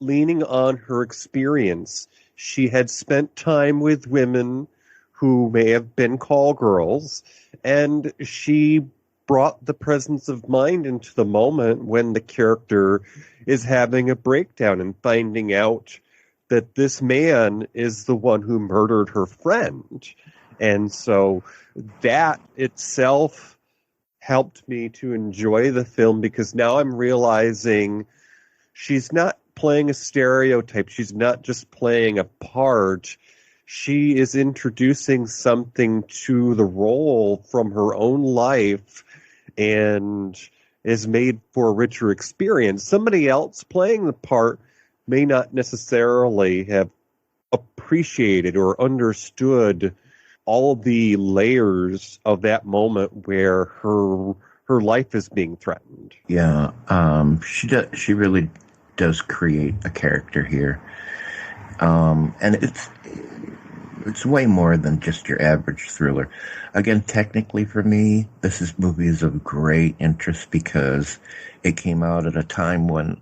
[SPEAKER 5] leaning on her experience. She had spent time with women who may have been call girls, and she brought the presence of mind into the moment when the character is having a breakdown and finding out that this man is the one who murdered her friend. And so that itself helped me to enjoy the film, because now I'm realizing she's not playing a stereotype. She's not just playing a part. She is introducing something to the role from her own life and is made for a richer experience. Somebody else playing the part may not necessarily have appreciated or understood all the layers of that moment where her life is being threatened.
[SPEAKER 7] Yeah, she really does create a character here, and it's way more than just your average thriller. Again, technically for me, this movie is of great interest because it came out at a time when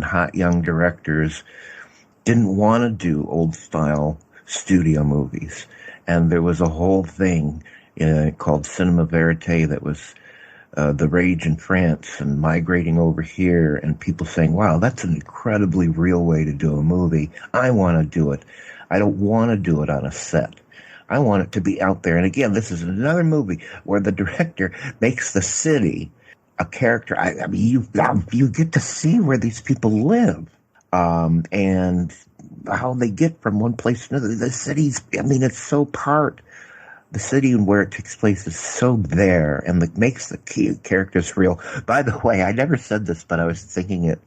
[SPEAKER 7] hot young directors didn't want to do old-style studio movies. And there was a whole thing called cinema verite that was the rage in France and migrating over here, and people saying, wow, that's an incredibly real way to do a movie. I want to do it. I don't want to do it on a set. I want it to be out there. And again, this is another movie where the director makes the city a character. I mean, you get to see where these people live, and how they get from one place to another. The city's, I mean, it's so part. The city and where it takes place is so there, and it makes the key characters real. By the way, I never said this, but I was thinking it.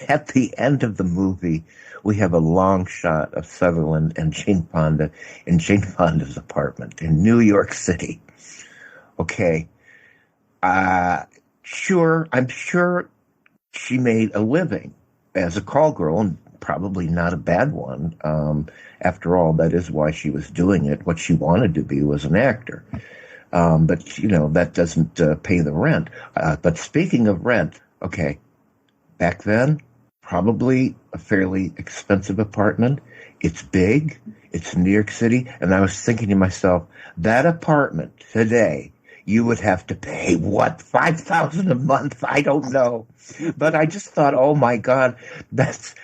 [SPEAKER 7] At the end of the movie, we have a long shot of Sutherland and Jane Fonda in Jane Fonda's apartment in New York City. Okay. I'm sure she made a living as a call girl, and probably not a bad one. After all, that is why she was doing it. What she wanted to be was an actor. But, that doesn't pay the rent. But speaking of rent, okay, back then, probably a fairly expensive apartment. It's big. It's in New York City. And I was thinking to myself, that apartment today, you would have to pay, what, $5,000 a month? I don't know. But I just thought, oh, my God, that's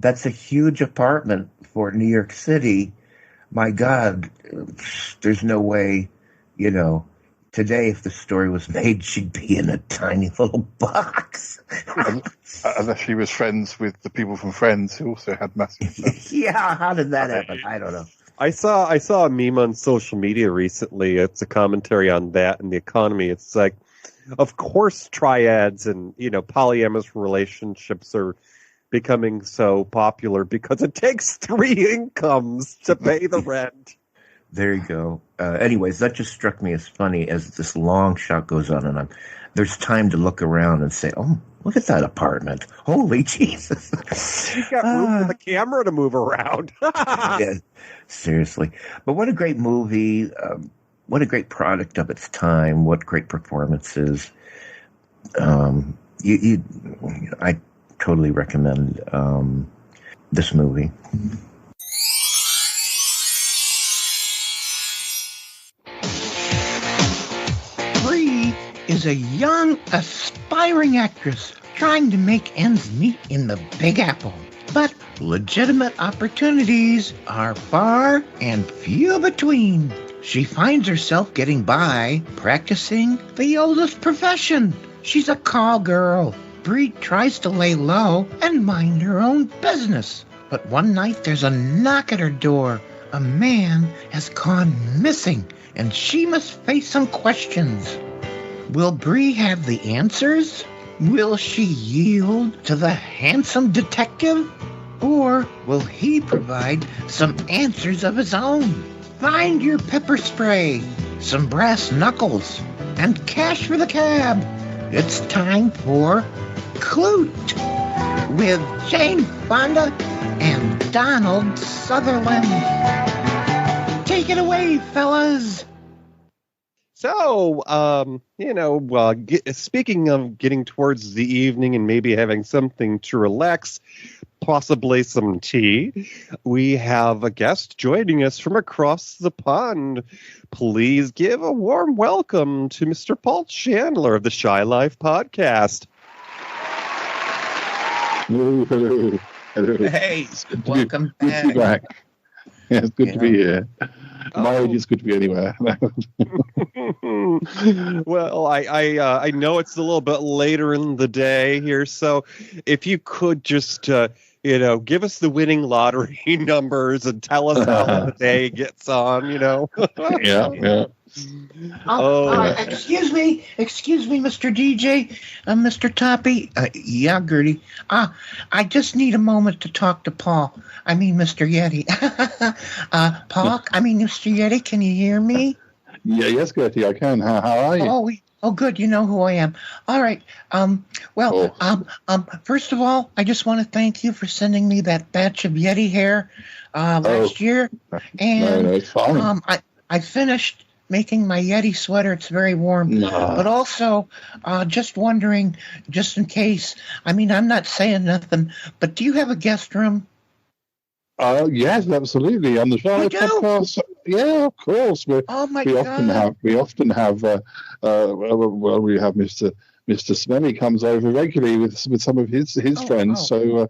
[SPEAKER 7] a huge apartment for New York City. My God, there's no way, today if the story was made, she'd be in a tiny little box.
[SPEAKER 6] Unless she was friends with the people from Friends who also had massive...
[SPEAKER 7] Yeah, how did that happen? I don't know.
[SPEAKER 5] I saw a meme on social media recently. It's a commentary on that and the economy. It's like, of course, triads and, polyamorous relationships are becoming so popular because it takes 3 incomes to pay the rent.
[SPEAKER 7] There you go. Anyways, that just struck me as funny as this long shot goes on, and there's time to look around and say, oh, look at that apartment. Holy Jesus.
[SPEAKER 5] She's got room for the camera to move around.
[SPEAKER 7] Yeah, seriously. But what a great movie. What a great product of its time. What great performances. I totally recommend this movie.
[SPEAKER 13] Bree is a young, aspiring actress trying to make ends meet in the Big Apple. But legitimate opportunities are far and few between. She finds herself getting by practicing the oldest profession. She's a call girl. Bree tries to lay low and mind her own business. But one night there's a knock at her door. A man has gone missing, and she must face some questions. Will Bree have the answers? Will she yield to the handsome detective? Or will he provide some answers of his own? Find your pepper spray, some brass knuckles, and cash for the cab. It's time for Clute with Jane Fonda and Donald Sutherland. Take it away, fellas.
[SPEAKER 5] So, speaking of getting towards the evening and maybe having something to relax, possibly some tea, we have a guest joining us from across the pond. Please give a warm welcome to Mr. Paul Chandler of the Shy Life podcast.
[SPEAKER 6] Hello.
[SPEAKER 13] Hey, welcome
[SPEAKER 6] good to be back. Yeah, it's good to be here. My age is good to be anywhere.
[SPEAKER 5] Well, I know it's a little bit later in the day here, so if you could just give us the winning lottery numbers and tell us how the day gets on.
[SPEAKER 6] Yeah.
[SPEAKER 13] Excuse me, Mr. DJ, Mr. Toppy. Yeah, Gertie. I just need a moment to talk to Paul. I mean, Mr. Yeti. Paul, Mr. Yeti, can you hear me?
[SPEAKER 6] Yes, Gertie, I can. How are you?
[SPEAKER 13] Oh, good. You know who I am. All right. First of all, I just want to thank you for sending me that batch of Yeti hair last year. And
[SPEAKER 6] no, it's fine.
[SPEAKER 13] I finished making my Yeti sweater. It's very warm. But also, just wondering, just in case, I'm not saying nothing, but do you have a guest room?
[SPEAKER 6] Yes, absolutely. On the Shy Life podcast, yeah, of course. We often have. We have Mr. Smelly comes over regularly with some of his friends.
[SPEAKER 13] Okay.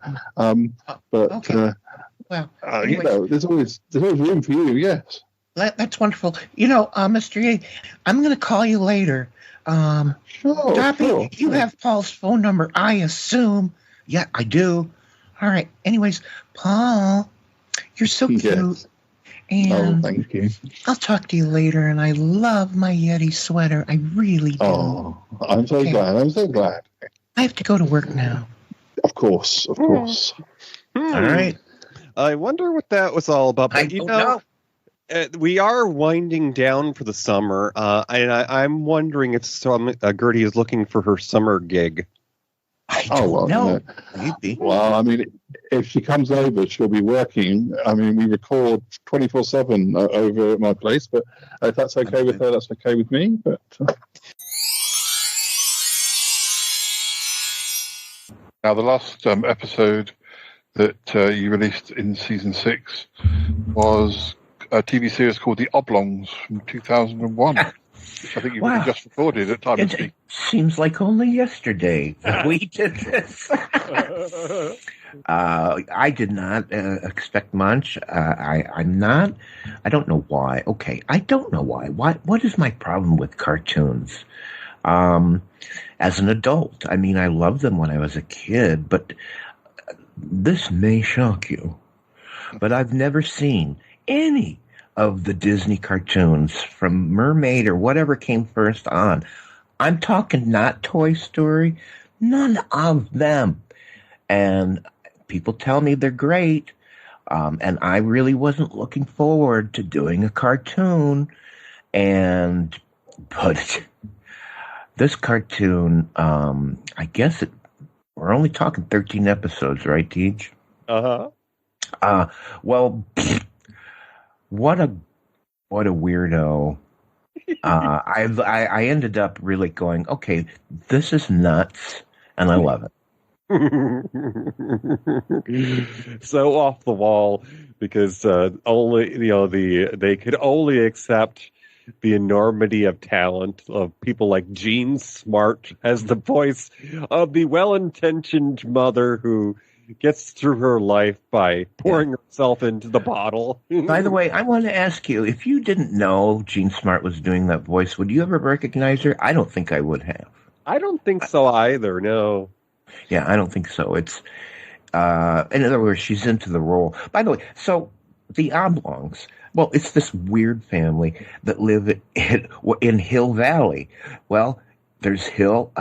[SPEAKER 6] There's always room for you. Yes.
[SPEAKER 13] That's wonderful. Mr. Ye, I'm going to call you later.
[SPEAKER 6] Sure.
[SPEAKER 13] Toppy, you have Paul's phone number, I assume. Yeah, I do. All right. Anyways, Paul, you're so cute.
[SPEAKER 6] Yes.
[SPEAKER 13] And
[SPEAKER 6] thank you.
[SPEAKER 13] I'll talk to you later. And I love my Yeti sweater. I really do.
[SPEAKER 6] Oh, I'm so glad.
[SPEAKER 13] I have to go to work now.
[SPEAKER 6] Of course.
[SPEAKER 13] All right.
[SPEAKER 5] I wonder what that was all about. But, we are winding down for the summer, and I'm wondering if Gertie is looking for her summer gig.
[SPEAKER 13] I don't know.
[SPEAKER 6] Maybe. Well, if she comes over, she'll be working. We record 24/7 over at my place, but if that's okay with her, that's okay with me. But now, the last episode that you released in season 6 was a TV series called The Oblongs from 2001, which I think you've really just recorded at time of speak.
[SPEAKER 13] It seems like only yesterday that we did this. I did not expect much. I don't know why. Okay, I don't know why. What is my problem with cartoons? As an adult, I loved them when I was a kid, but this may shock you, but I've never seen any of the Disney cartoons from Mermaid or whatever came first on. I'm talking not Toy Story, none of them. And people tell me they're great, and I really wasn't looking forward to doing a cartoon. But this cartoon, I guess we're only talking 13 episodes, right, Teej? Well, what a weirdo. I ended up really going, okay, this is nuts, and I love it.
[SPEAKER 5] So off the wall, because they could only accept the enormity of talent of people like Jean Smart as the voice of the well-intentioned mother who gets through her life by pouring herself into the bottle.
[SPEAKER 13] By the way, I want to ask you, if you didn't know Jean Smart was doing that voice, would you ever recognize her? I don't think I would have.
[SPEAKER 5] I don't think so either, no.
[SPEAKER 13] Yeah, I don't think so. It's, in other words, she's into the role. By the way, so
[SPEAKER 7] the Oblongs. Well, it's this weird family that live in Hill Valley. Well, there's two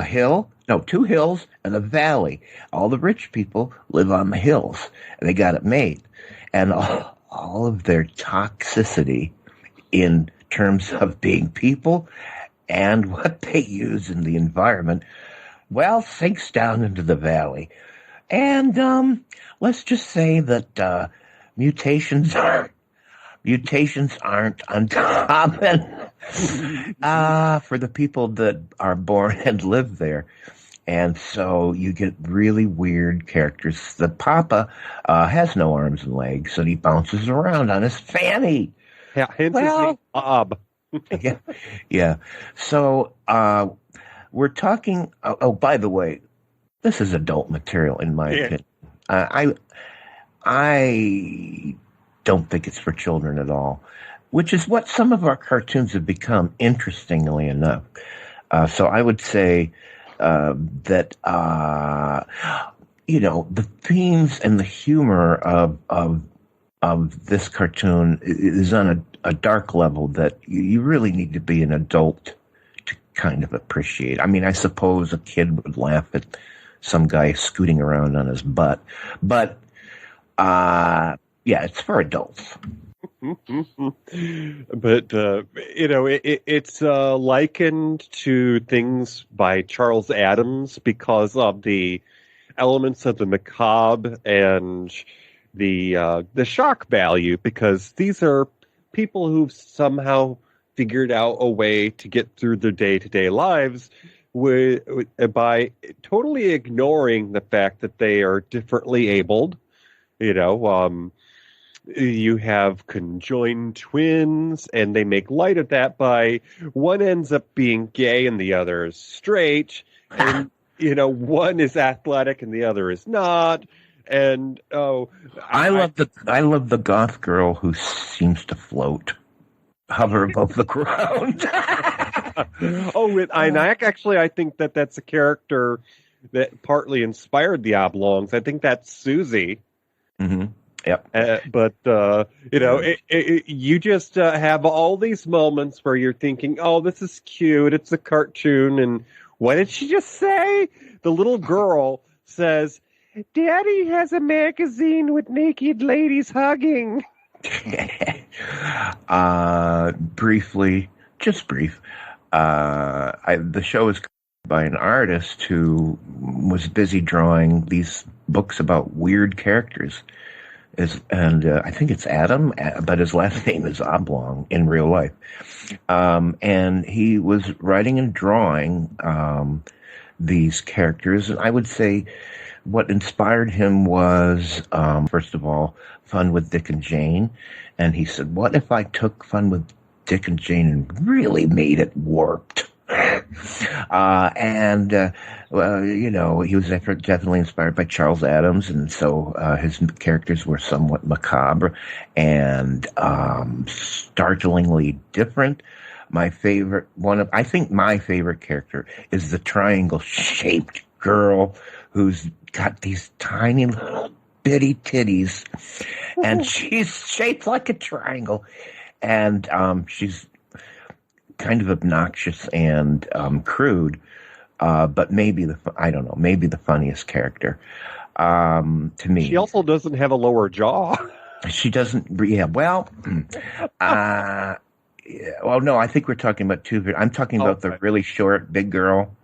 [SPEAKER 7] hills and a valley. All the rich people live on the hills, and they got it made. And all of their toxicity in terms of being people and what they use in the environment, well, sinks down into the valley. And let's just say that mutations aren't uncommon for the people that are born and live there. And so you get really weird characters. The Papa has no arms and legs, and he bounces around on his fanny.
[SPEAKER 5] Yeah, hence his name, Bob.
[SPEAKER 7] Yeah. So we're talking. Oh, by the way, this is adult material in my opinion. I don't think it's for children at all, which is what some of our cartoons have become, interestingly enough. So I would say that the themes and the humor of this cartoon is on a dark level that you really need to be an adult to kind of appreciate. I mean, I suppose a kid would laugh at some guy scooting around on his butt, but yeah, it's for adults.
[SPEAKER 5] But it's likened to things by Charles Addams because of the elements of the macabre and the shock value, because these are people who've somehow figured out a way to get through their day-to-day lives by totally ignoring the fact that they are differently abled. You have conjoined twins, and they make light of that by one ends up being gay and the other is straight, and one is athletic and the other is not. And
[SPEAKER 7] I love the goth girl who seems to hover above the ground.
[SPEAKER 5] I think that's a character that partly inspired the Oblongs. I think that's Susie.
[SPEAKER 7] Mm-hmm. Yep.
[SPEAKER 5] You just have all these moments where you're thinking, oh, this is cute. It's a cartoon. And what did she just say? The little girl says, Daddy has a magazine with naked ladies hugging.
[SPEAKER 7] Briefly, just brief. The show is by an artist who was busy drawing these books about weird characters. I think it's Adam, but his last name is Oblong in real life. And he was writing and drawing these characters. And I would say what inspired him was, first of all, Fun with Dick and Jane. And he said, what if I took Fun with Dick and Jane and really made it warped? He was definitely inspired by Charles Addams, and so his characters were somewhat macabre and startlingly different. My favorite character is the triangle-shaped girl who's got these tiny little bitty titties, and she's shaped like a triangle, and she's kind of obnoxious and crude, but maybe the funniest character to me.
[SPEAKER 5] She also doesn't have a lower jaw.
[SPEAKER 7] She doesn't. Yeah. Well. Well, no. I think we're talking about two. I'm talking about the really short, big girl,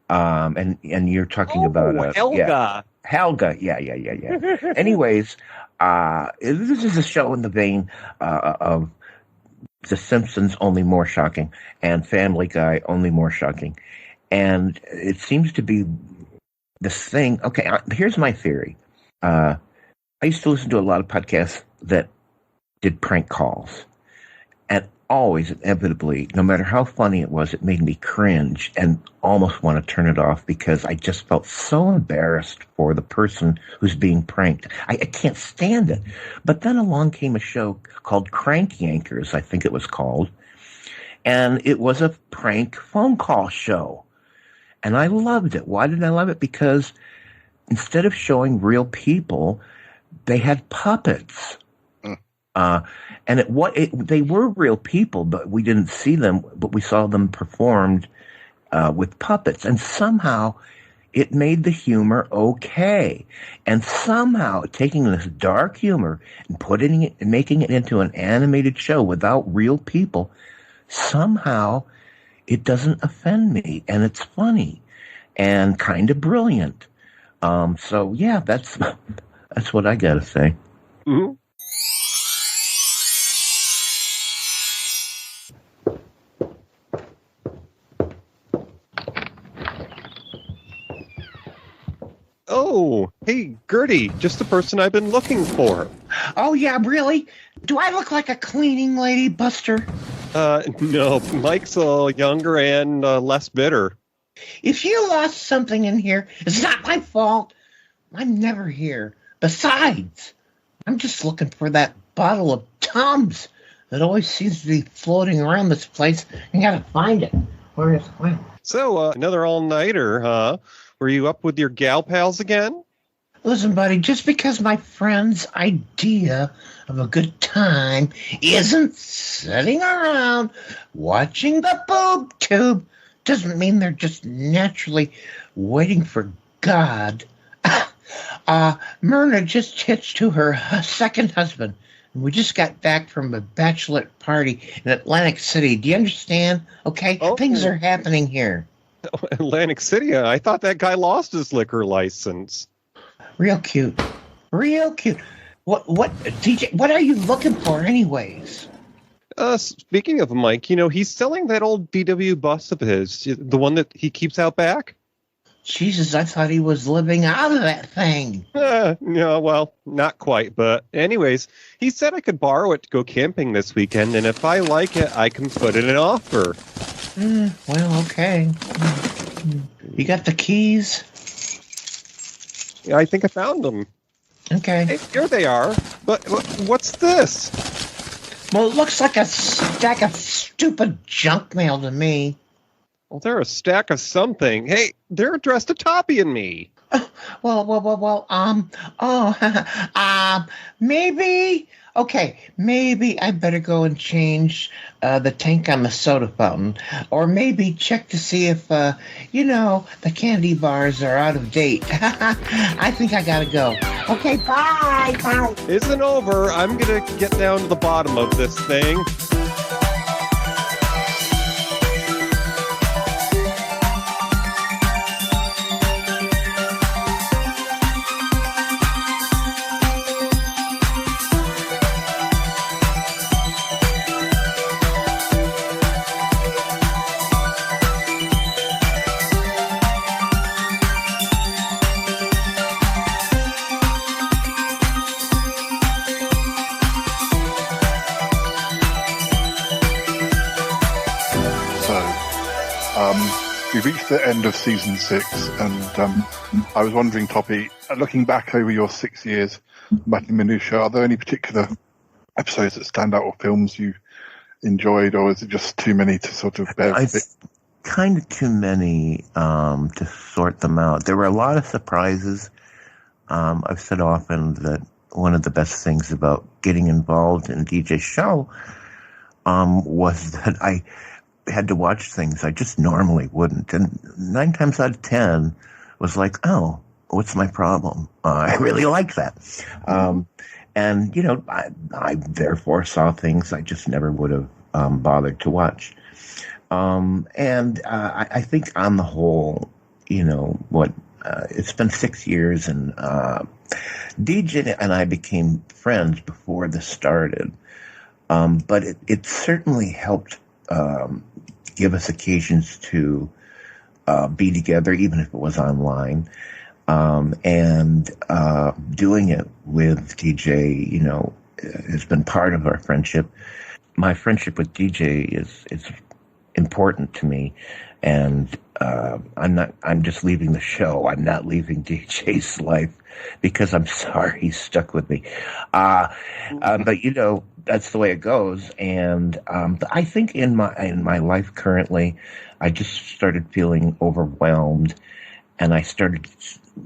[SPEAKER 7] and you're talking about
[SPEAKER 5] Helga.
[SPEAKER 7] Yeah. Helga. Yeah. Anyways, this is a show in the vein of The Simpsons, only more shocking, and Family Guy, only more shocking. And it seems to be this thing. Okay, here's my theory. I used to listen to a lot of podcasts that did prank calls. And always, inevitably, no matter how funny it was, it made me cringe and almost want to turn it off because I just felt so embarrassed for the person who's being pranked. I can't stand it. But then along came a show called Crank Yankers, I think it was called. And it was a prank phone call show. And I loved it. Why did I love it? Because instead of showing real people, they had puppets. And they were real people, but we didn't see them, but we saw them performed with puppets. And somehow it made the humor okay. And somehow taking this dark humor and putting it and making it into an animated show without real people, somehow it doesn't offend me, and it's funny and kind of brilliant. So yeah, that's what I gotta say.
[SPEAKER 5] Mm-hmm. Oh, hey, Gertie, just the person I've been looking for.
[SPEAKER 13] Oh, yeah, really? Do I look like a cleaning lady, Buster?
[SPEAKER 5] No, Mike's younger and less bitter.
[SPEAKER 13] If you lost something in here, it's not my fault. I'm never here. Besides, I'm just looking for that bottle of Tums that always seems to be floating around this place. I gotta find it. Where is it?
[SPEAKER 5] So, another all-nighter, huh? Were you up with your gal pals again?
[SPEAKER 13] Listen, buddy, just because my friend's idea of a good time isn't sitting around watching the boob tube doesn't mean they're just naturally waiting for God. Myrna just hitched to her second husband. And we just got back from a bachelorette party in Atlantic City. Do you understand? Okay?
[SPEAKER 5] Oh.
[SPEAKER 13] Things are happening here.
[SPEAKER 5] Atlantic City? I thought that guy lost his liquor license.
[SPEAKER 13] Real cute. Real cute. What, DJ, what are you looking for anyways?
[SPEAKER 5] Speaking of Mike, he's selling that old VW bus of his, the one that he keeps out back.
[SPEAKER 13] Jesus, I thought he was living out of that thing.
[SPEAKER 5] No, well, not quite. But anyways, he said I could borrow it to go camping this weekend, and if I like it, I can put it in offer.
[SPEAKER 13] Well, okay. You got the keys?
[SPEAKER 5] Yeah, I think I found them.
[SPEAKER 13] Okay.
[SPEAKER 5] Hey, here they are. But what's this?
[SPEAKER 13] Well, it looks like a stack of stupid junk mail to me.
[SPEAKER 5] Well, they're a stack of something. Hey, they're addressed to Toppy and me.
[SPEAKER 13] Maybe. Okay, maybe I better go and change the tank on the soda fountain, or maybe check to see if the candy bars are out of date. I think I gotta go. Okay, bye.
[SPEAKER 5] Isn't over. I'm gonna get down to the bottom of this thing.
[SPEAKER 6] We've reached the end of season 6, and I was wondering, Toppy, looking back over your 6 years, Matinee Minutiae, are there any particular episodes that stand out or films you enjoyed, or is it just too many to sort of bear?
[SPEAKER 7] It's kind of too many to sort them out. There were a lot of surprises. I've said often that one of the best things about getting involved in DJ's show was that I had to watch things I just normally wouldn't. And 9 times out of 10 was like, oh, what's my problem? I really like that. And, I therefore saw things I just never would have bothered to watch. And I think on the whole, it's been 6 years, and DJ and I became friends before this started. But it certainly helped give us occasions to be together, even if it was online. And doing it with DJ, has been part of our friendship. My friendship with DJ is important to me, and I'm just leaving the show. I'm not leaving DJ's life because I'm sorry he's stuck with me. But that's the way it goes. And I think in my life currently, I just started feeling overwhelmed, and I started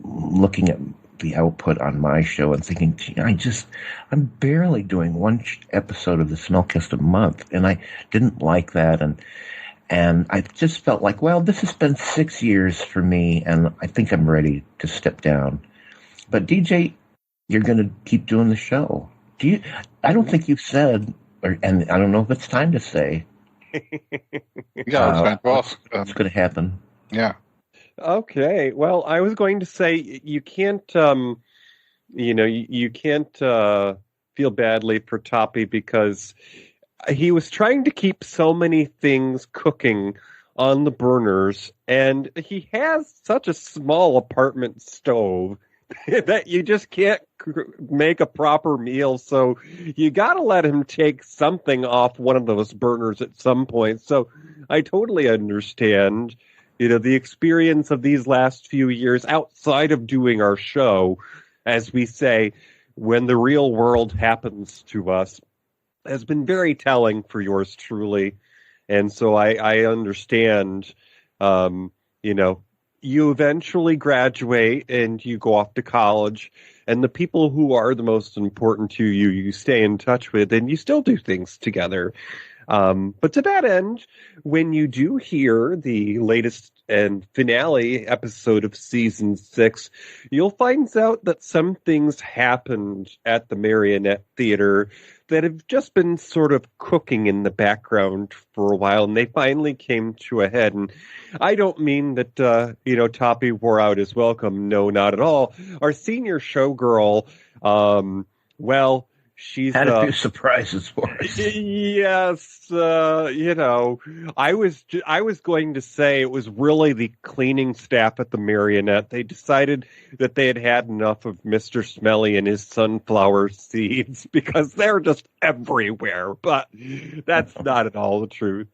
[SPEAKER 7] looking at the output on my show and thinking, gee, I'm barely doing one episode of the Smellcast a month, and I didn't like that, and I just felt like, well, this has been 6 years for me, and I think I'm ready to step down. But DJ, you're going to keep doing the show. I don't think you've said, and I don't know if it's time to say.
[SPEAKER 6] Yeah, I was going to ask.
[SPEAKER 7] What's going to happen?
[SPEAKER 6] Yeah.
[SPEAKER 5] Okay. Well, I was going to say you can't, you can't feel badly for Toppy because he was trying to keep so many things cooking on the burners, and he has such a small apartment stove that you just can't make a proper meal. So you got to let him take something off one of those burners at some point. So I totally understand, the experience of these last few years outside of doing our show, as we say, when the real world happens to us, has been very telling for yours truly. And so I understand, you eventually graduate and you go off to college, and the people who are the most important to you, you stay in touch with, and you still do things together. But to that end, when you do hear the latest and finale episode of season 6, you'll find out that some things happened at the Marionette Theater that have just been sort of cooking in the background for a while, and they finally came to a head. And I don't mean that, Toppy wore out his welcome. No, not at all. Our senior showgirl, she's
[SPEAKER 7] had a few surprises for us.
[SPEAKER 5] Yes, I was going to say it was really the cleaning staff at the Marionette. They decided that they had enough of Mr. Smelly and his sunflower seeds because they're just everywhere. But that's not at all the truth.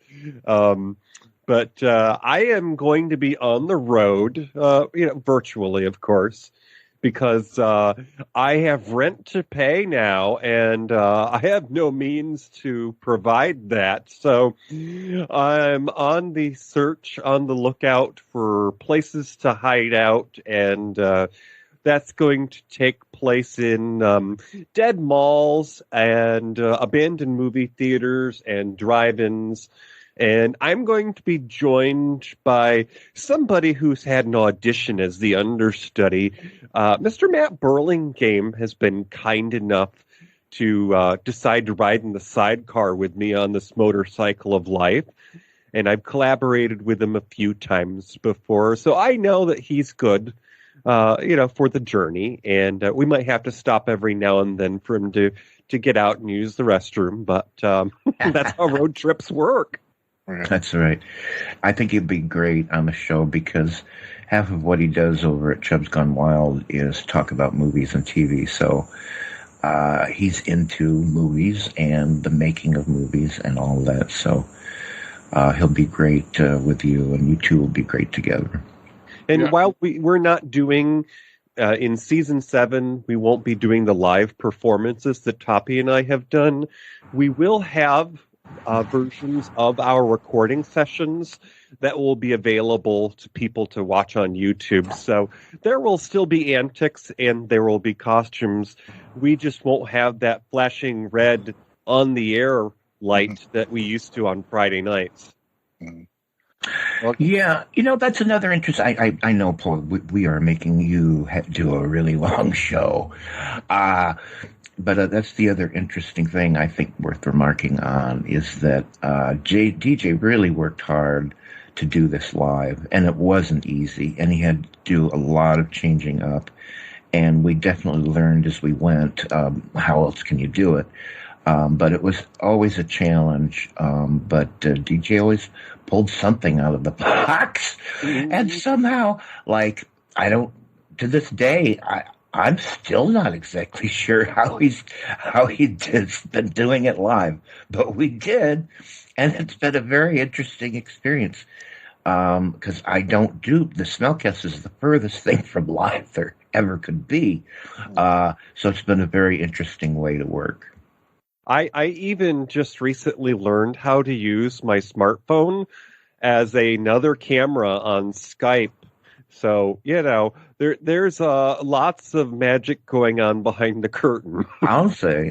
[SPEAKER 5] But I am going to be on the road, virtually, of course, because I have rent to pay now, and I have no means to provide that. So I'm on the lookout for places to hide out, and that's going to take place in dead malls and abandoned movie theaters and drive-ins. And I'm going to be joined by somebody who's had an audition as the understudy. Mr. Matt Burlingame has been kind enough to decide to ride in the sidecar with me on this motorcycle of life. And I've collaborated with him a few times before. So I know that he's good, for the journey. And we might have to stop every now and then for him to get out and use the restroom. But that's how road trips work.
[SPEAKER 7] That's right. I think he'd be great on the show because half of what he does over at Chubb's Gone Wild is talk about movies and TV. So he's into movies and the making of movies and all that. So he'll be great with you, and you two will be great together.
[SPEAKER 5] And while we're not doing, in season 7, we won't be doing the live performances that Toppy and I have done. We will have versions of our recording sessions that will be available to people to watch on YouTube. So there will still be antics and there will be costumes. We just won't have that flashing red on the air light that we used to on Friday nights.
[SPEAKER 7] Yeah, that's another interest. I know, Paul, we are making you do a really long show. But that's the other interesting thing I think worth remarking on is that DJ really worked hard to do this live, and it wasn't easy, and he had to do a lot of changing up, and we definitely learned as we went how else can you do it. But it was always a challenge, but DJ always pulled something out of the box, and somehow, to this day, I'm still not exactly sure how he's been doing it live, but we did, and it's been a very interesting experience because I don't do the Smellcast is the furthest thing from live there ever could be, so it's been a very interesting way to work.
[SPEAKER 5] I even just recently learned how to use my smartphone as another camera on Skype. So, there's lots of magic going on behind the curtain.
[SPEAKER 7] I'll say.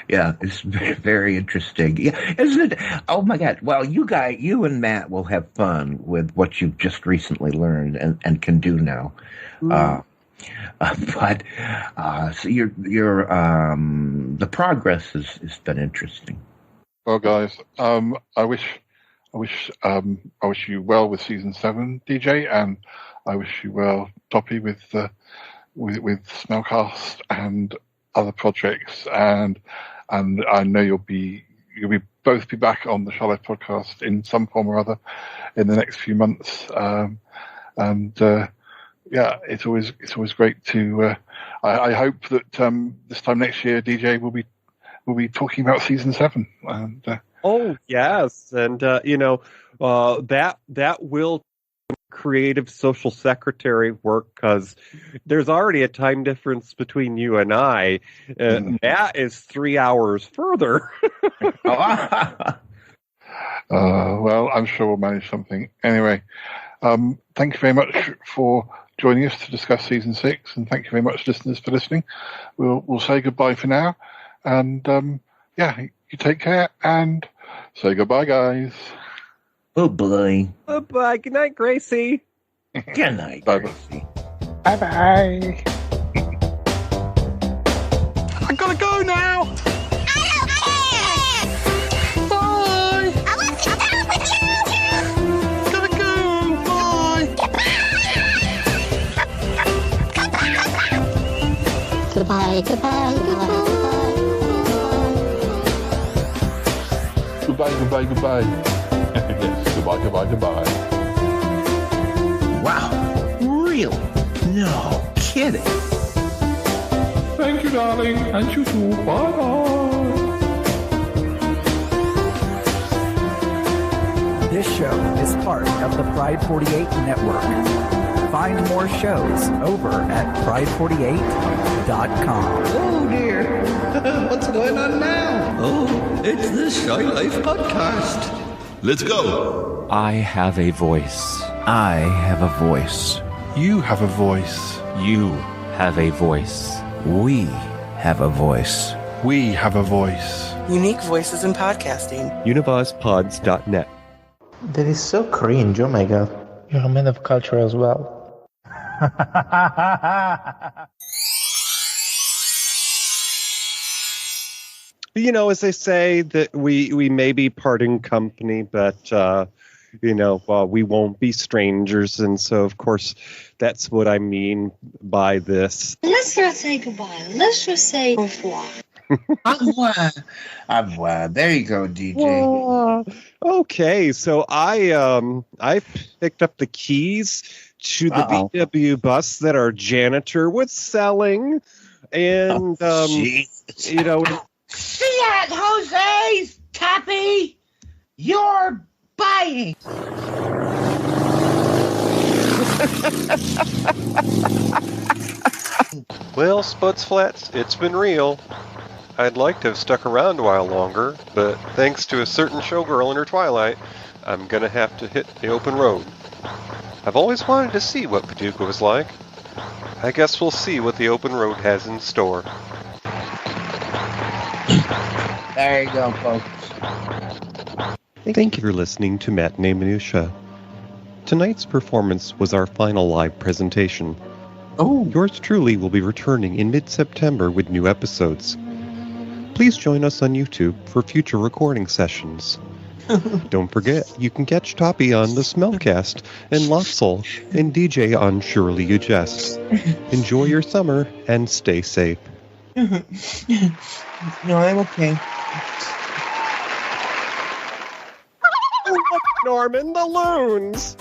[SPEAKER 7] Yeah, it's very interesting. Yeah, isn't it? Oh my God. Well, you and Matt will have fun with what you've just recently learned and can do now. So your the progress has been interesting.
[SPEAKER 6] Well, guys, I wish you well with season 7, DJ, and I wish you well, Toppy, with Smellcast and other projects, and I know you'll both be back on the Charlotte podcast in some form or other in the next few months. Yeah, it's always great to. I hope that this time next year, DJ will be talking about season 7. And
[SPEAKER 5] oh yes, and that will creative social secretary work, because there's already a time difference between you and I. Matt is 3 hours further.
[SPEAKER 6] Well, I'm sure we'll manage something. Anyway, thank you very much for joining us to discuss season 6, and thank you very much, listeners, for listening. We'll say goodbye for now, and you take care and say goodbye, guys.
[SPEAKER 7] Bye-bye.
[SPEAKER 5] Bye-bye. Good night, Gracie.
[SPEAKER 7] Good night, Gracie.
[SPEAKER 6] Bye-bye.
[SPEAKER 12] I gotta go now. Bye. Gotta go. Bye.
[SPEAKER 1] Goodbye, goodbye,
[SPEAKER 6] Goodbye. Yes, goodbye.
[SPEAKER 7] Wow. Really? No kidding.
[SPEAKER 12] Thank you, darling. And you too. Bye-bye.
[SPEAKER 17] This show is part of the Pride 48 network. Find more shows over at pride48.com.
[SPEAKER 8] Oh dear. What's going on now? Oh, it's the Shy Life podcast. Let's go.
[SPEAKER 18] I have a voice.
[SPEAKER 17] I have a voice.
[SPEAKER 6] You have a voice.
[SPEAKER 18] You have a voice.
[SPEAKER 17] We have a voice.
[SPEAKER 6] We have a voice.
[SPEAKER 19] Unique voices in podcasting.
[SPEAKER 5] UnivazPods.net.
[SPEAKER 20] That is so cringe. Oh my God. You're a man of culture as well.
[SPEAKER 5] As they say, that we may be parting company, but we won't be strangers, and so of course that's what I mean by this.
[SPEAKER 21] Let's not say goodbye. Let's just say au revoir.
[SPEAKER 7] Au revoir. There you go, DJ.
[SPEAKER 5] Okay, so I picked up the keys to the VW bus that our janitor was selling, and
[SPEAKER 13] See at Jose's, Tappy. You're buying.
[SPEAKER 15] Well, Spuds Flats, it's been real. I'd like to have stuck around a while longer, but thanks to a certain showgirl in her twilight, I'm gonna have to hit the open road. I've always wanted to see what Paducah was like. I guess we'll see what the open road has in store.
[SPEAKER 7] There you go, folks.
[SPEAKER 5] Thank you for listening to Matinee Minutiae. Tonight's performance was our final live presentation. Yours truly will be returning in mid-September with new episodes. Please join us on YouTube for future recording sessions. Don't forget, you can catch Toppy on the Smellcast, and Lotzel and DJ on Surely You Jest. Enjoy your summer and stay safe.
[SPEAKER 7] No, I'm okay.
[SPEAKER 5] Norman, the loons!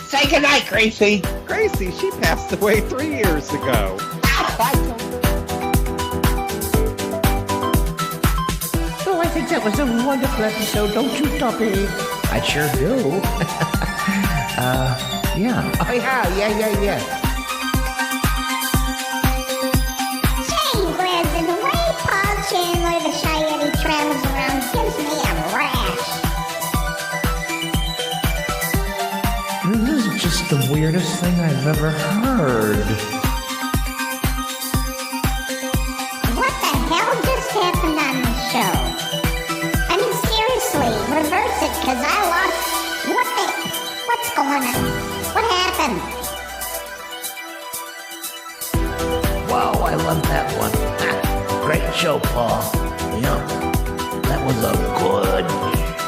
[SPEAKER 13] Say goodnight, Gracie.
[SPEAKER 5] Gracie, she passed away 3 years ago.
[SPEAKER 13] Oh, I think that was a wonderful episode, don't you, Toppy?
[SPEAKER 17] I sure do. Yeah.
[SPEAKER 13] Oh, yeah.
[SPEAKER 1] Granted, the way Paul Chandler, the Shy Yeti, travels around gives me a rash.
[SPEAKER 17] This is just the weird
[SPEAKER 20] weirdest thing I've ever heard.
[SPEAKER 1] What the hell just happened on the show? I mean, seriously, reverse it, because I lost... What's going on? What happened?
[SPEAKER 20] Wow, I love that one. Great show, Paul. Yep, that was a good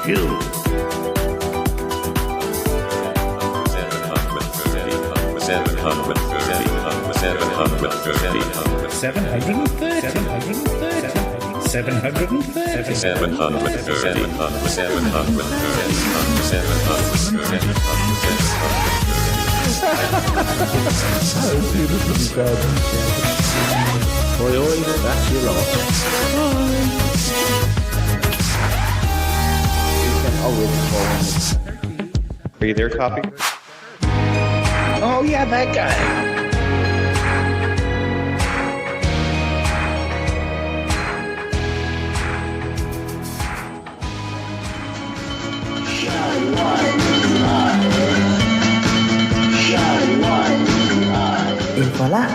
[SPEAKER 20] shoot.
[SPEAKER 12] 750.
[SPEAKER 20] Oi, that's your lot.
[SPEAKER 5] Are you there, Toppy?
[SPEAKER 20] Oh, yeah, that guy. Et voilà.